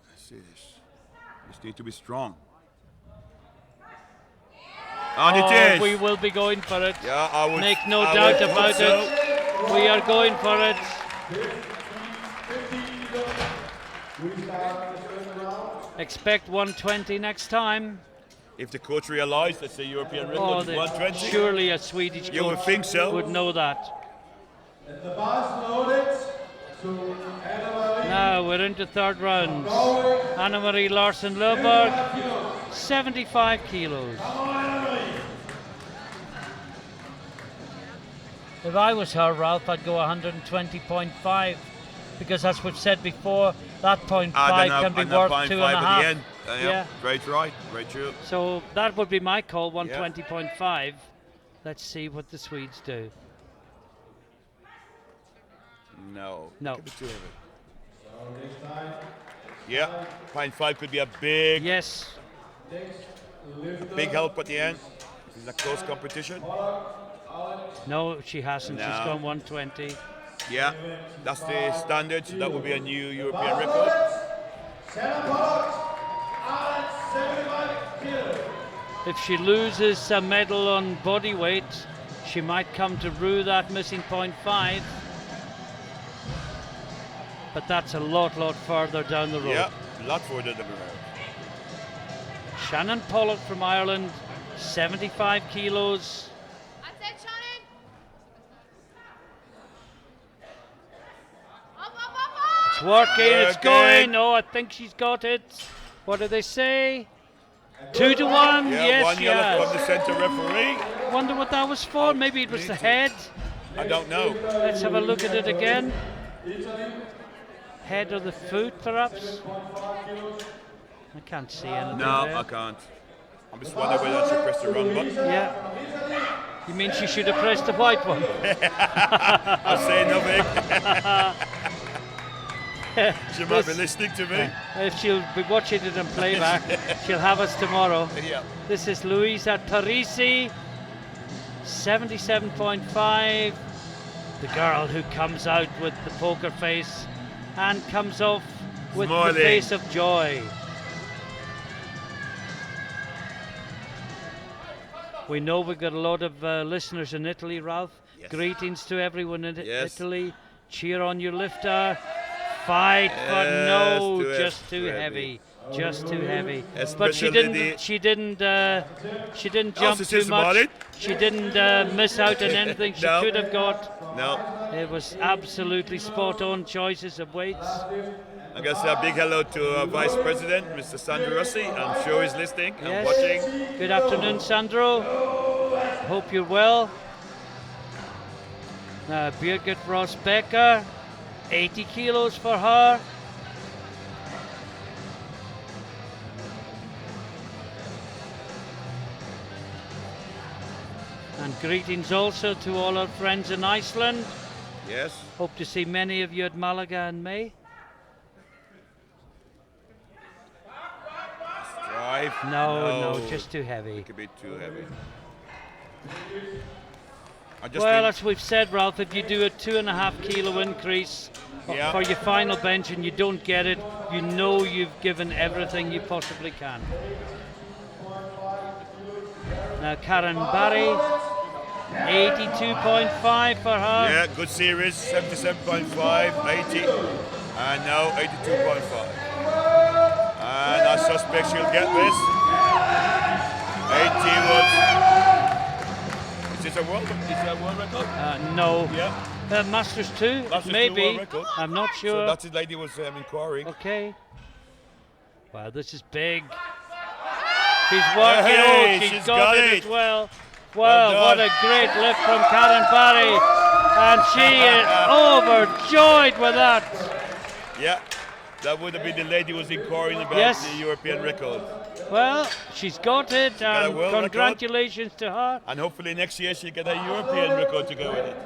Speaker 2: Let's see this. Just need to be strong. And it is.
Speaker 1: We will be going for it.
Speaker 2: Yeah, I would.
Speaker 1: Make no
Speaker 2: I
Speaker 1: doubt
Speaker 2: would
Speaker 1: about
Speaker 2: hope so.
Speaker 1: it. We are going for it. Expect 120 next time.
Speaker 2: If the coach realised that's the European record,
Speaker 1: Oh,
Speaker 2: is 120.
Speaker 1: surely a Swedish
Speaker 2: You would
Speaker 1: coach
Speaker 2: think so.
Speaker 1: would know that.
Speaker 3: The bars loaded to Anna-Marie.
Speaker 1: Now we're into third round. Anna-Marie Larsen Löfberg, 75 kilos. If I was her, Ralph, I'd go 120.5 because as we've said before, that 0.5 can be worth 2.5.
Speaker 2: Yeah, great, right, very true.
Speaker 1: So that would be my call, 120.5. Let's see what the Swedes do.
Speaker 2: No.
Speaker 1: No.
Speaker 2: Give it to him. Yeah, 0.5 could be a big,
Speaker 1: Yes.
Speaker 2: big help at the end. This is a close competition.
Speaker 1: No, she hasn't. She's
Speaker 2: No.
Speaker 1: gone 120.
Speaker 2: Yeah, that's the standard. So that would be a new European record.
Speaker 1: If she loses a medal on body weight, she might come to rue that missing 0.5. But that's a lot further down the road.
Speaker 2: Yeah, a lot further than we heard.
Speaker 1: Shannon Pollock from Ireland, 75 kilos.
Speaker 4: That's it, Shannon. Up.
Speaker 1: It's working, it's
Speaker 2: Working.
Speaker 1: going. Oh, I think she's got it. What do they say? 2-1.
Speaker 2: Yeah,
Speaker 1: Yes,
Speaker 2: 1 yellow
Speaker 1: yes.
Speaker 2: from the centre referee.
Speaker 1: Wonder what that was for. Maybe it was the head.
Speaker 2: I don't know.
Speaker 1: Let's have a look at it again. Head of the foot, perhaps? I can't see anything
Speaker 2: No,
Speaker 1: there.
Speaker 2: I can't. I'm just wondering whether I should press the wrong button.
Speaker 1: Yeah. You mean she should have pressed the white one?
Speaker 2: I'll say nothing. She might be listening to me.
Speaker 1: If she'll be watching it in playback, she'll have us tomorrow.
Speaker 2: Yeah.
Speaker 1: This is Luisa Parisi, 77.5. The girl who comes out with the poker face and comes off with
Speaker 2: Smiling.
Speaker 1: the face of joy. We know we've got a lot of listeners in Italy, Ralph.
Speaker 2: Yes.
Speaker 1: Greetings to everyone in
Speaker 2: Yes.
Speaker 1: Italy. Cheer on your lifter. Fight, but
Speaker 2: Yes,
Speaker 1: no,
Speaker 2: too
Speaker 1: just too
Speaker 2: heavy.
Speaker 1: heavy. Just too heavy. But
Speaker 2: Especially
Speaker 1: she didn't.
Speaker 2: the-
Speaker 1: She didn't jump
Speaker 2: Also
Speaker 1: too
Speaker 2: says about
Speaker 1: much.
Speaker 2: it.
Speaker 1: She didn't miss out on anything she
Speaker 2: No.
Speaker 1: could have got.
Speaker 2: No.
Speaker 1: It was absolutely spot on choices of weights.
Speaker 2: I guess a big hello to our Vice President, Mr. Sandro Rossi. I'm sure he's listening and
Speaker 1: Yes.
Speaker 2: watching.
Speaker 1: Good afternoon, Sandro. Hope you're well. Now, Birgit Ross-Becker, 80 kilos for her. And greetings also to all our friends in Iceland.
Speaker 2: Yes.
Speaker 1: Hope to see many of you at Malaga in May.
Speaker 2: Drive.
Speaker 1: No, just too heavy.
Speaker 2: Could be too heavy.
Speaker 1: Well, as we've said, Ralph, if you do a 2.5 kilo increase
Speaker 2: Yeah.
Speaker 1: for your final bench and you don't get it, you know you've given everything you possibly can. Now, Karen Barry, 82.5 for her.
Speaker 2: Yeah, good series. 77.5, 80, and now 82.5. And I suspect she'll get this. 80 was. Is this a world record?
Speaker 1: No.
Speaker 2: Yeah.
Speaker 1: Masters 2,
Speaker 2: Masters 2
Speaker 1: maybe.
Speaker 2: world record.
Speaker 1: I'm not
Speaker 2: So
Speaker 1: sure.
Speaker 2: that lady was inquiring.
Speaker 1: Okay. Wow, this is big. She's working.
Speaker 2: Hey,
Speaker 1: She's
Speaker 2: she's
Speaker 1: got
Speaker 2: got
Speaker 1: it
Speaker 2: it.
Speaker 1: as well.
Speaker 2: Well
Speaker 1: Wow, what
Speaker 2: done.
Speaker 1: a great lift from Karen Barry. And she is overjoyed with that.
Speaker 2: Yeah, that would have been the lady who was inquiring about
Speaker 1: Yes.
Speaker 2: the European record.
Speaker 1: Well, she's got it,
Speaker 2: got a
Speaker 1: and
Speaker 2: world record.
Speaker 1: congratulations to her.
Speaker 2: And hopefully next year she'll get a European record to go with it.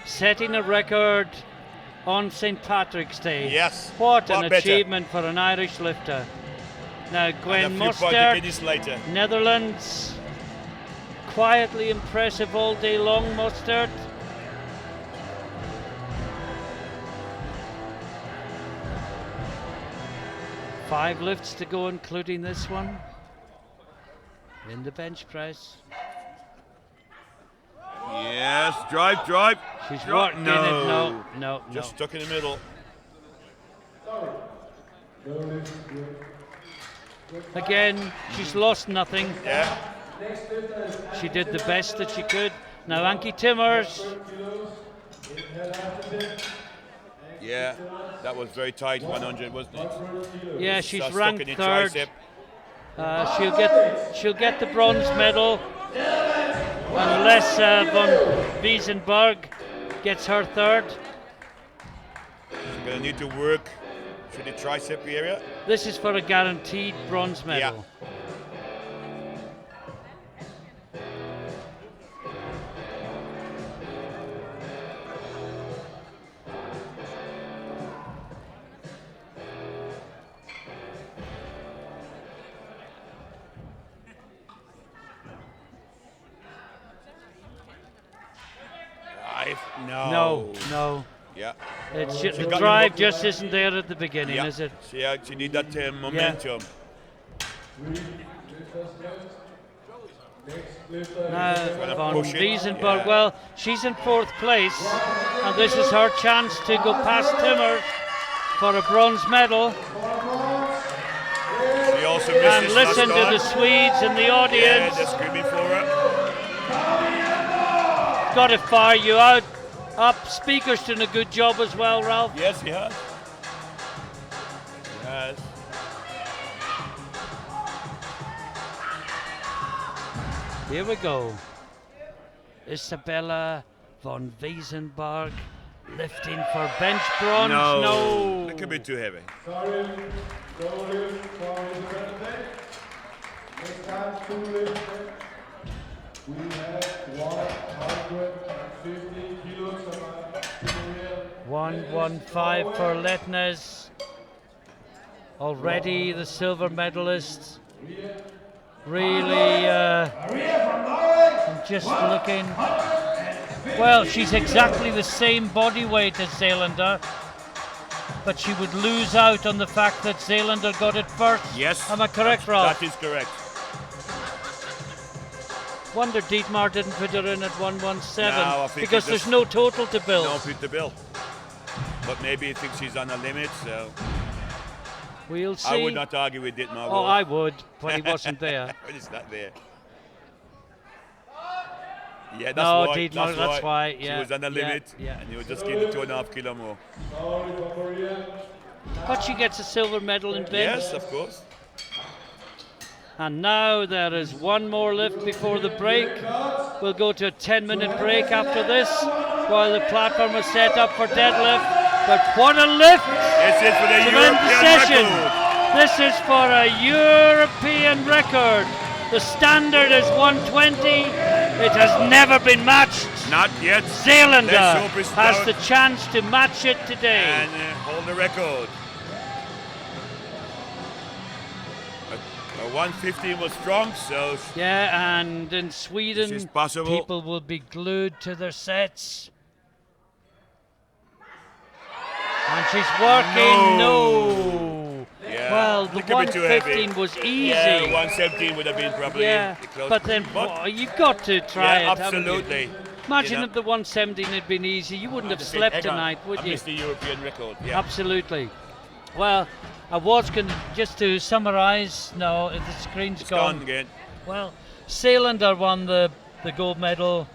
Speaker 1: Setting a record on St. Patrick's Day.
Speaker 2: Yes.
Speaker 1: What an
Speaker 2: What better?
Speaker 1: achievement for an Irish lifter. Now, Gwen
Speaker 2: And a few
Speaker 1: Mustard,
Speaker 2: Portuguese later.
Speaker 1: Netherlands. Quietly impressive all day long, Mustard. Five lifts to go, including this one. In the bench press.
Speaker 2: Yes, drive.
Speaker 1: She's
Speaker 2: Drive.
Speaker 1: working it. No.
Speaker 2: Just stuck in the middle.
Speaker 1: Again, she's lost nothing.
Speaker 2: Yeah.
Speaker 1: She did the best that she could. Now Anki Timmers.
Speaker 2: Yeah, that was very tight, 100, wasn't it?
Speaker 1: Yeah, she's
Speaker 2: Stuck
Speaker 1: ranked
Speaker 2: in the
Speaker 1: third.
Speaker 2: tricep.
Speaker 1: She'll get the bronze medal unless von Wiesenberg gets her third.
Speaker 2: She's going to need to work through the tricep area.
Speaker 1: This is for a guaranteed bronze medal. No.
Speaker 2: Yeah.
Speaker 1: It's
Speaker 2: She
Speaker 1: the
Speaker 2: got
Speaker 1: drive
Speaker 2: me-
Speaker 1: just isn't there at the beginning,
Speaker 2: Yeah.
Speaker 1: is it?
Speaker 2: She need that momentum.
Speaker 1: Now,
Speaker 2: Gonna
Speaker 1: von
Speaker 2: push it,
Speaker 1: Wiesenberg,
Speaker 2: yeah.
Speaker 1: well, she's in fourth place, and this is her chance to go past Timmers for a bronze medal.
Speaker 2: She also missed
Speaker 1: And
Speaker 2: this
Speaker 1: listen
Speaker 2: last
Speaker 1: to the
Speaker 2: time.
Speaker 1: Swedes in the
Speaker 2: Yeah,
Speaker 1: audience.
Speaker 2: they're screaming for her.
Speaker 1: Got to fire you out. Up, speaker's doing a good job as well, Ralph.
Speaker 2: Yes, he has. He has.
Speaker 1: Here we go. Isabella von Wiesenberg lifting for bench bronze. No.
Speaker 2: It could be too heavy.
Speaker 3: Sorry, go lift for Isabella. Next time, 2 lifts. We have 150 kilos of
Speaker 1: 115 for Letnes. Already the silver medalist. Really, I'm just looking. Well, she's exactly the same body weight as Zeelander. but she would lose out on the fact that Zealander got it first.
Speaker 2: Yes.
Speaker 1: Am I correct, Rob?
Speaker 2: That is correct.
Speaker 1: Wonder Dietmar didn't put her in at 117
Speaker 2: No, I think
Speaker 1: because
Speaker 2: he
Speaker 1: there's
Speaker 2: just-
Speaker 1: no total to build.
Speaker 2: No, put the bill. But maybe he thinks she's on a limit, so
Speaker 1: We'll see.
Speaker 2: I would not argue with Dietmar.
Speaker 1: Oh, I would, but he wasn't there.
Speaker 2: But it's not there. Yeah, that's
Speaker 1: No,
Speaker 2: why.
Speaker 1: Dietmar, that's why, yeah,
Speaker 2: She was on the
Speaker 1: yeah,
Speaker 2: limit,
Speaker 1: yeah.
Speaker 2: and you were just getting 2.5 kilo more.
Speaker 3: Sorry for Maria.
Speaker 1: But she gets a silver medal in bench.
Speaker 2: Yes, of course.
Speaker 1: And now there is one more lift before the break. We'll go to a 10-minute break after this while the platform is set up for deadlift. But what a lift
Speaker 2: This is for the
Speaker 1: to end the
Speaker 2: European
Speaker 1: session.
Speaker 2: record.
Speaker 1: This is for a European record. The standard is 120. It has never been matched.
Speaker 2: Not yet.
Speaker 1: Zealander
Speaker 2: Let's hope it's
Speaker 1: has
Speaker 2: down
Speaker 1: the chance to match it today.
Speaker 2: and hold the record. A 115 was strong, so
Speaker 1: Yeah, and in Sweden,
Speaker 2: This is possible.
Speaker 1: people will be glued to their sets. And she's working. No.
Speaker 2: yeah.
Speaker 1: Well, the
Speaker 2: Look a bit too heavy.
Speaker 1: 115 was easy.
Speaker 2: Yeah, 117 would have been probably
Speaker 1: Yeah,
Speaker 2: the close.
Speaker 1: but then you've got to try
Speaker 2: yeah,
Speaker 1: it. haven't you?
Speaker 2: absolutely.
Speaker 1: Imagine
Speaker 2: You know,
Speaker 1: if the 117 had been easy. You wouldn't
Speaker 2: I'd
Speaker 1: have
Speaker 2: say,
Speaker 1: slept
Speaker 2: hang on,
Speaker 1: tonight, would
Speaker 2: I
Speaker 1: you?
Speaker 2: missed the European record. Yeah.
Speaker 1: Absolutely. Well, I was going to, just to summarise, no, the screen's
Speaker 2: It's gone again.
Speaker 1: Well, Zealander won the gold medal,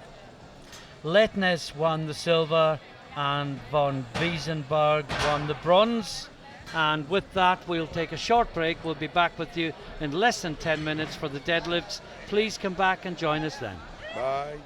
Speaker 1: Letnes won the silver, and von Wiesenberg won the bronze. And with that, we'll take a short break. We'll be back with you in less than 10 minutes for the deadlifts. Please come back and join us then.
Speaker 2: Bye.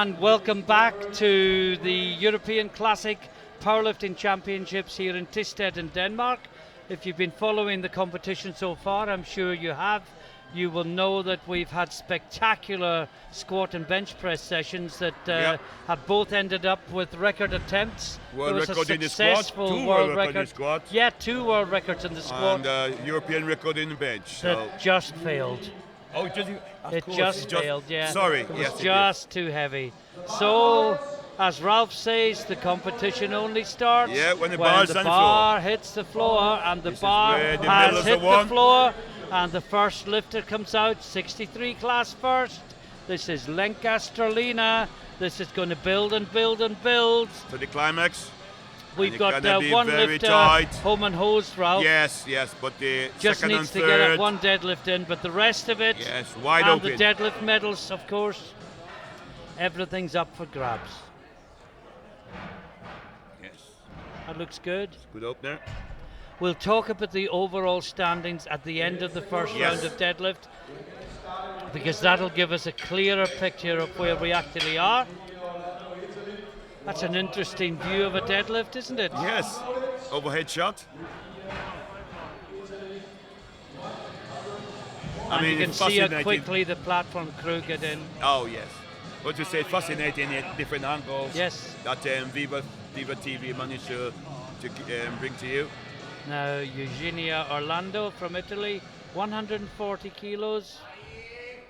Speaker 1: and welcome back to the European Classic Powerlifting Championships here in Tisted in Denmark. If you've been following the competition so far, I'm sure you have, you will know that we've had spectacular squat and bench press sessions that have both ended up with record attempts.
Speaker 2: World
Speaker 1: There was
Speaker 2: record
Speaker 1: a
Speaker 2: in the squat,
Speaker 1: successful
Speaker 2: two
Speaker 1: world
Speaker 2: world record in the squat.
Speaker 1: Yeah, 2 world records in the squat
Speaker 2: And European record in the bench. So.
Speaker 1: that just failed.
Speaker 2: Oh, it just,
Speaker 1: It just failed, yeah.
Speaker 2: Sorry,
Speaker 1: It was
Speaker 2: yes, it
Speaker 1: just too heavy. So, as Ralph says, the competition only starts
Speaker 2: Yeah, when the bar's on the
Speaker 1: bar hits the floor, and the
Speaker 2: This is
Speaker 1: bar
Speaker 2: where the
Speaker 1: has
Speaker 2: medals
Speaker 1: hit
Speaker 2: are
Speaker 1: the
Speaker 2: won.
Speaker 1: floor, and the first lifter comes out, 63 class first. This is Lancasterlina. This is going to build and build and build.
Speaker 2: To the climax.
Speaker 1: We've
Speaker 2: it's
Speaker 1: got
Speaker 2: gonna be
Speaker 1: one
Speaker 2: very
Speaker 1: lifter
Speaker 2: tight.
Speaker 1: home and hosed, Ralph.
Speaker 2: Yes, but the
Speaker 1: Just
Speaker 2: second
Speaker 1: needs
Speaker 2: and
Speaker 1: to
Speaker 2: third.
Speaker 1: get one deadlift in, but the rest of it,
Speaker 2: Yes, wide
Speaker 1: and
Speaker 2: open.
Speaker 1: the deadlift medals, of course, everything's up for grabs.
Speaker 2: Yes,
Speaker 1: That looks good.
Speaker 2: good opener.
Speaker 1: We'll talk about the overall standings at the end of the first
Speaker 2: Yes.
Speaker 1: round of deadlift, because that'll give us a clearer picture of where we actually are. That's an interesting view of a deadlift, isn't it?
Speaker 2: Yes, overhead shot.
Speaker 1: And you can
Speaker 2: it's
Speaker 1: see how
Speaker 2: fascinating.
Speaker 1: quickly the platform crew get in.
Speaker 2: Oh yes, what you say, fascinating at different angles.
Speaker 1: Yes.
Speaker 2: That Viva TV managed to bring to you.
Speaker 1: Now, Eugenia Orlando from Italy, 140 kilos.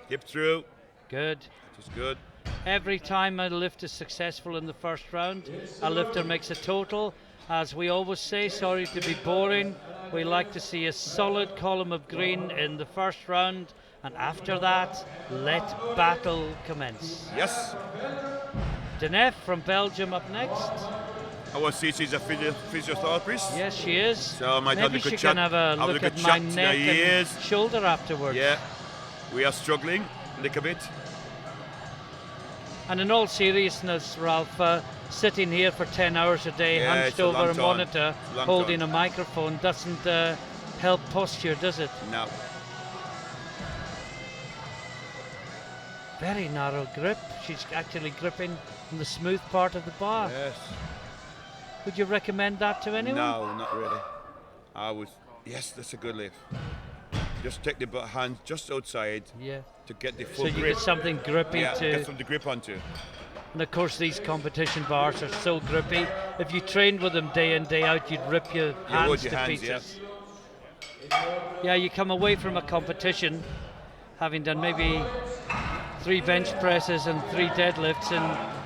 Speaker 2: Hip through,
Speaker 1: Good.
Speaker 2: which is good.
Speaker 1: Every time a lift is successful in the first round, a lifter makes a total. As we always say, sorry to be boring, we like to see a solid column of green in the first round, and after that, let battle commence.
Speaker 2: Yes,
Speaker 1: Denef from Belgium up next.
Speaker 2: our CC is a physiotherapist.
Speaker 1: Yes, she is.
Speaker 2: So I might have
Speaker 1: Maybe
Speaker 2: a good
Speaker 1: she
Speaker 2: chat-
Speaker 1: can have a
Speaker 2: have a
Speaker 1: look
Speaker 2: good
Speaker 1: at my
Speaker 2: chat to
Speaker 1: neck
Speaker 2: the
Speaker 1: and
Speaker 2: ears.
Speaker 1: shoulder afterwards.
Speaker 2: Yeah, we are struggling a little bit.
Speaker 1: And in all seriousness, Ralph, sitting here for 10 hours a day,
Speaker 2: Yeah,
Speaker 1: hunched
Speaker 2: it's a long
Speaker 1: over a
Speaker 2: time.
Speaker 1: monitor,
Speaker 2: It's a long
Speaker 1: holding
Speaker 2: time.
Speaker 1: a microphone, doesn't help posture, does it?
Speaker 2: No,
Speaker 1: Very narrow grip. She's actually gripping on the smooth part of the bar.
Speaker 2: yes,
Speaker 1: Would you recommend that to anyone?
Speaker 2: no, not really. Yes, that's a good lift. Just take the hand just outside
Speaker 1: Yeah.
Speaker 2: to get the
Speaker 1: So
Speaker 2: full
Speaker 1: you
Speaker 2: grip.
Speaker 1: get something grippy
Speaker 2: Yeah,
Speaker 1: to.
Speaker 2: get some of the grip onto.
Speaker 1: And of course, these competition bars are so grippy. If you trained with them day in, day out, you'd rip your hands
Speaker 2: would, your
Speaker 1: to
Speaker 2: hands,
Speaker 1: pieces. Yeah, you come away from a competition having done maybe 3 bench presses and 3 deadlifts, and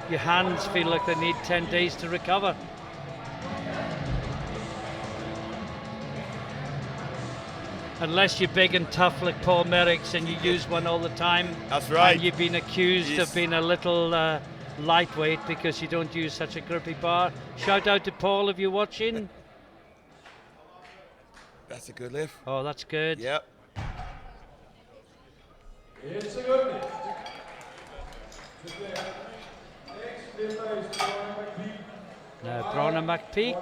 Speaker 1: your hands feel like they need 10 days to recover. Unless you're big and tough like Paul Merrick's and you use one all the time.
Speaker 2: That's right.
Speaker 1: And you've been accused
Speaker 2: Yes.
Speaker 1: of being a little lightweight because you don't use such a grippy bar. Shout out to Paul if you're watching.
Speaker 2: That's a good lift.
Speaker 1: Oh, that's good.
Speaker 2: Yep.
Speaker 3: It's a good lift. Next lifter is Brian McPeak.
Speaker 1: Now, Bronna McPeak.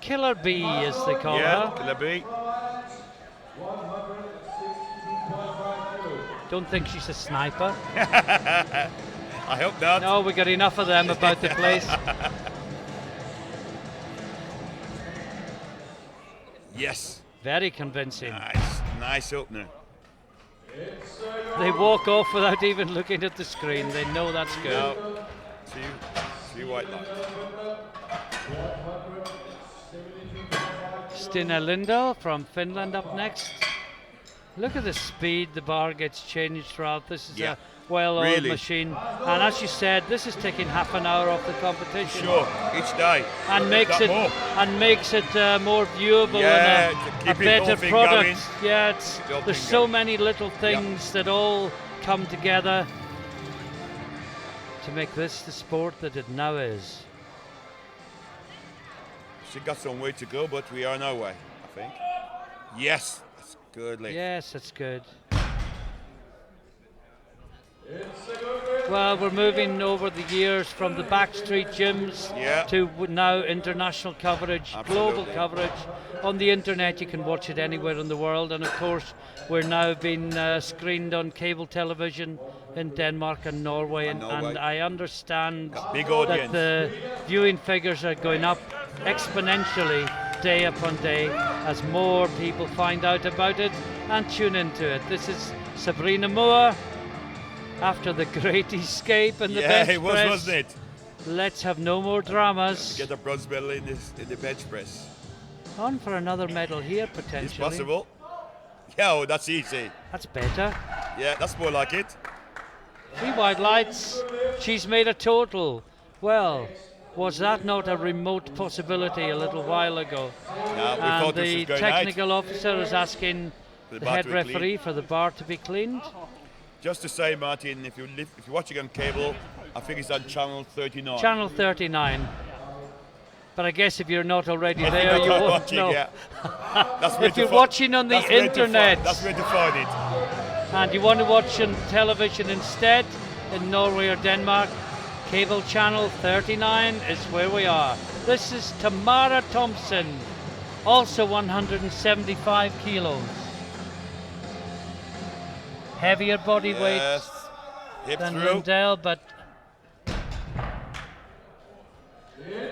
Speaker 1: Killer Bee, as they call
Speaker 2: Yeah,
Speaker 1: her.
Speaker 2: can it be?
Speaker 3: 162.5 kilos.
Speaker 1: Don't think she's a sniper.
Speaker 2: I hope not.
Speaker 1: No, we got enough of them about the place.
Speaker 2: Yes.
Speaker 1: Very convincing.
Speaker 2: Nice opener.
Speaker 1: They walk off without even looking at the screen. They know that's good.
Speaker 2: Now, two white lines.
Speaker 1: Stina Lindahl from Finland up next. Look at the speed the bar gets changed throughout. This is
Speaker 2: Yeah.
Speaker 1: a well-oiled
Speaker 2: Really.
Speaker 1: machine. And as you said, this is taking half an hour off the competition.
Speaker 2: Sure, each day.
Speaker 1: And makes
Speaker 2: That
Speaker 1: it
Speaker 2: more.
Speaker 1: more viewable
Speaker 2: Yeah,
Speaker 1: and
Speaker 2: to
Speaker 1: a
Speaker 2: keep it
Speaker 1: better
Speaker 2: whole thing
Speaker 1: product.
Speaker 2: going.
Speaker 1: Yeah,
Speaker 2: Keep the whole
Speaker 1: there's
Speaker 2: thing
Speaker 1: so
Speaker 2: going.
Speaker 1: many little things that all come together to make this the sport that it now is.
Speaker 2: She got some way to go, but we are on our way, I think. Yes, that's good lift.
Speaker 1: Yes, it's good. Well, we're moving over the years from the backstreet gyms
Speaker 2: Yeah.
Speaker 1: to now international coverage, global
Speaker 2: Absolutely.
Speaker 1: coverage. On the internet, you can watch it anywhere in the world, and of course, we're now being screened on cable television in Denmark and Norway, and I understand
Speaker 2: Big
Speaker 1: that
Speaker 2: audience.
Speaker 1: the viewing figures are going up exponentially day upon day as more people find out about it and tune into it. This is Sabrina Moore after the great escape in the bench
Speaker 2: it was,
Speaker 1: press.
Speaker 2: wasn't it?
Speaker 1: Let's have no more dramas.
Speaker 2: Get a bronze medal in the bench press.
Speaker 1: On for another medal here
Speaker 2: It's
Speaker 1: potentially.
Speaker 2: possible. Yeah, oh, that's easy.
Speaker 1: That's better.
Speaker 2: Yeah, that's more like it.
Speaker 1: 3 white lights. She's made a total. Well, was that not a remote possibility a little while ago?
Speaker 2: Yeah, we
Speaker 1: And
Speaker 2: thought this
Speaker 1: the
Speaker 2: was going
Speaker 1: technical officer is asking
Speaker 2: For the
Speaker 1: the
Speaker 2: bar
Speaker 1: head
Speaker 2: to be clean.
Speaker 1: referee for the bar to be cleaned.
Speaker 2: Just to say, Martin, if you're watching on cable, I think it's on channel 39.
Speaker 1: Channel 39. But I guess if you're not already
Speaker 2: If
Speaker 1: there,
Speaker 2: you're
Speaker 1: you
Speaker 2: not
Speaker 1: won't
Speaker 2: watching,
Speaker 1: know.
Speaker 2: yeah. That's where
Speaker 1: If
Speaker 2: to
Speaker 1: you're
Speaker 2: fi-
Speaker 1: watching on the
Speaker 2: that's where to fi-
Speaker 1: internet.
Speaker 2: that's where to find it.
Speaker 1: And you want to watch on television instead in Norway or Denmark, cable channel 39 is where we are. This is Tamara Thompson, also 175 kilos. Heavier body weight
Speaker 2: Yes. Hip
Speaker 1: than
Speaker 2: through.
Speaker 1: Lindell, but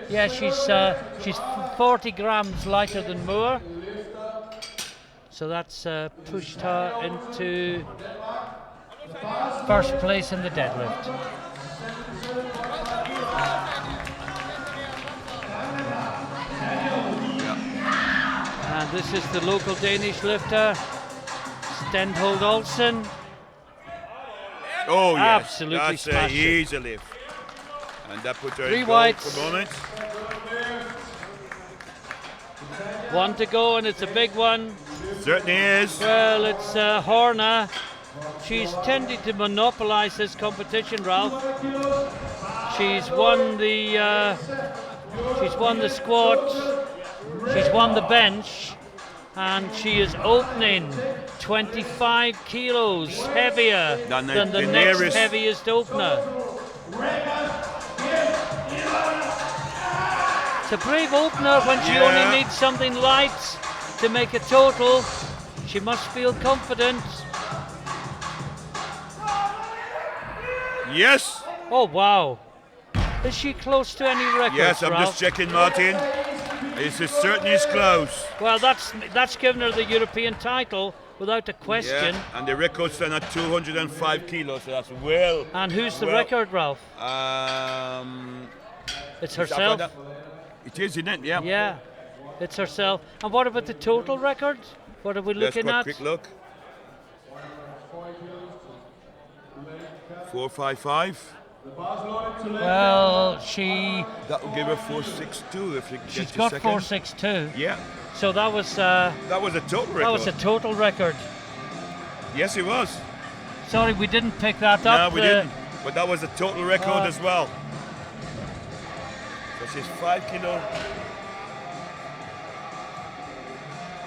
Speaker 1: yeah, she's 40 grams lighter than Moore. So that's pushed her into first place in the deadlift. And this is the local Danish lifter, Stenhold Olsen.
Speaker 2: Oh, yes.
Speaker 1: Absolutely
Speaker 2: That's an
Speaker 1: smashed it.
Speaker 2: easy lift. And that puts her
Speaker 1: 3
Speaker 2: in goal
Speaker 1: whites.
Speaker 2: for a moment.
Speaker 1: 1 to go, and it's a big one.
Speaker 2: Certainly is.
Speaker 1: Well, it's Horna. She's tending to monopolize this competition, Ralph. She's won the squat. She's won the bench, and she is opening 25 kilos heavier
Speaker 2: Than
Speaker 1: than the
Speaker 2: the
Speaker 1: next
Speaker 2: nearest.
Speaker 1: heaviest opener. It's a brave opener when she
Speaker 2: Yeah.
Speaker 1: only needs something light to make a total. She must feel confident.
Speaker 2: Yes.
Speaker 1: Oh wow! Is she close to any records,
Speaker 2: Yes, I'm
Speaker 1: Ralph?
Speaker 2: just checking, Martin. This is certainly is close.
Speaker 1: Well, that's given her the European title without a question.
Speaker 2: Yeah, and the record stand at 205 kilos, so that's well.
Speaker 1: And who's the
Speaker 2: well,
Speaker 1: record, Ralph?
Speaker 2: is
Speaker 1: It's
Speaker 2: that
Speaker 1: herself.
Speaker 2: that- It is, isn't it? Yeah.
Speaker 1: Yeah, it's herself. And what about the total record? What are we
Speaker 2: Let's
Speaker 1: looking
Speaker 2: go
Speaker 1: at?
Speaker 2: quick look. 455.
Speaker 1: Well, she
Speaker 2: That will give her 462 if she
Speaker 1: she's
Speaker 2: gets
Speaker 1: got
Speaker 2: a second.
Speaker 1: 462.
Speaker 2: Yeah,
Speaker 1: So that was
Speaker 2: that was a total record.
Speaker 1: that was a total record.
Speaker 2: Yes, it was.
Speaker 1: Sorry, we didn't pick that
Speaker 2: No,
Speaker 1: up.
Speaker 2: we didn't. But that was a total record
Speaker 1: Uh,
Speaker 2: as well. So she's 5 kilo.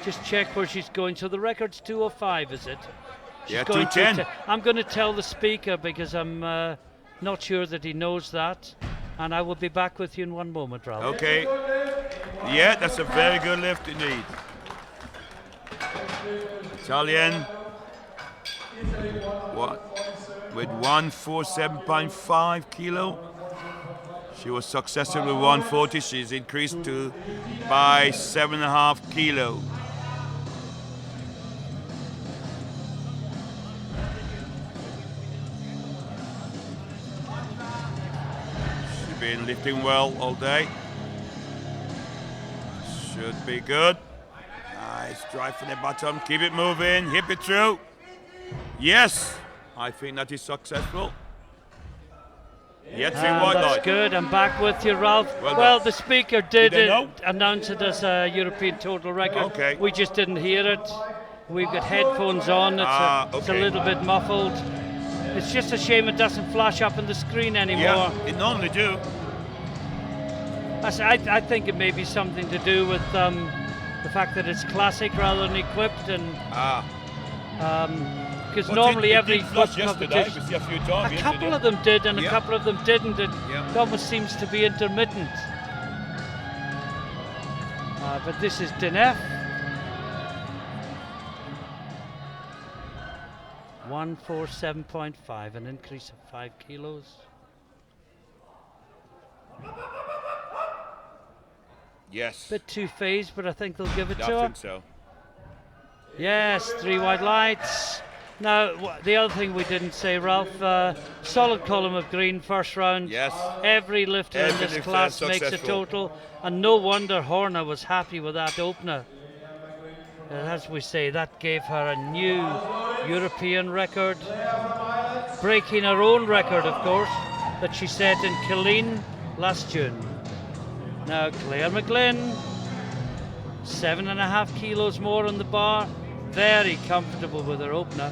Speaker 1: Just check where she's going. So the record's 205, is it? She's
Speaker 2: Yeah,
Speaker 1: going
Speaker 2: 210.
Speaker 1: I'm going to tell the speaker because I'm not sure that he knows that. And I will be back with you in one moment, Ralph.
Speaker 2: Okay. Yeah, that's a very good lift indeed. Italian. What? With 147.5 kilo. She was successful with 140. She's increased to by 7.5 kilo. She's been lifting well all day. Should be good. Nice drive from the bottom. Keep it moving. Hip it through. Yes, I think that is successful. Yeah, 3 white
Speaker 1: That's
Speaker 2: light.
Speaker 1: good. I'm back with you, Ralph.
Speaker 2: Well
Speaker 1: Well,
Speaker 2: done.
Speaker 1: the speaker did
Speaker 2: they know?
Speaker 1: announce it as a European total record.
Speaker 2: Okay.
Speaker 1: We just didn't hear it. We've got headphones on. It's a
Speaker 2: okay.
Speaker 1: little bit muffled. It's just a shame it doesn't flash up on the screen anymore.
Speaker 2: Yeah, it normally do.
Speaker 1: I think it may be something to do with the fact that it's classic rather than equipped, and because
Speaker 2: But
Speaker 1: normally
Speaker 2: it
Speaker 1: every
Speaker 2: did flush
Speaker 1: equipped
Speaker 2: yesterday.
Speaker 1: competition,
Speaker 2: We see a few times
Speaker 1: a
Speaker 2: yesterday.
Speaker 1: couple of them did and a
Speaker 2: Yeah.
Speaker 1: couple of them didn't. It
Speaker 2: Yeah.
Speaker 1: almost seems to be intermittent. But this is Denef. 147.5, an increase of 5 kilos.
Speaker 2: Yes.
Speaker 1: Bit too phased, but I think they'll give it to
Speaker 2: I
Speaker 1: her.
Speaker 2: think so.
Speaker 1: Yes, 3 white lights. Now, the other thing we didn't say, Ralph, solid column of green first round.
Speaker 2: Yes.
Speaker 1: Every lifter in
Speaker 2: Every
Speaker 1: this
Speaker 2: lifter
Speaker 1: class makes a
Speaker 2: successful.
Speaker 1: total, and no wonder Horner was happy with that opener. As we say, that gave her a new European record, breaking her own record, of course, that she set in Killeen last June. Now, Claire McGlynn, 7.5 kilos more on the bar, very comfortable with her opener.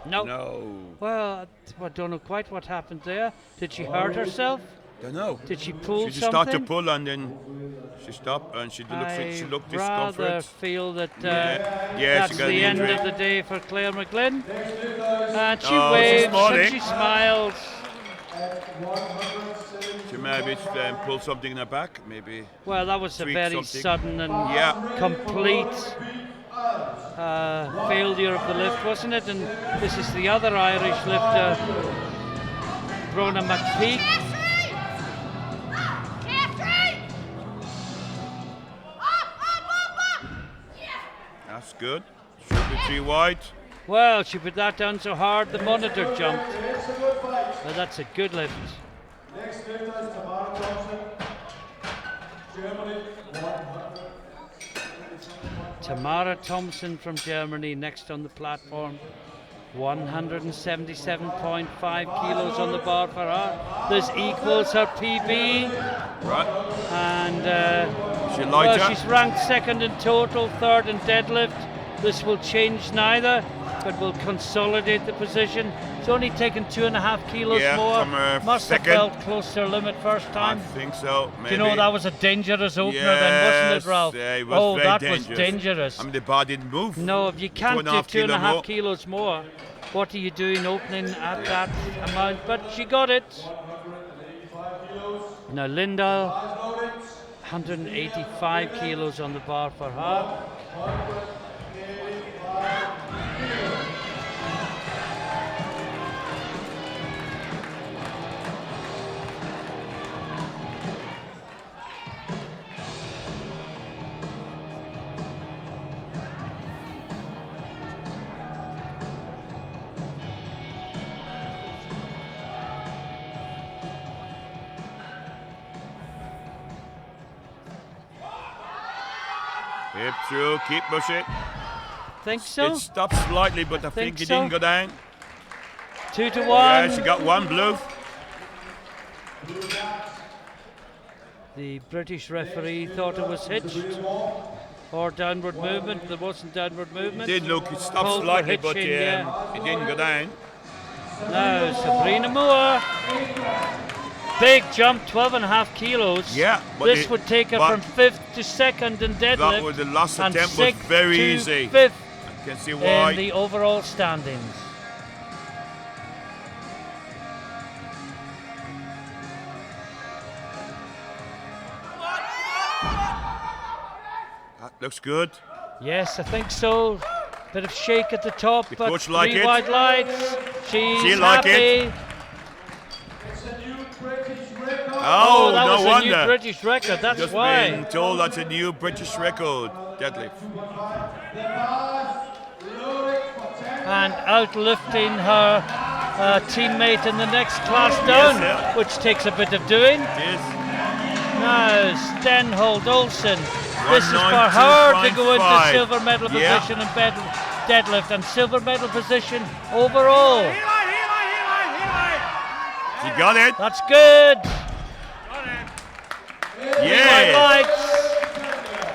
Speaker 1: No.
Speaker 2: No.
Speaker 1: Well, I don't know quite what happened there. Did she hurt herself?
Speaker 2: Don't know.
Speaker 1: Did she pull
Speaker 2: She just started to
Speaker 1: something?
Speaker 2: pull and then she stopped and she looked
Speaker 1: rather
Speaker 2: discomfort.
Speaker 1: feel that
Speaker 2: Yeah,
Speaker 1: that's
Speaker 2: she got
Speaker 1: the
Speaker 2: an
Speaker 1: end
Speaker 2: injury.
Speaker 1: of the day for Claire McGlynn. And she
Speaker 2: Oh, she's
Speaker 1: waves and
Speaker 2: smiling.
Speaker 1: she smiles.
Speaker 2: She maybe pulled something in her back, maybe.
Speaker 1: Well, that was a
Speaker 2: Tweak
Speaker 1: very
Speaker 2: something.
Speaker 1: sudden and
Speaker 2: Yeah.
Speaker 1: complete failure of the lift, wasn't it? And this is the other Irish lifter, Brona McPeak.
Speaker 2: That's good. Should be 3 wide.
Speaker 1: Well, she put that down so hard the monitor jumped. Well, that's a good lift.
Speaker 3: Next lifter is Tamara Thompson, Germany, 100.
Speaker 1: Tamara Thompson from Germany next on the platform. 177.5 kilos on the bar for her. This equals her PB.
Speaker 2: Right.
Speaker 1: And
Speaker 2: She lighter.
Speaker 1: well, she's ranked second in total, third in deadlift. This will change neither, but will consolidate the position. It's only taken 2.5 kilos
Speaker 2: Yeah,
Speaker 1: more.
Speaker 2: from her
Speaker 1: Must
Speaker 2: second.
Speaker 1: have felt close to her limit first
Speaker 2: I
Speaker 1: time.
Speaker 2: think so. Maybe.
Speaker 1: Do you know that was a dangerous opener then, wasn't
Speaker 2: Yes,
Speaker 1: it, Ralph?
Speaker 2: yeah, it was
Speaker 1: Oh,
Speaker 2: very
Speaker 1: that
Speaker 2: dangerous.
Speaker 1: was dangerous.
Speaker 2: I mean, the bar didn't move.
Speaker 1: No, if you can't do
Speaker 2: 2.5 kilo
Speaker 1: 2.5
Speaker 2: more.
Speaker 1: kilos more, what are you doing opening at that amount? But she got it. Now Linda, 185 kilos on the bar for her.
Speaker 2: Hip through, keep pushing.
Speaker 1: Think so?
Speaker 2: It stopped slightly, but I think it
Speaker 1: so.
Speaker 2: didn't go down.
Speaker 1: 2 to 1.
Speaker 2: Yeah, she got one blue.
Speaker 1: The British referee thought it was hitched or downward movement. There wasn't downward movement.
Speaker 2: Did look, it stopped
Speaker 1: Called for
Speaker 2: slightly, but
Speaker 1: hitching, yeah.
Speaker 2: it didn't go down.
Speaker 1: Now Sabrina Moore. Big jump, 12.5 kilos.
Speaker 2: Yeah, but
Speaker 1: this
Speaker 2: it-
Speaker 1: would take her
Speaker 2: but
Speaker 1: from 5th to 2nd in
Speaker 2: That
Speaker 1: deadlift.
Speaker 2: was the last
Speaker 1: and
Speaker 2: attempt was
Speaker 1: 6th
Speaker 2: very
Speaker 1: to
Speaker 2: easy.
Speaker 1: 5th
Speaker 2: You can see
Speaker 1: in
Speaker 2: why.
Speaker 1: the overall standings.
Speaker 2: That looks good.
Speaker 1: Yes, I think so. Bit of shake at the top,
Speaker 2: The
Speaker 1: but
Speaker 2: coach like
Speaker 1: 3
Speaker 2: it.
Speaker 1: white lights. She's
Speaker 2: She like
Speaker 1: happy.
Speaker 2: it.
Speaker 3: It's a new British record.
Speaker 2: Oh,
Speaker 1: that
Speaker 2: no
Speaker 1: was
Speaker 2: wonder.
Speaker 1: a new British record. That's
Speaker 2: Just
Speaker 1: why.
Speaker 2: been told that's a new British record deadlift.
Speaker 1: And outlifting her teammate in the next class down,
Speaker 2: sir.
Speaker 1: which takes a bit of doing.
Speaker 2: It is.
Speaker 1: Now, Stenhold Olsen. This is for her to go into
Speaker 2: 192.5.
Speaker 1: silver medal
Speaker 2: Yeah.
Speaker 1: position in deadlift and silver medal position overall.
Speaker 2: She got it.
Speaker 1: That's good.
Speaker 2: Yeah.
Speaker 1: White lights.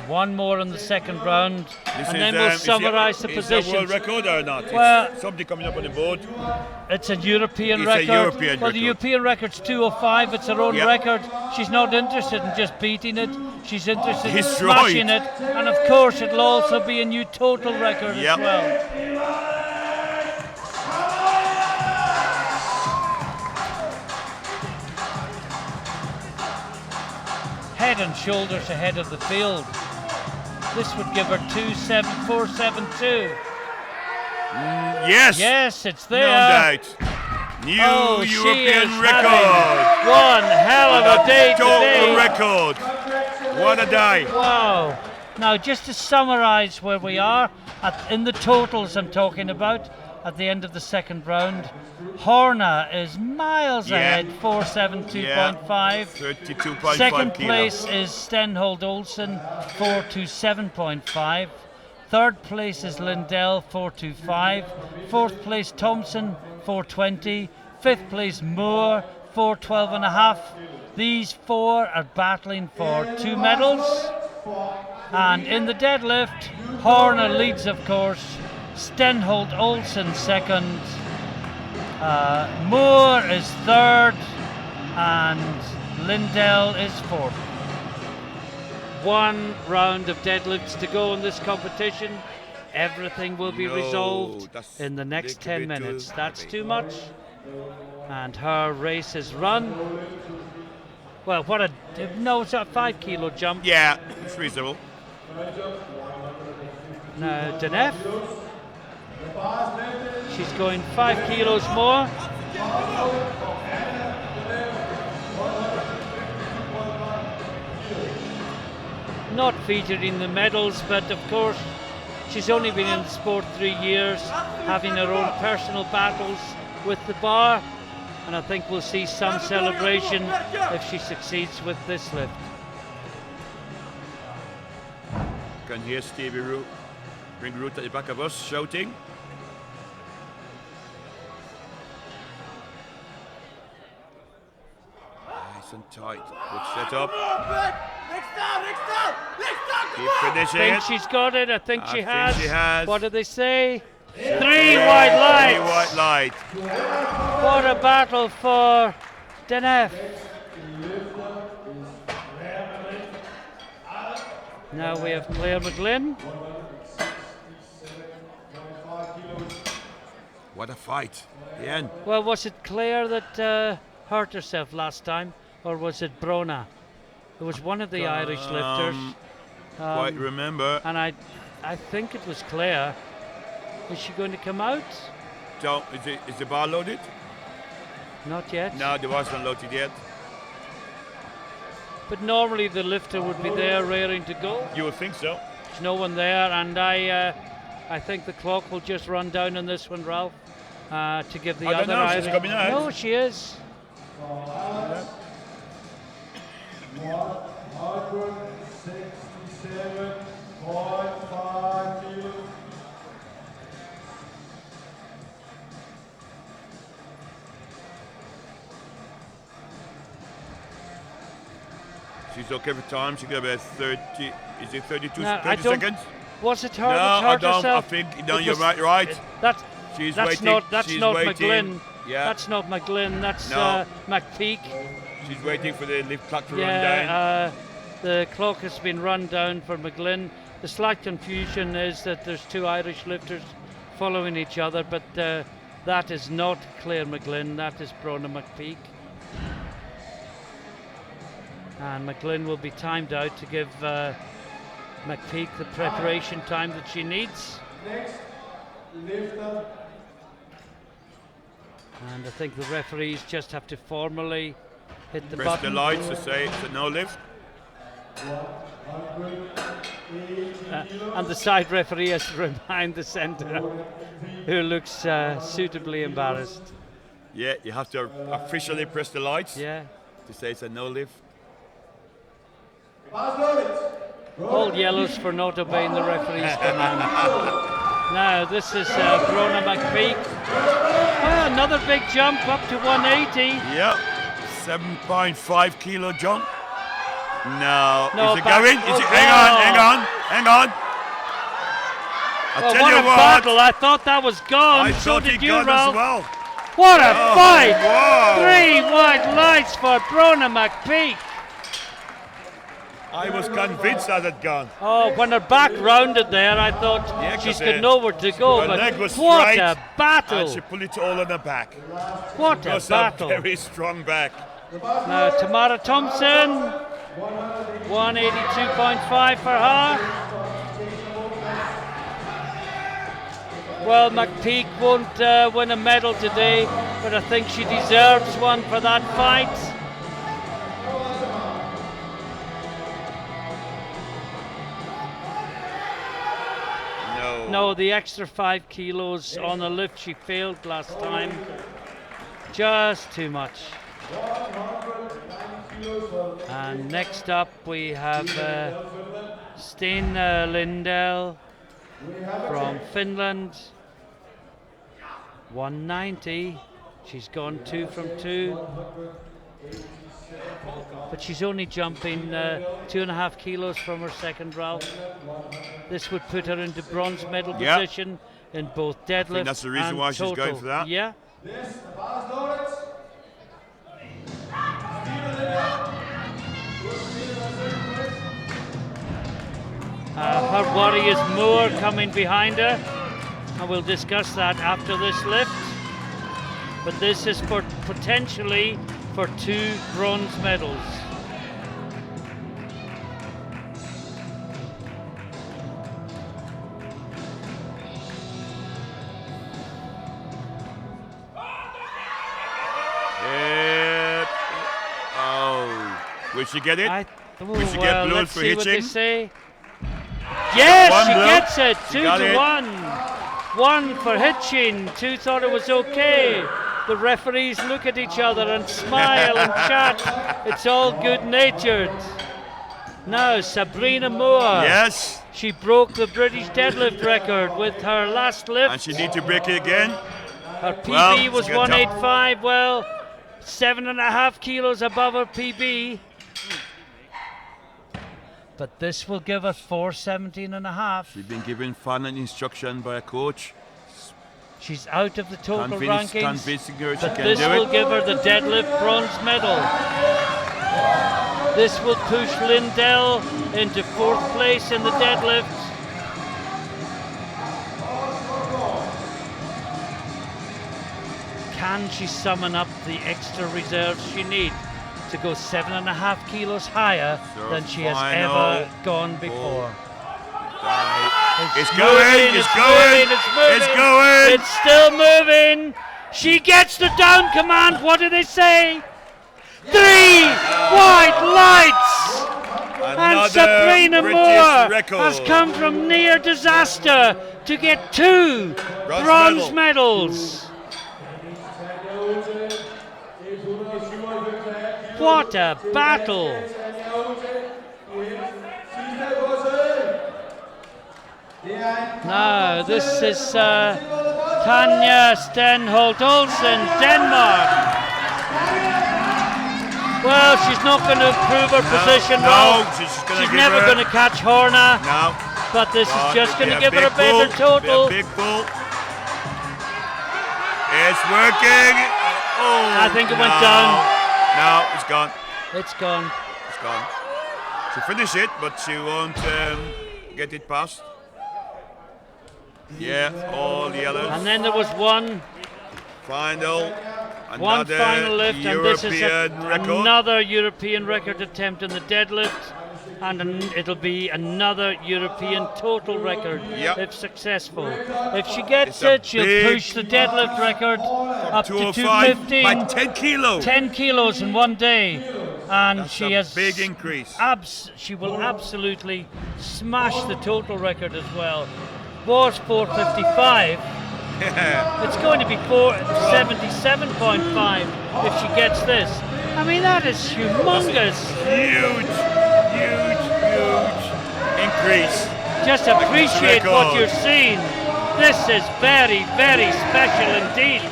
Speaker 1: One more in the second round,
Speaker 2: This
Speaker 1: and
Speaker 2: is,
Speaker 1: then we'll
Speaker 2: is
Speaker 1: summarise the
Speaker 2: Is it a world
Speaker 1: positions.
Speaker 2: record or not?
Speaker 1: Well-
Speaker 2: It's something coming up on the board.
Speaker 1: It's a European
Speaker 2: It's a
Speaker 1: record.
Speaker 2: European
Speaker 1: well, the
Speaker 2: record.
Speaker 1: European record's 2:05. It's her own
Speaker 2: Yep.
Speaker 1: record. She's not interested in just beating it. She's interested in
Speaker 2: He's
Speaker 1: smashing
Speaker 2: right.
Speaker 1: it. And of course, it'll also be a new total record
Speaker 2: Yep.
Speaker 1: as well. Head and shoulders ahead of the field. This would give her 27472.
Speaker 2: Yes.
Speaker 1: Yes, it's
Speaker 2: No
Speaker 1: there.
Speaker 2: doubt. New
Speaker 1: Oh, she is
Speaker 2: European record.
Speaker 1: having one hell of a day
Speaker 2: Total
Speaker 1: today.
Speaker 2: record. What a day.
Speaker 1: Wow. Now, just to summarise where we are, in the totals I'm talking about, at the end of the second round, Horna is miles
Speaker 2: Yeah.
Speaker 1: ahead, 472.5.
Speaker 2: 32.5
Speaker 1: Second
Speaker 2: kilo.
Speaker 1: place is Stenhold Olsen, 427.5. Third place is Lindell, 425. Fourth place Thompson, 420. Fifth place Moore, 412.5. These four are battling for 2 medals. And in the deadlift, Horner leads, of course. Stenhold Olsen second. Moore is third. And Lindell is fourth. One round of deadlifts to go in this competition. Everything will be
Speaker 2: No,
Speaker 1: resolved
Speaker 2: that's
Speaker 1: in the next
Speaker 2: little
Speaker 1: 10
Speaker 2: bit too
Speaker 1: minutes. That's
Speaker 2: heavy.
Speaker 1: too much. And her race is run. Well, what a no, it's a 5 kilo jump.
Speaker 2: Yeah, it's reasonable.
Speaker 1: Now Denef, she's going 5 kilos more. Not featured in the medals, but of course she's only been in the sport 3 years, having her own personal battles with the bar, and I think we'll see some celebration if she succeeds with this lift.
Speaker 2: Can hear Stevie Ring Root at the back of us shouting. Nice and tight. Good setup. Keep
Speaker 1: I
Speaker 2: finishing
Speaker 1: think
Speaker 2: it.
Speaker 1: she's got it. I think
Speaker 2: I
Speaker 1: she
Speaker 2: think
Speaker 1: has.
Speaker 2: she has.
Speaker 1: What do they say? 3 white lights.
Speaker 2: 3 white light.
Speaker 1: What a battle for Denef. Now we have Claire McGlynn.
Speaker 2: What a fight. The end.
Speaker 1: Well, was it Claire that hurt herself last time, or was it Brona? It was one of the Irish lifters.
Speaker 2: Quite remember.
Speaker 1: And I think it was Claire. Is she going to come out?
Speaker 2: So, is the bar loaded?
Speaker 1: Not yet.
Speaker 2: No, the bar's not loaded yet.
Speaker 1: But normally the lifter would be there raring to go.
Speaker 2: You would think so.
Speaker 1: There's no one there, and I think the clock will just run down on this one, Ralph, to give the
Speaker 2: I don't
Speaker 1: other
Speaker 2: know, she's
Speaker 1: Irish.
Speaker 2: coming out.
Speaker 1: No, she is.
Speaker 3: 167.5 kilos.
Speaker 2: She's okay for time. She got about 30. Is it 32?
Speaker 1: No,
Speaker 2: 30
Speaker 1: I don't-
Speaker 2: seconds?
Speaker 1: Was it her
Speaker 2: No,
Speaker 1: that
Speaker 2: I
Speaker 1: hurt
Speaker 2: don't. I
Speaker 1: herself?
Speaker 2: think no,
Speaker 1: It
Speaker 2: you're
Speaker 1: was-
Speaker 2: right.
Speaker 1: That's
Speaker 2: She's
Speaker 1: that's
Speaker 2: waiting.
Speaker 1: not that's
Speaker 2: She's
Speaker 1: not
Speaker 2: waiting.
Speaker 1: McGlynn.
Speaker 2: Yeah.
Speaker 1: That's not McGlynn. That's
Speaker 2: No.
Speaker 1: McPeak.
Speaker 2: She's waiting for the lift clock to run down.
Speaker 1: Yeah, the clock has been run down for McGlynn. The slight confusion is that there's 2 Irish lifters following each other, but that is not Claire McGlynn, that is Brona McPeak. And McGlynn will be timed out to give McPeak the preparation time that she needs.
Speaker 3: Next, lifter.
Speaker 1: And I think the referees just have to formally hit the
Speaker 2: Press
Speaker 1: button.
Speaker 2: the lights to say it's a no lift.
Speaker 1: And the side referee has to remind the centre, who looks suitably embarrassed.
Speaker 2: Yeah, you have to officially press the lights
Speaker 1: Yeah.
Speaker 2: to say it's a no lift.
Speaker 3: Pass loaded.
Speaker 1: All yellows for not obeying the referee's command. Now this is Brona McPeak. Oh, another big jump up to 180.
Speaker 2: Yep, 7.5 kilo jump. No.
Speaker 1: No,
Speaker 2: Is it
Speaker 1: back-
Speaker 2: going?
Speaker 1: oh,
Speaker 2: Hang on. I'll
Speaker 1: Well,
Speaker 2: tell
Speaker 1: what
Speaker 2: you
Speaker 1: a
Speaker 2: what.
Speaker 1: battle. I thought that was gone.
Speaker 2: I
Speaker 1: So
Speaker 2: thought
Speaker 1: did
Speaker 2: it
Speaker 1: you,
Speaker 2: gone as
Speaker 1: Ralph.
Speaker 2: well.
Speaker 1: What a fight!
Speaker 2: Wow.
Speaker 1: 3 white lights for Brona McPeak.
Speaker 2: I was convinced that had gone.
Speaker 1: Oh, when her back rounded there, I thought
Speaker 2: Yeah,
Speaker 1: she's
Speaker 2: 'cause,
Speaker 1: got nowhere to go.
Speaker 2: her
Speaker 1: But
Speaker 2: leg was
Speaker 1: what
Speaker 2: straight,
Speaker 1: a battle!
Speaker 2: And she pulled it all on her back.
Speaker 1: What
Speaker 2: It
Speaker 1: a
Speaker 2: was
Speaker 1: battle!
Speaker 2: a very strong back.
Speaker 1: Now, Tamara Thompson, 182.5 for her. Well, McPeak won't win a medal today, but I think she deserves one for that fight. No, the extra 5 kilos on the lift she failed last time. Just too much. And next up we have Sten Lindell from Finland. 190. She's gone 2 from 2. But she's only jumping 2.5 kilos from her second round. This would put her into bronze medal
Speaker 2: Yeah.
Speaker 1: position in both deadlift
Speaker 2: that's the reason
Speaker 1: and
Speaker 2: why she's
Speaker 1: total.
Speaker 2: going for that.
Speaker 1: Yeah. Her worry is Moore coming behind her, and we'll discuss that after this lift. But this is for potentially for 2 bronze medals.
Speaker 2: Oh, will she get it? Will she get
Speaker 1: well,
Speaker 2: blues
Speaker 1: let's
Speaker 2: for
Speaker 1: see what they
Speaker 2: hitching?
Speaker 1: say. Yes,
Speaker 2: One
Speaker 1: she
Speaker 2: blue.
Speaker 1: gets it.
Speaker 2: She
Speaker 1: 2
Speaker 2: got
Speaker 1: to
Speaker 2: it.
Speaker 1: 1. 1 for hitching. 2 thought it was okay. The referees look at each other and smile and chat. It's all good-natured. Now Sabrina Moore.
Speaker 2: Yes,
Speaker 1: She broke the British deadlift record with her last lift.
Speaker 2: and she need to break it again.
Speaker 1: Her PB
Speaker 2: Well,
Speaker 1: was
Speaker 2: she got
Speaker 1: 185. Well, 7.5 kilos above her PB. But this will give her 417.5.
Speaker 2: She's been given fun and instruction by a coach,
Speaker 1: She's out of the total rankings.
Speaker 2: convincing her she
Speaker 1: But
Speaker 2: can
Speaker 1: this
Speaker 2: do
Speaker 1: will
Speaker 2: it.
Speaker 1: give her the deadlift bronze medal. This will push Lindell into 4th place in the deadlift. Can she summon up the extra reserves she needs to go 7.5 kilos higher
Speaker 2: So
Speaker 1: than she has
Speaker 2: final
Speaker 1: ever gone before?
Speaker 2: It's
Speaker 1: moving,
Speaker 2: going, it's going,
Speaker 1: it's moving.
Speaker 2: it's going.
Speaker 1: It's still moving. She gets the down command. What do they say? 3 white lights. And
Speaker 2: Another
Speaker 1: Sabrina
Speaker 2: British
Speaker 1: Moore
Speaker 2: record.
Speaker 1: has come from near disaster to get 2 bronze medals. What a battle! Now, this is Tanya Stenholt Olsen, Denmark. Well, she's not going to improve her position,
Speaker 2: No,
Speaker 1: Ralph.
Speaker 2: she's gonna
Speaker 1: She's
Speaker 2: give
Speaker 1: never
Speaker 2: her-
Speaker 1: going to catch Horna,
Speaker 2: No.
Speaker 1: but this is just going to give her a
Speaker 2: big
Speaker 1: better
Speaker 2: pull,
Speaker 1: total.
Speaker 2: Big pull. It's working. Oh,
Speaker 1: I think it went
Speaker 2: no.
Speaker 1: down.
Speaker 2: No, it's gone.
Speaker 1: It's gone.
Speaker 2: It's gone. She finished it, but she won't get it past. Yeah, all yellow.
Speaker 1: And then there was one
Speaker 2: Final.
Speaker 1: final lift, and this is
Speaker 2: European record.
Speaker 1: another European record attempt in the deadlift, and it'll be another European total record
Speaker 2: Yep.
Speaker 1: if successful. If she gets
Speaker 2: It's a
Speaker 1: it, she'll
Speaker 2: big
Speaker 1: push the deadlift record up to
Speaker 2: 205 by
Speaker 1: 215,
Speaker 2: 10 kilos.
Speaker 1: 10 kilos in one day, and
Speaker 2: That's
Speaker 1: she
Speaker 2: a
Speaker 1: has
Speaker 2: big increase.
Speaker 1: she will absolutely smash the total record as well. Was 455. It's going to be 477.5 if she gets this. I mean, that is humongous.
Speaker 2: Huge increase.
Speaker 1: Just appreciate what
Speaker 2: record.
Speaker 1: you're seeing. This is very, very special indeed.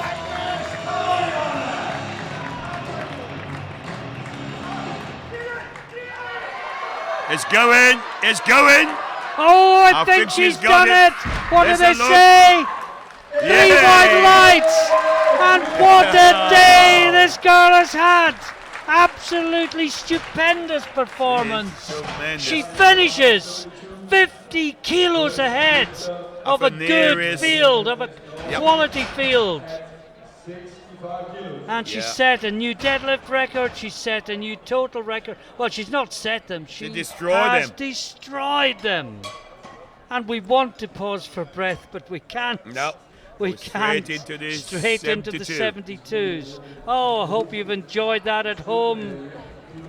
Speaker 2: It's going. It's going.
Speaker 1: Oh, I think
Speaker 2: think she's
Speaker 1: she's
Speaker 2: got
Speaker 1: done it. What did
Speaker 2: There's
Speaker 1: they
Speaker 2: a look.
Speaker 1: say? 3 white lights. And what a day this girl has had. Absolutely stupendous performance.
Speaker 2: Tremendous.
Speaker 1: She finishes 50 kilos ahead of a good
Speaker 2: nearest-
Speaker 1: field, of a quality field.
Speaker 3: 65 kilos.
Speaker 1: And she
Speaker 2: Yeah.
Speaker 1: set a new deadlift record. She set a new total record. Well, she's not set them. She
Speaker 2: destroyed
Speaker 1: has
Speaker 2: them.
Speaker 1: destroyed them. And we want to pause for breath, but we can't.
Speaker 2: No.
Speaker 1: We
Speaker 2: We're
Speaker 1: can't.
Speaker 2: straight into the
Speaker 1: Straight into the
Speaker 2: 72.
Speaker 1: 72s. Oh, I hope you've enjoyed that at home.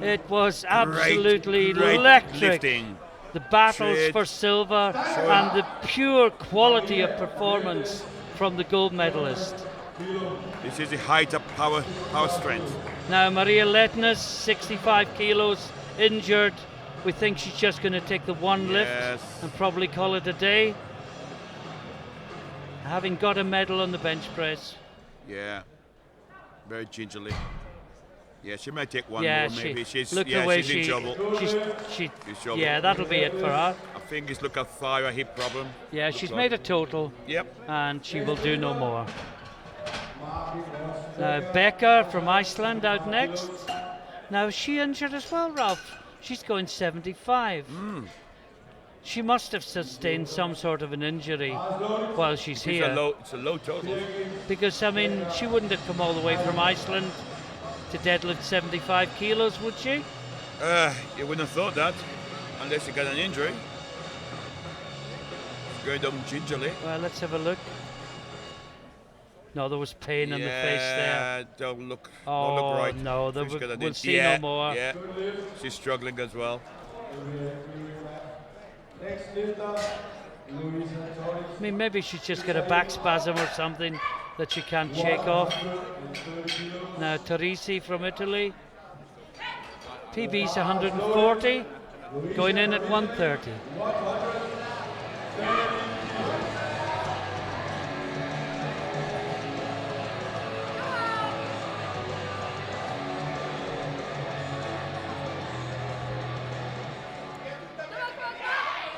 Speaker 1: It was absolutely
Speaker 2: great
Speaker 1: electric.
Speaker 2: lifting.
Speaker 1: The battles
Speaker 2: Straight.
Speaker 1: for silver and the pure quality of performance from the gold medalist.
Speaker 2: This is the height of power strength.
Speaker 1: Now Maria Letnes, 65 kilos, injured. We think she's just going to take the one lift
Speaker 2: Yes.
Speaker 1: and probably call it a day. Having got a medal on the bench press.
Speaker 2: Yeah. Very gingerly. Yeah, she might take one
Speaker 1: Yeah,
Speaker 2: more maybe. She's
Speaker 1: look the way
Speaker 2: she's in trouble.
Speaker 1: she,
Speaker 2: She's trouble.
Speaker 1: yeah, that'll be it for her.
Speaker 2: I think it's look a thigh or hip problem.
Speaker 1: Yeah, she's made a total
Speaker 2: Yep.
Speaker 1: and she will do no more. Now Becca from Iceland out next. Now is she injured as well, Ralph? She's going 75. She must have sustained some sort of an injury while she's here.
Speaker 2: It's a low total.
Speaker 1: Because, I mean, she wouldn't have come all the way from Iceland to deadlift 75 kilos, would she?
Speaker 2: You wouldn't have thought that unless you got an injury. Going down gingerly.
Speaker 1: Well, let's have a look. No, there was pain in the face there.
Speaker 2: Don't look
Speaker 1: Oh,
Speaker 2: right.
Speaker 1: no,
Speaker 2: She's got an
Speaker 1: we'll
Speaker 2: in-
Speaker 1: see
Speaker 2: yeah,
Speaker 1: no more.
Speaker 2: Yeah, she's struggling as well.
Speaker 3: Next lifter, Louisa Torres.
Speaker 1: I mean, maybe she's just got a back spasm or something that she can't shake off. Now, Teresi from Italy. PB's 140, going in at 130.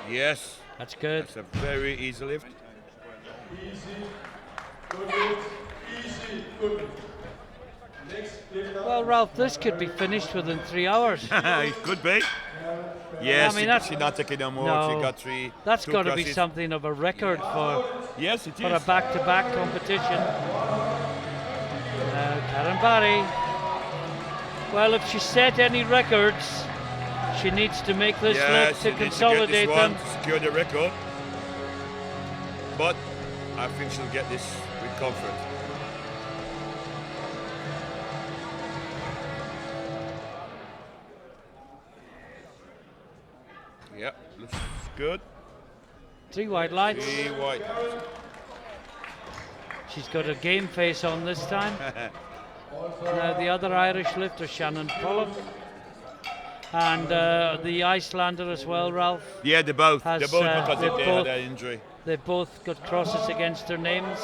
Speaker 2: Yes,
Speaker 1: That's good.
Speaker 2: it's a very easy lift.
Speaker 3: Easy, good lift, easy, good lift. Next lifter,
Speaker 1: Well, Ralph, this could be finished within 3 hours.
Speaker 2: It could be. Yes,
Speaker 1: I mean, that's-
Speaker 2: she's not taking no more.
Speaker 1: No,
Speaker 2: She got three.
Speaker 1: That's
Speaker 2: two
Speaker 1: got to be
Speaker 2: crosses.
Speaker 1: something of a record for
Speaker 2: Yes, it
Speaker 1: a
Speaker 2: is.
Speaker 1: back-to-back competition. Karen Barry. Well, if she set any records, she needs to make this
Speaker 2: Yeah,
Speaker 1: lift
Speaker 2: she
Speaker 1: to
Speaker 2: needs to get
Speaker 1: consolidate
Speaker 2: this one
Speaker 1: them.
Speaker 2: to secure the record. But I think she'll get this with comfort. Yep, looks good.
Speaker 1: 3 white lights.
Speaker 2: 3 white.
Speaker 1: She's got a game face on this time. Now the other Irish lifter, Shannon Pollock. And the Icelander as well, Ralph.
Speaker 2: Yeah, they both.
Speaker 1: Has,
Speaker 2: They both look as
Speaker 1: they've
Speaker 2: if they
Speaker 1: both-
Speaker 2: had an injury.
Speaker 1: They've both got crosses against their names.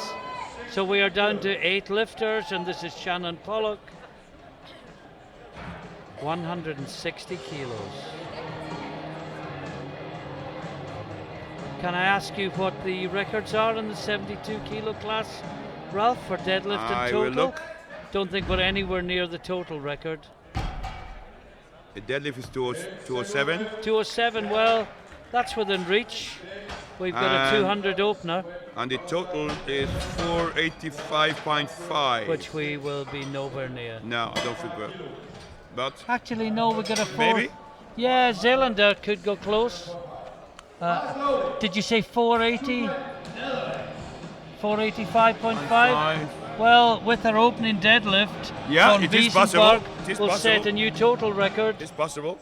Speaker 1: So we are down to 8 lifters, and this is Shannon Pollock. 160 kilos. Can I ask you what the records are in the 72 kilo class, Ralph, for deadlift and
Speaker 2: I
Speaker 1: total?
Speaker 2: will look.
Speaker 1: Don't think we're anywhere near the total record.
Speaker 2: The deadlift is 207.
Speaker 1: 207, well, that's within reach. We've got a
Speaker 2: And-
Speaker 1: 200 opener,
Speaker 2: And the total is 485.5.
Speaker 1: which we will be nowhere near.
Speaker 2: No, I don't think we're. But
Speaker 1: Actually, no, we got a 4.
Speaker 2: maybe.
Speaker 1: Yeah, Zeelander could go close. Did you say 480? 485.5? Well, with her opening deadlift,
Speaker 2: Yeah,
Speaker 1: von
Speaker 2: it is possible.
Speaker 1: Wiesenberg
Speaker 2: It is
Speaker 1: will set
Speaker 2: possible.
Speaker 1: a new total record.
Speaker 2: It's possible.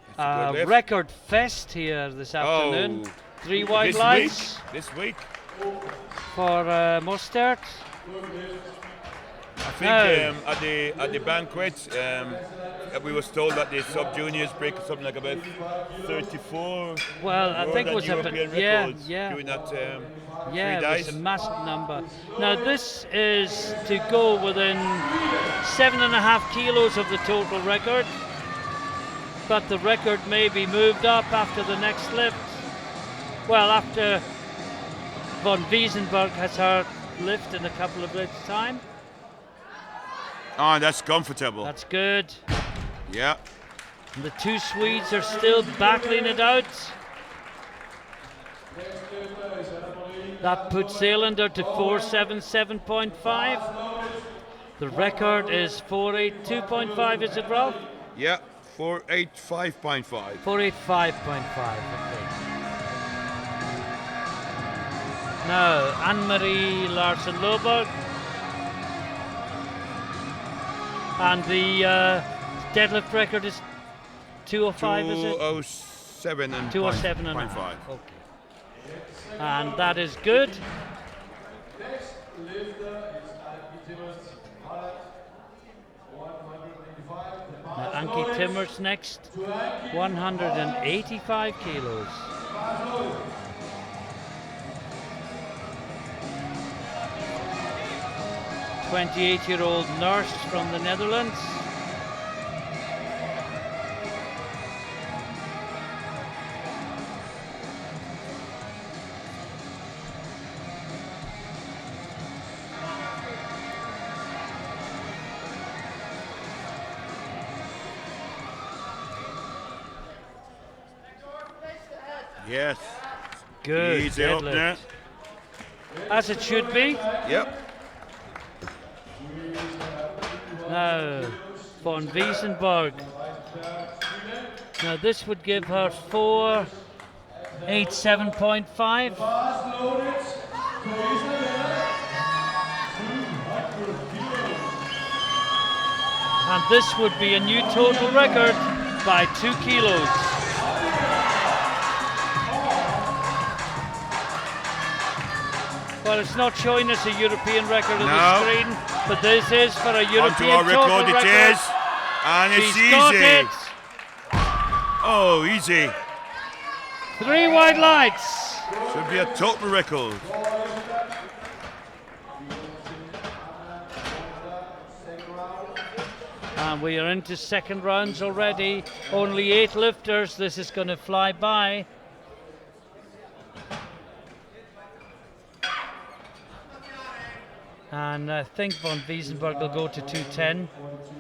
Speaker 2: It's a good lift.
Speaker 1: Record fest here this afternoon. 3 white
Speaker 2: this
Speaker 1: lights
Speaker 2: week. This week.
Speaker 1: for Mostert.
Speaker 2: I think at the banquet, we was told that the sub juniors break something like about 34.
Speaker 1: Well, I think it was a
Speaker 2: European
Speaker 1: bit, yeah,
Speaker 2: records
Speaker 1: yeah.
Speaker 2: doing that.
Speaker 1: Yeah,
Speaker 2: three
Speaker 1: it was
Speaker 2: days.
Speaker 1: a massive number. Now this is to go within 7.5 kilos of the total record, but the record may be moved up after the next lift. Well, after von Wiesenberg has her lift in a couple of lifts' time.
Speaker 2: Oh, that's comfortable.
Speaker 1: That's good.
Speaker 2: Yeah.
Speaker 1: And the two Swedes are still battling it out. That puts Zealander to 477.5. The record is 482.5, is it, Ralph?
Speaker 2: Yeah. 485.5.
Speaker 1: 485.5, okay. Now, Anne-Marie Larsen-Loberg. And the deadlift record is 205, is it?
Speaker 2: 207 and
Speaker 1: 207 and a
Speaker 2: 0.5.
Speaker 1: half. Okay. And that is good.
Speaker 3: Next lifter is Anki Timmers, Holland, 185. The
Speaker 1: Now,
Speaker 3: bar
Speaker 1: Anki
Speaker 3: loaded
Speaker 1: Timmers next,
Speaker 3: to Anki.
Speaker 1: 185 kilos.
Speaker 3: Bar loaded.
Speaker 1: 28-year-old nurse from the Netherlands.
Speaker 2: Yes.
Speaker 1: Good
Speaker 2: Easy up
Speaker 1: deadlift.
Speaker 2: there.
Speaker 1: As it should be.
Speaker 2: Yep.
Speaker 1: Now, von Wiesenberg. Now this would give her 487.5. And this would be a new total record by 2 kilos. Well, it's not showing us a European record on the screen, but this is for a
Speaker 2: Onto
Speaker 1: European
Speaker 2: our
Speaker 1: total
Speaker 2: record
Speaker 1: record.
Speaker 2: it is. And it's
Speaker 1: She's got
Speaker 2: easy.
Speaker 1: it.
Speaker 2: Oh, easy.
Speaker 1: 3 white lights.
Speaker 2: Should be a total record.
Speaker 1: And we are into second rounds already. Only 8 lifters. This is going to fly by. And I think von Wiesenberg will go to 210.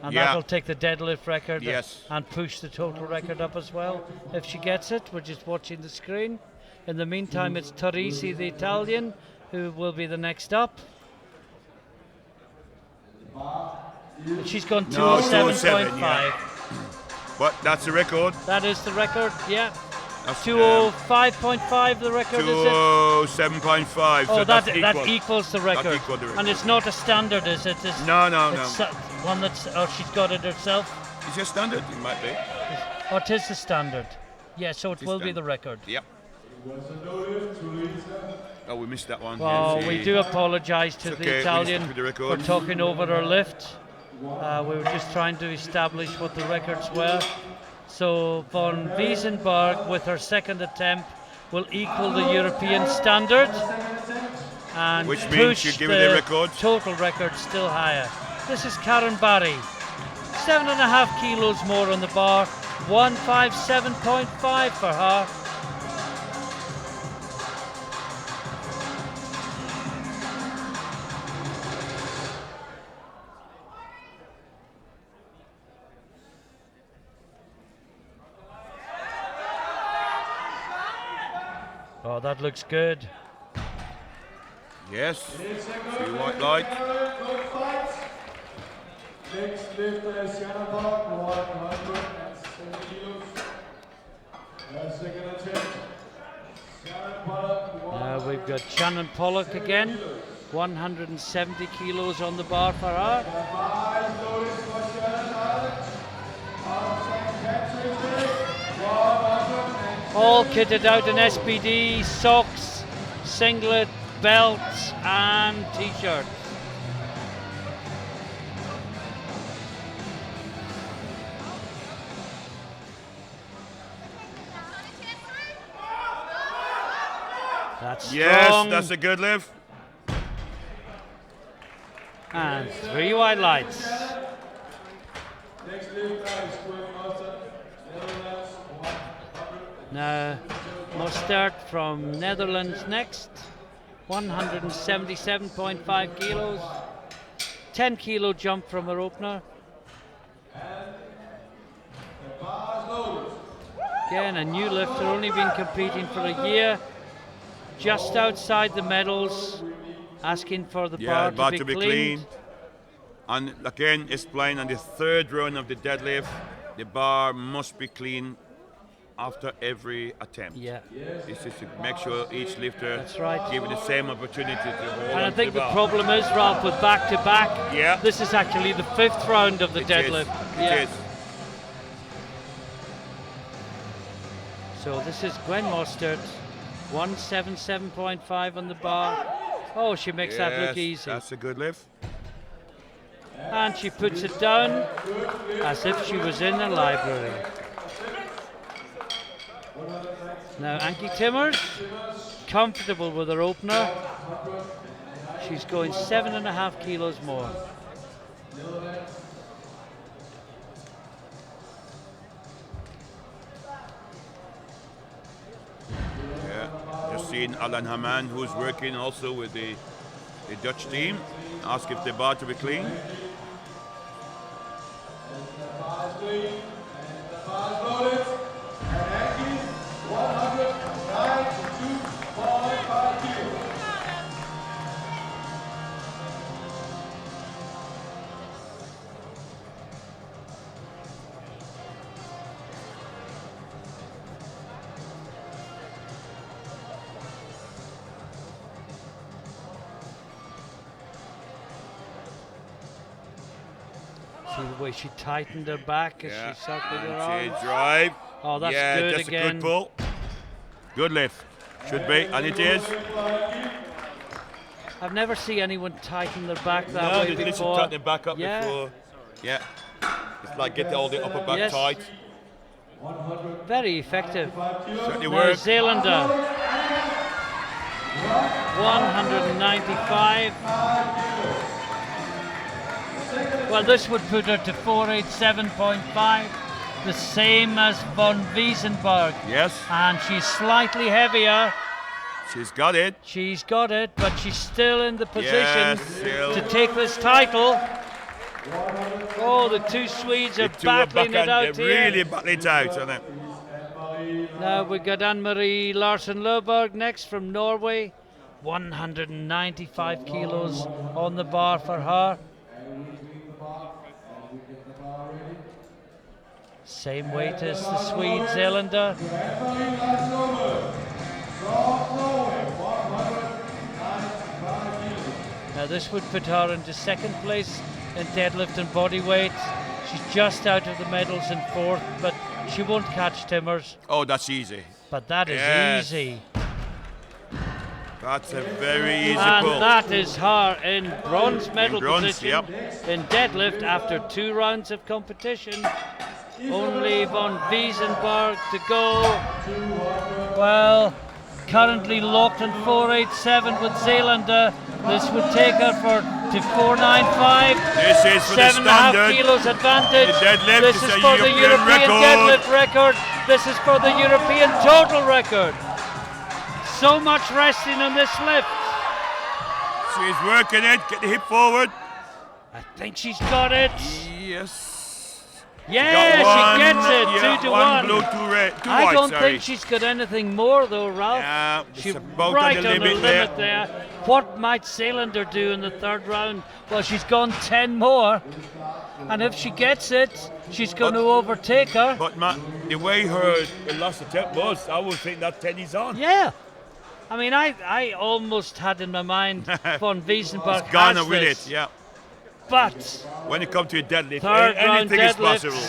Speaker 1: And
Speaker 2: Yeah.
Speaker 1: that'll take the deadlift record
Speaker 2: Yes.
Speaker 1: and push the total record up as well. If she gets it, we're just watching the screen. In the meantime, it's Torrisi, the Italian, who will be the next up. And she's gone
Speaker 2: No,
Speaker 1: 207.5.
Speaker 2: 207, yeah. But that's the record.
Speaker 1: That is the record, yeah.
Speaker 2: That's
Speaker 1: 205.5 the record, is it?
Speaker 2: 207.5.
Speaker 1: Oh,
Speaker 2: so
Speaker 1: that
Speaker 2: that's
Speaker 1: equals the record.
Speaker 2: equal the record.
Speaker 1: And it's not a standard, is it? It's,
Speaker 2: No.
Speaker 1: it's one that's, oh, she's got it herself.
Speaker 2: Is it standard? It might be.
Speaker 1: Oh, it is the standard. Yeah, so it
Speaker 2: is
Speaker 1: will be
Speaker 2: standard.
Speaker 1: the record.
Speaker 2: Yep. Oh, we missed that one.
Speaker 1: Well,
Speaker 2: Yeah,
Speaker 1: we
Speaker 2: see.
Speaker 1: do apologise to
Speaker 2: It's
Speaker 1: the
Speaker 2: okay, we
Speaker 1: Italian
Speaker 2: stick with the
Speaker 1: for
Speaker 2: records.
Speaker 1: talking over her lift. We were just trying to establish what the records were. So von Wiesenberg, with her second attempt, will equal the European standard and
Speaker 2: Which means
Speaker 1: push
Speaker 2: you give her the record.
Speaker 1: total record still higher. This is Karen Barry, 7.5 kilos more on the bar, 157.5 for her. Oh, that looks good.
Speaker 2: Yes. 3 white light.
Speaker 3: Next lifter is Shannon Park, 107 kilos. Second attempt. Shannon Park,
Speaker 1: Now we've got Shannon Pollock again, 170 kilos on the bar for her. All kitted out in SPD, socks, singlet, belts and t-shirts. That's strong.
Speaker 2: Yes, that's a good lift.
Speaker 1: And 3 white lights.
Speaker 3: Next lift time is Square Master, Netherlands, 100.
Speaker 1: Now, Mostert from Netherlands next. 177.5 kilos. 10 kilo jump from her opener. Again, a new lifter, only been competing for a year. Just outside the medals, asking for the
Speaker 2: Yeah,
Speaker 1: bar
Speaker 2: to be clean. And again, explain on the third run of the deadlift, the bar must be clean after every attempt.
Speaker 1: Yeah,
Speaker 2: This is to make sure each lifter
Speaker 1: That's right.
Speaker 2: given the same opportunity to hold
Speaker 1: and I
Speaker 2: on
Speaker 1: think
Speaker 2: to the
Speaker 1: the
Speaker 2: bar.
Speaker 1: problem is, Ralph, with back-to-back,
Speaker 2: Yeah.
Speaker 1: this is actually the 5th round of the
Speaker 2: It
Speaker 1: deadlift.
Speaker 2: is. It is.
Speaker 1: So this is Gwen Mostert, 177.5 on the bar. Oh, she makes that look
Speaker 2: Yes,
Speaker 1: easy.
Speaker 2: that's a good lift.
Speaker 1: And she puts it down as if she was in a library. Now Anki Timmers, comfortable with her opener. She's going 7.5 kilos more.
Speaker 2: Yeah. Just seen Alan Haman, who's working also with the Dutch team. Ask if the bar to be clean.
Speaker 3: The bar is clean, and the bar is loaded. And Anki, 192.5 kilos.
Speaker 1: See the way she tightened her back as she circled her
Speaker 2: And
Speaker 1: arms.
Speaker 2: drive.
Speaker 1: Oh, that's
Speaker 2: yeah,
Speaker 1: good
Speaker 2: that's
Speaker 1: again.
Speaker 2: a good pull. Good lift. Should be, and it is.
Speaker 1: I've never seen anyone tighten their back that
Speaker 2: No,
Speaker 1: way
Speaker 2: they literally
Speaker 1: before.
Speaker 2: tighten the back up
Speaker 1: Yeah.
Speaker 2: before. Yeah. It's like get all the upper back
Speaker 1: Yes.
Speaker 2: tight.
Speaker 1: Very effective.
Speaker 2: Certainly
Speaker 1: Now
Speaker 2: works.
Speaker 1: Zeelander, 195. Well, this would put her to 487.5, the same as von Wiesenberg.
Speaker 2: Yes,
Speaker 1: And she's slightly heavier.
Speaker 2: she's got it.
Speaker 1: She's got it, but she's still in the position
Speaker 2: still.
Speaker 1: to take this title. Oh, the two Swedes are
Speaker 2: The two are
Speaker 1: battling
Speaker 2: back
Speaker 1: it out
Speaker 2: and
Speaker 1: here.
Speaker 2: they're really battling it out, aren't they?
Speaker 1: Now we got Anne-Marie Larsen-Løberg next from Norway. 195 kilos on the bar for her. Same weight as the Swede, Zeelander. Now this would put her into second place in deadlift and body weight. She's just out of the medals in 4th, but she won't catch Timmers.
Speaker 2: Oh, that's easy.
Speaker 1: But that is
Speaker 2: Yes.
Speaker 1: easy.
Speaker 2: That's a very easy
Speaker 1: And
Speaker 2: pull.
Speaker 1: that is her in bronze medal
Speaker 2: bronze,
Speaker 1: position in deadlift after 2 rounds of competition. Only von Wiesenberg to go. Well, currently locked in 487 with Zeelander. This would take her to 495.
Speaker 2: This is for the
Speaker 1: 7.5
Speaker 2: standard.
Speaker 1: kilos advantage.
Speaker 2: The deadlift
Speaker 1: This
Speaker 2: is
Speaker 1: is
Speaker 2: a
Speaker 1: for the
Speaker 2: European
Speaker 1: European
Speaker 2: record.
Speaker 1: deadlift record. This is for the European total record. So much resting on this lift.
Speaker 2: She's working it. Get the hip forward.
Speaker 1: I think she's got it.
Speaker 2: Yes.
Speaker 1: Yeah,
Speaker 2: Got one,
Speaker 1: she gets it.
Speaker 2: yeah,
Speaker 1: 2 to
Speaker 2: 1
Speaker 1: 1.
Speaker 2: blue, 2 red, 2
Speaker 1: I
Speaker 2: white,
Speaker 1: don't
Speaker 2: sorry.
Speaker 1: think she's got anything more though, Ralph.
Speaker 2: Yeah, it's
Speaker 1: She's
Speaker 2: about
Speaker 1: right
Speaker 2: on the
Speaker 1: on the
Speaker 2: limit
Speaker 1: limit there. What might Zeelander do in the 3rd round? Well, she's gone 10 more. And if she gets it, she's going to overtake her.
Speaker 2: But the way her last attempt was, I would think that 10 is on.
Speaker 1: Yeah. I mean, I almost had in my mind von Wiesenberg
Speaker 2: Gone
Speaker 1: has
Speaker 2: with
Speaker 1: this.
Speaker 2: it, yeah.
Speaker 1: But
Speaker 2: When it comes to a deadlift,
Speaker 1: 3rd round
Speaker 2: anything is
Speaker 1: deadlifts.
Speaker 2: possible.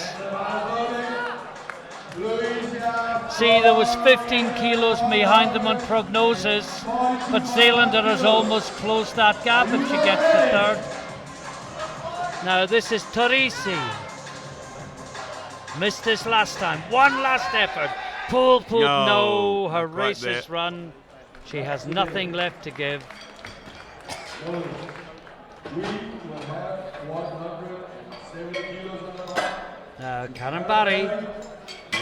Speaker 1: See, there was 15 kilos behind them on prognosis, but Zeelander has almost closed that gap if she gets to 3rd. Now this is Teresi. Missed this last time. One last effort. Pull. No, her
Speaker 2: not quite
Speaker 1: race is
Speaker 2: there.
Speaker 1: run. She has nothing left to give.
Speaker 3: We will have 170 kilos on the bar.
Speaker 1: Now, Karen Barry,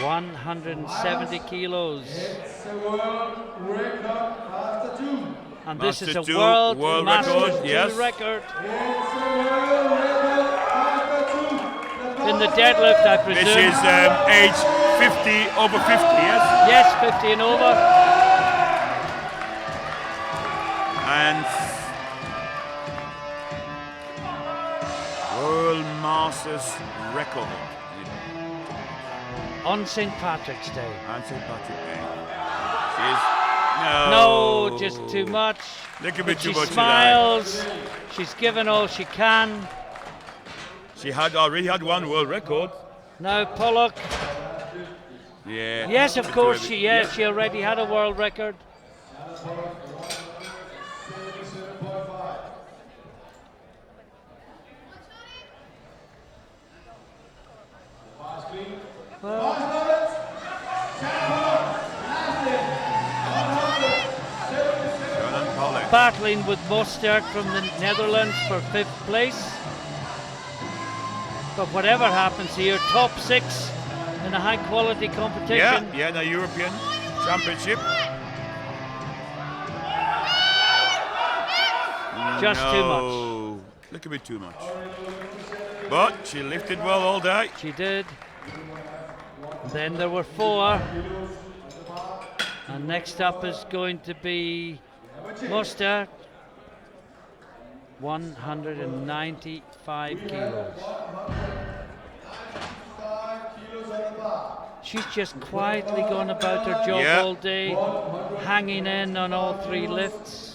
Speaker 1: 170 kilos.
Speaker 3: It's a world record after 2.
Speaker 1: And this is a
Speaker 2: Master two,
Speaker 1: world
Speaker 2: record,
Speaker 1: Masters 2
Speaker 2: yes.
Speaker 1: record.
Speaker 3: It's a world record after 2.
Speaker 1: In the deadlift, I presume.
Speaker 2: This is age 50, over 50, yes?
Speaker 1: Yes, 50 and over.
Speaker 2: And World Masters record
Speaker 1: On St. Patrick's Day.
Speaker 2: on St. Patrick Day. She's
Speaker 1: No, just too much.
Speaker 2: Little
Speaker 1: But
Speaker 2: bit too
Speaker 1: she
Speaker 2: much.
Speaker 1: smiles. She's given all she can.
Speaker 2: She had already had one world record.
Speaker 1: Now Pollock.
Speaker 2: Yeah.
Speaker 1: Yes, of
Speaker 2: bit
Speaker 1: course
Speaker 2: too
Speaker 1: she.
Speaker 2: heavy.
Speaker 1: Yes, she already had a world record. Well,
Speaker 2: Jonan Pollock.
Speaker 1: battling with Mostert from the Netherlands for 5th place. But whatever happens here, top 6 in a high quality competition.
Speaker 2: Yeah, the European Championship.
Speaker 1: Just too much.
Speaker 2: No, little bit too much. But she lifted well all day.
Speaker 1: She did. Then there were 4. And next up is going to be Mostert. 195 kilos. She's just quietly going about her job
Speaker 2: Yeah.
Speaker 1: all day, hanging in on all 3 lifts.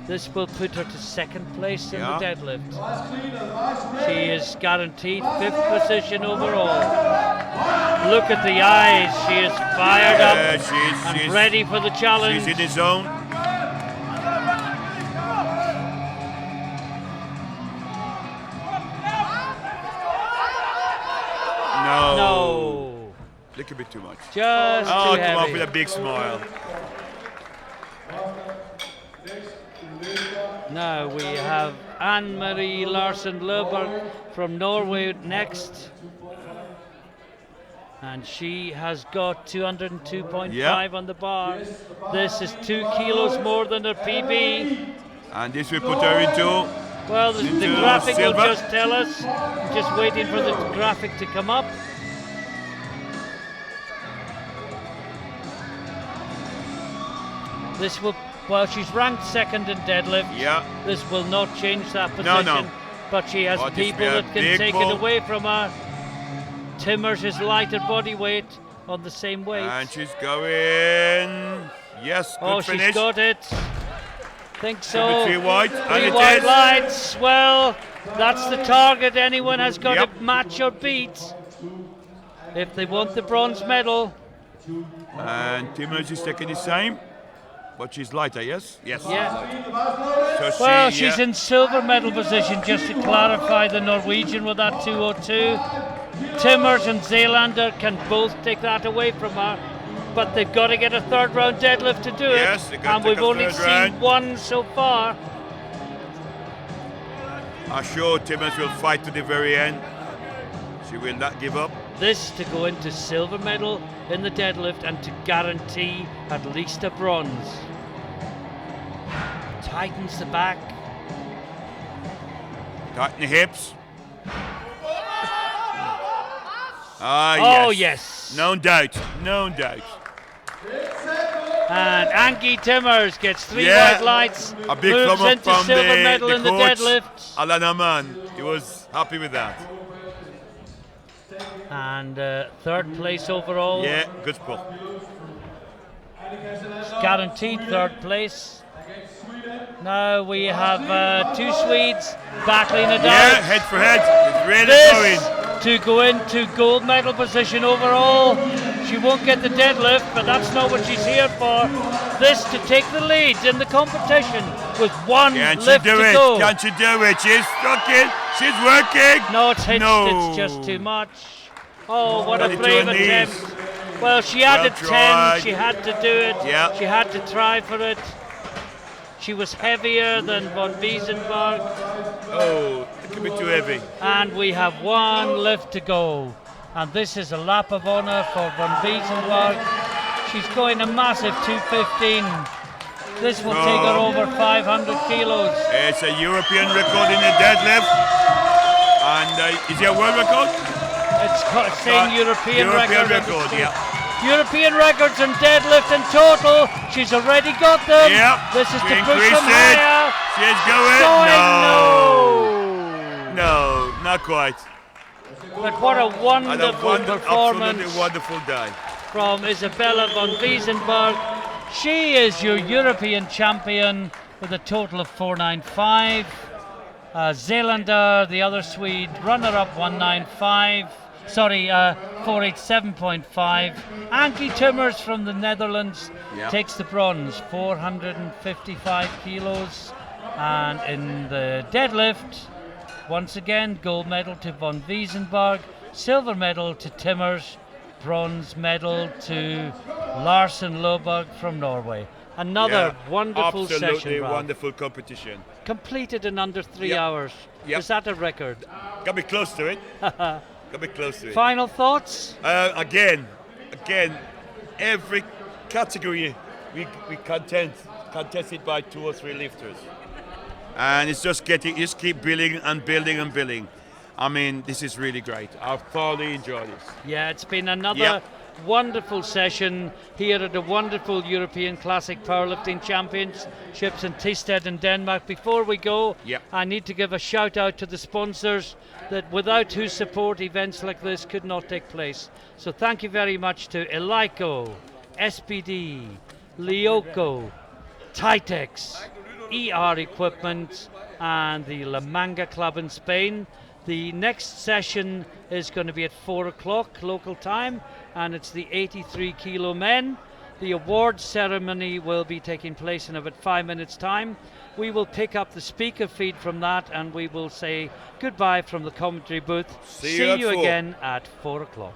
Speaker 1: This will put her to 2nd place in
Speaker 2: Yeah.
Speaker 1: the deadlift. She is guaranteed 5th position overall. Look at the eyes, she is fired up
Speaker 2: Yeah,
Speaker 1: and
Speaker 2: she's
Speaker 1: ready for the challenge.
Speaker 2: She's in the zone.
Speaker 1: No,
Speaker 2: Little bit too much.
Speaker 1: just
Speaker 2: Oh,
Speaker 1: too
Speaker 2: come on
Speaker 1: heavy.
Speaker 2: with a big smile.
Speaker 1: Now we have Anne-Marie Larsen Løberg from Norway next. And she has got 202.5
Speaker 2: Yeah.
Speaker 1: on the bar. This is 2 kilos more than her PB.
Speaker 2: And this will put her into
Speaker 1: Well, the
Speaker 2: Into
Speaker 1: graphic will
Speaker 2: silver.
Speaker 1: just tell us. I'm just waiting for the graphic to come up. This will, well, she's ranked 2nd in deadlift.
Speaker 2: yeah.
Speaker 1: This will not change that
Speaker 2: No,
Speaker 1: position.
Speaker 2: no.
Speaker 1: But she has
Speaker 2: But this
Speaker 1: people
Speaker 2: will be a
Speaker 1: that can
Speaker 2: big
Speaker 1: take
Speaker 2: pull.
Speaker 1: it away from her. Timmers is lighter body weight on the same weight.
Speaker 2: And she's going. Yes, good
Speaker 1: Oh,
Speaker 2: finish.
Speaker 1: she's got it. Think so.
Speaker 2: Symmetry white, and
Speaker 1: 3
Speaker 2: it
Speaker 1: white
Speaker 2: is.
Speaker 1: lights. Well, that's the target anyone has got
Speaker 2: Yep.
Speaker 1: to match or beat if they want the bronze medal.
Speaker 2: And Timmers is taking the same. But she's lighter, yes? Yes.
Speaker 1: Yeah.
Speaker 2: So
Speaker 1: Well,
Speaker 2: she,
Speaker 1: she's in silver medal position, just to clarify the Norwegian with that 202. Timmers and Zeelander can both take that away from her, but they've got to get a 3rd round deadlift to do
Speaker 2: Yes,
Speaker 1: it.
Speaker 2: they've got
Speaker 1: And
Speaker 2: to
Speaker 1: we've
Speaker 2: take a
Speaker 1: only
Speaker 2: 3rd
Speaker 1: seen
Speaker 2: round.
Speaker 1: 1 so far.
Speaker 2: I'm sure Timmers will fight to the very end. She will not give up.
Speaker 1: This to go into silver medal in the deadlift and to guarantee at least a bronze. Tightens the back.
Speaker 2: Tighten the hips. Ah,
Speaker 1: Oh,
Speaker 2: yes.
Speaker 1: yes.
Speaker 2: No doubt. No doubt.
Speaker 1: And Anki Timmers gets 3
Speaker 2: Yeah.
Speaker 1: white lights.
Speaker 2: A big
Speaker 1: moves
Speaker 2: thumb up
Speaker 1: into
Speaker 2: from
Speaker 1: silver
Speaker 2: the
Speaker 1: medal in the
Speaker 2: coach,
Speaker 1: deadlift.
Speaker 2: Alan Aman. He was happy with that.
Speaker 1: And 3rd place overall.
Speaker 2: Yeah, good pull.
Speaker 1: Guaranteed 3rd place. Now we have 2 Swedes battling it
Speaker 2: Yeah,
Speaker 1: out.
Speaker 2: head for head. It's really
Speaker 1: This
Speaker 2: going.
Speaker 1: to go into gold medal position overall. She won't get the deadlift, but that's not what she's here for. This to take the lead in the competition with 1
Speaker 2: Can she
Speaker 1: lift
Speaker 2: do
Speaker 1: to
Speaker 2: it?
Speaker 1: go.
Speaker 2: Can she do it? She's working. She's working.
Speaker 1: No, it's hitched.
Speaker 2: No.
Speaker 1: It's just too much. Oh, what
Speaker 2: Got
Speaker 1: a
Speaker 2: it to
Speaker 1: brave
Speaker 2: her knees.
Speaker 1: attempt. Well, she added 10.
Speaker 2: tried.
Speaker 1: She had to do it.
Speaker 2: Yeah.
Speaker 1: She had to try for it. She was heavier than von Wiesenberg.
Speaker 2: Oh, it could be too heavy.
Speaker 1: And we have one lift to go. And this is a lap of honor for von Wiesenberg. She's going a massive 215. This will take her over 500 kilos.
Speaker 2: It's a European record in the deadlift. And is it a world record?
Speaker 1: It's saying European record.
Speaker 2: yeah.
Speaker 1: European records in deadlift in total. She's already got them.
Speaker 2: Yep.
Speaker 1: This is
Speaker 2: We
Speaker 1: to push
Speaker 2: increased
Speaker 1: them
Speaker 2: it.
Speaker 1: higher.
Speaker 2: She's going.
Speaker 1: No.
Speaker 2: No, not quite.
Speaker 1: But what a wonderful performance
Speaker 2: Absolutely wonderful day.
Speaker 1: from Isabella von Wiesenberg. She is your European champion with a total of 495. Zeelander, the other Swede, runner-up 195. Sorry, 487.5. Ankie Timmers from the Netherlands takes the bronze, 455 kilos. And in the deadlift, once again, gold medal to von Wiesenberg, silver medal to Timmers, bronze medal to Larsen Loberg from Norway. Another wonderful
Speaker 2: absolutely
Speaker 1: session, Ralph.
Speaker 2: wonderful competition.
Speaker 1: Completed in under 3
Speaker 2: Yep.
Speaker 1: hours.
Speaker 2: Yep.
Speaker 1: Is that a record?
Speaker 2: Got me close to it. Got me close to it.
Speaker 1: Final thoughts?
Speaker 2: Again, every category we contested by 2 or 3 lifters, and it's just keep building and building and building. I mean, this is really great. I've thoroughly enjoyed this.
Speaker 1: Yeah, it's been another wonderful session here at the wonderful European Classic Powerlifting Championships in Thisted in Denmark. Before we go, I need to give a shout out to the sponsors that without whose support events like this could not take place. So thank you very much to Elico, SPD, Lioco, Titex, ER Equipment and the La Manga Club in Spain. The next session is going to be at 4 o'clock local time, and it's the 83 kilo men. The awards ceremony will be taking place in about 5 minutes time. We will pick up the speaker feed from that, and we will say goodbye from the commentary booth.
Speaker 2: See you
Speaker 1: again at 4 o'clock.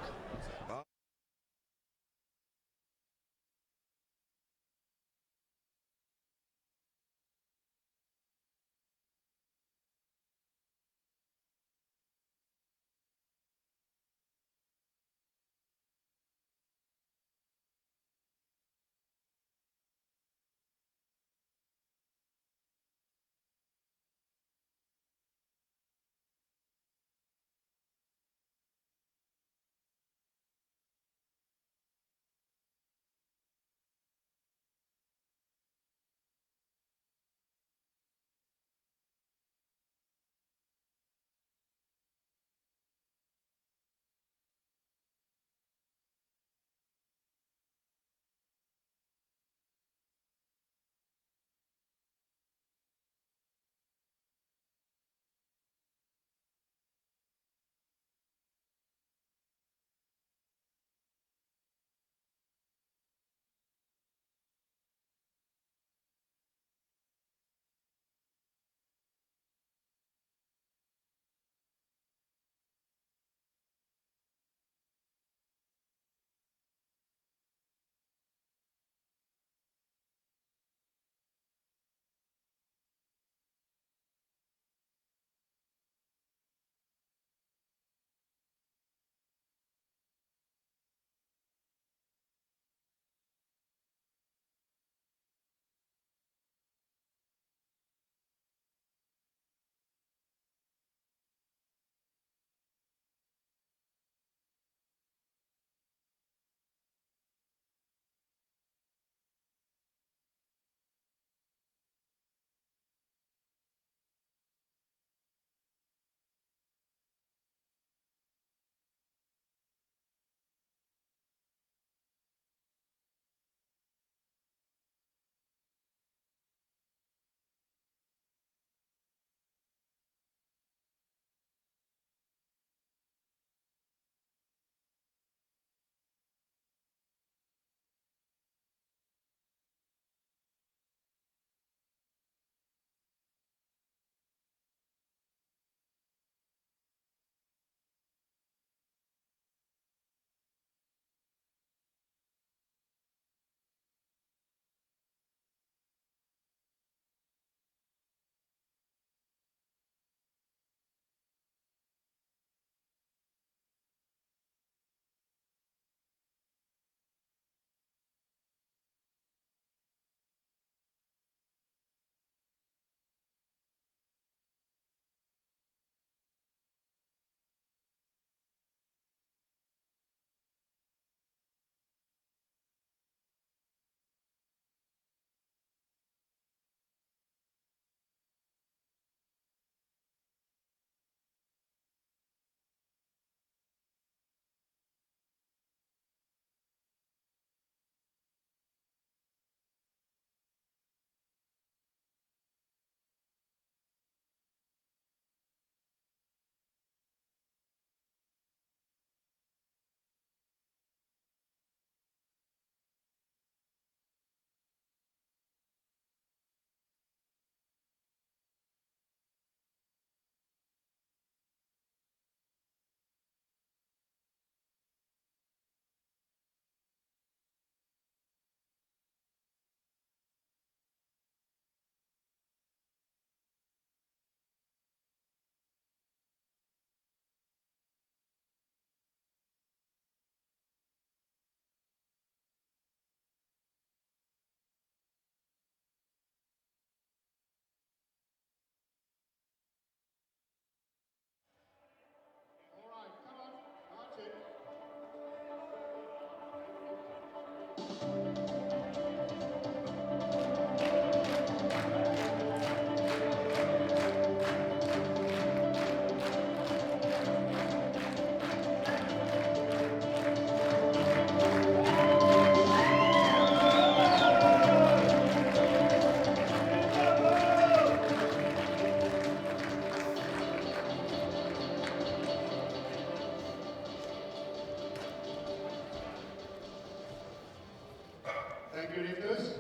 Speaker 7: Thank you, lifters.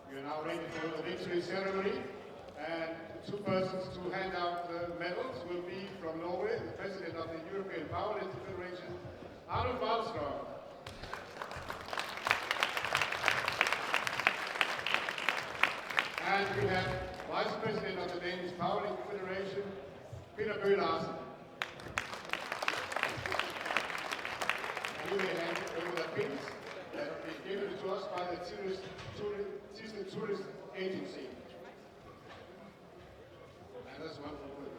Speaker 7: We are now ready for the victory ceremony. And the two persons to hand out the medals will be from Norway, the president of the European Powerlifting Federation, Arnold Wallström. And we have vice president of the Danish Powerlifting Federation, Peter Bøe Larsen. We will hand over the pins that will be given to us by the tourist agency. And that's one for you.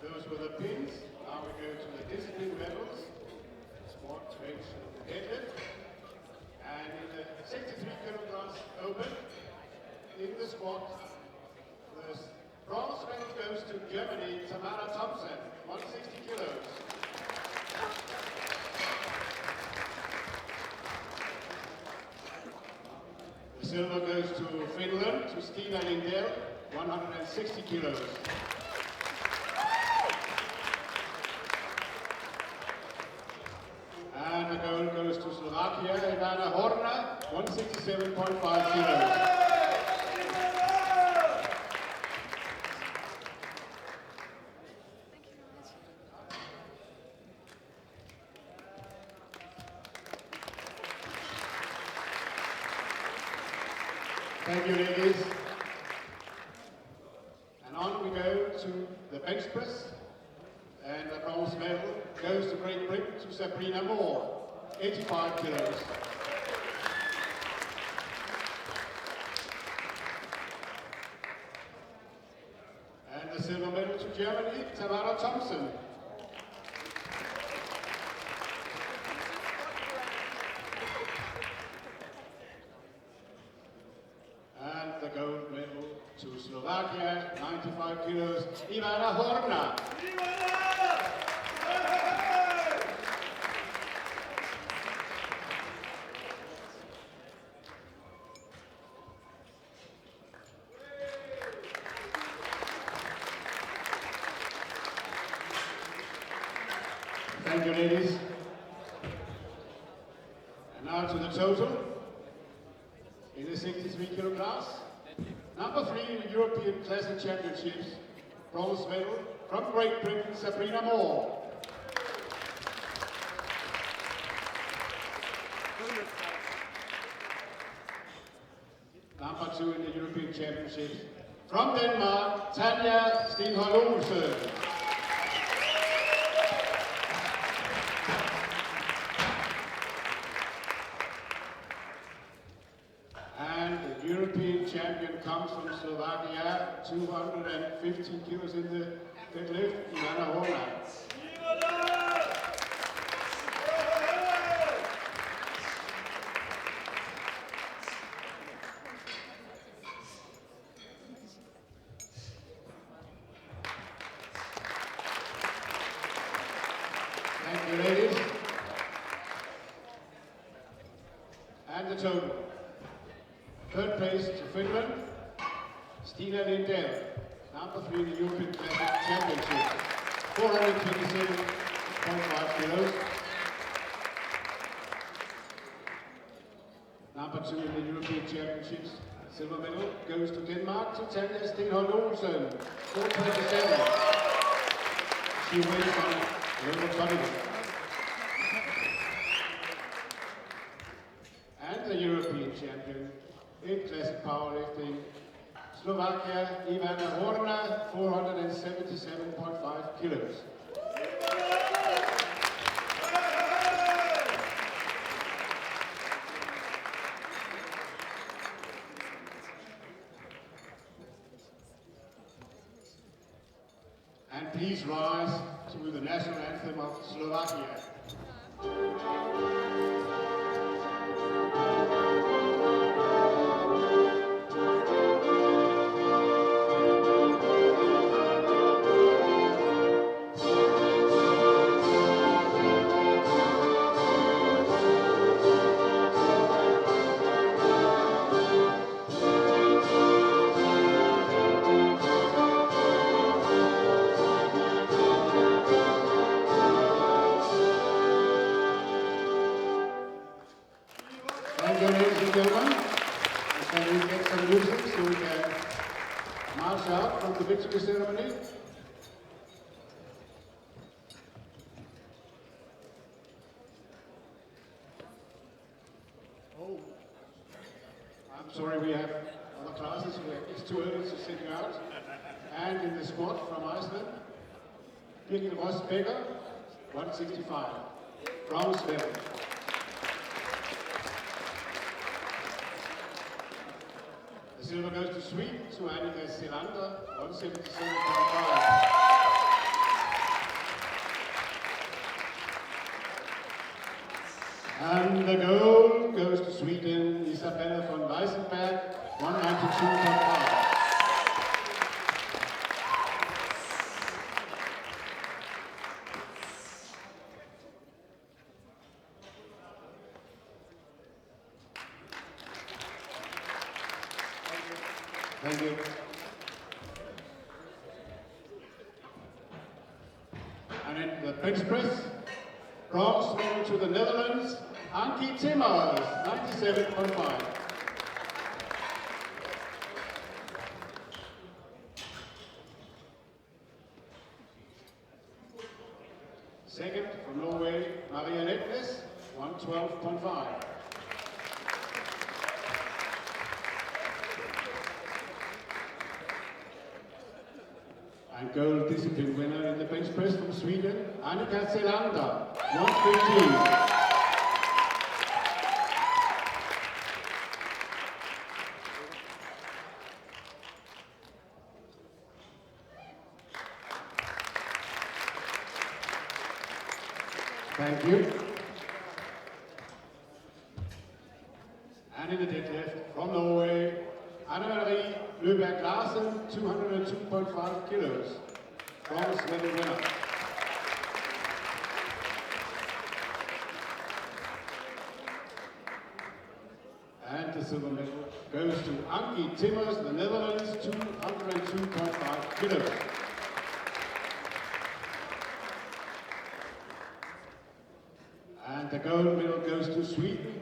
Speaker 7: Those were the pins. Now we go to the discipline medals. Squat, bench, deadlift. And in the 63 kilograms open, in the squat, the bronze medal goes to Germany, Tamara Thompson, 160 kilos. The silver goes to Finland, to Stina Lindell, 160 kilos. And the gold goes to Slovakia, Ivana Horna, 167.5 kilos. Thank you, ladies. And on we go to the bench press. And the bronze medal goes to Great Britain to Sabrina Moore, 85 kilos. And the silver medal to Germany, Tamara Thompson. And the gold medal to Slovakia, 95 kilos, Ivana Horna. Thank you, ladies. And now to the total. In the 63 kilograms. Number 3 in the European Classic Championships. Bronze medal from Great Britain, Sabrina Moore. Number 2 in the European Championships. From Denmark, Tanja Stenholm Olsen. And the European champion comes from Slovakia, 215 kilos in the deadlift, Ivana Horna. Third place to Finland, Stina Lindell. Number 3 in the European Classic Championship, 427.5 kilos. Number 2 in the European Championships, silver medal goes to Denmark, to Tanja Stenholm Olsen, 427. She wins on level 20. And the European champion in classic powerlifting, Slovakia, Ivana Horna, 477.5 kilos. And please rise to the national anthem of Slovakia. Thank you, ladies and gentlemen. Can we get some music so we can march out from the victory ceremony? Oh, I'm sorry, we have other classes. It's too early to send you out. And in the squad from Iceland, Birgit Ross-Becker, 165, bronze medal. The silver goes to Sweden, to Annika Selander, 177.5. And the gold goes to Sweden, Isabella von Weissenberg, 192.5. Thank you. And in the bench press, bronze medal to the Netherlands, Ankie Timmers, 97.5. Second from Norway, Maria Letnes, 112.5. And gold discipline winner in the bench press from Sweden, Annika Selander, 115. Thank you. And in the deadlift from Norway, Anne-Marie Løberg Larsen, 202.5 kilos, bronze medal winner. And the silver medal goes to Ankie Timmers, the Netherlands, 202.5 kilos. And the gold medal goes to Sweden,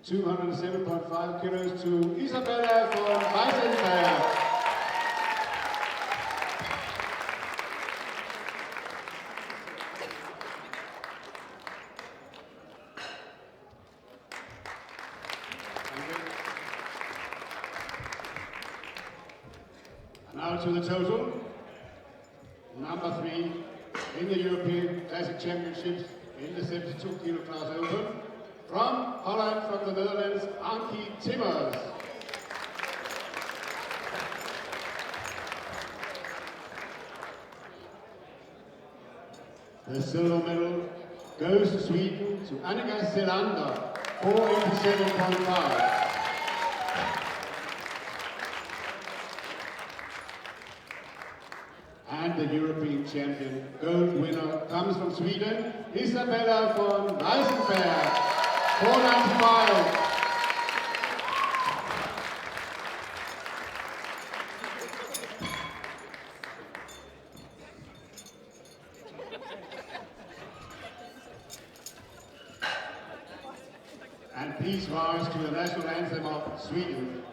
Speaker 7: 207.5 kilos, to Isabella von Weissenberg. And now to the total. Number 3 in the European Classic Championships in the 72 kilo class open. From Holland, from the Netherlands, Ankie Timmers. The silver medal goes to Sweden, to Annika Selander, 487.5. And the European champion gold winner comes from Sweden, Isabella von Weissenberg, 495. please rise to the national anthem of Sweden.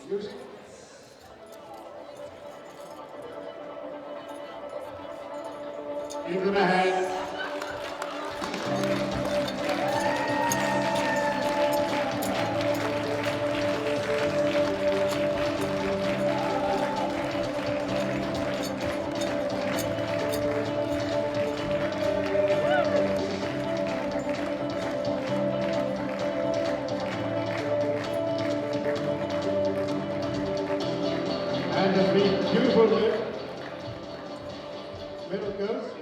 Speaker 7: Music. Give them a hand. And a big, beautiful lift. Middle goes.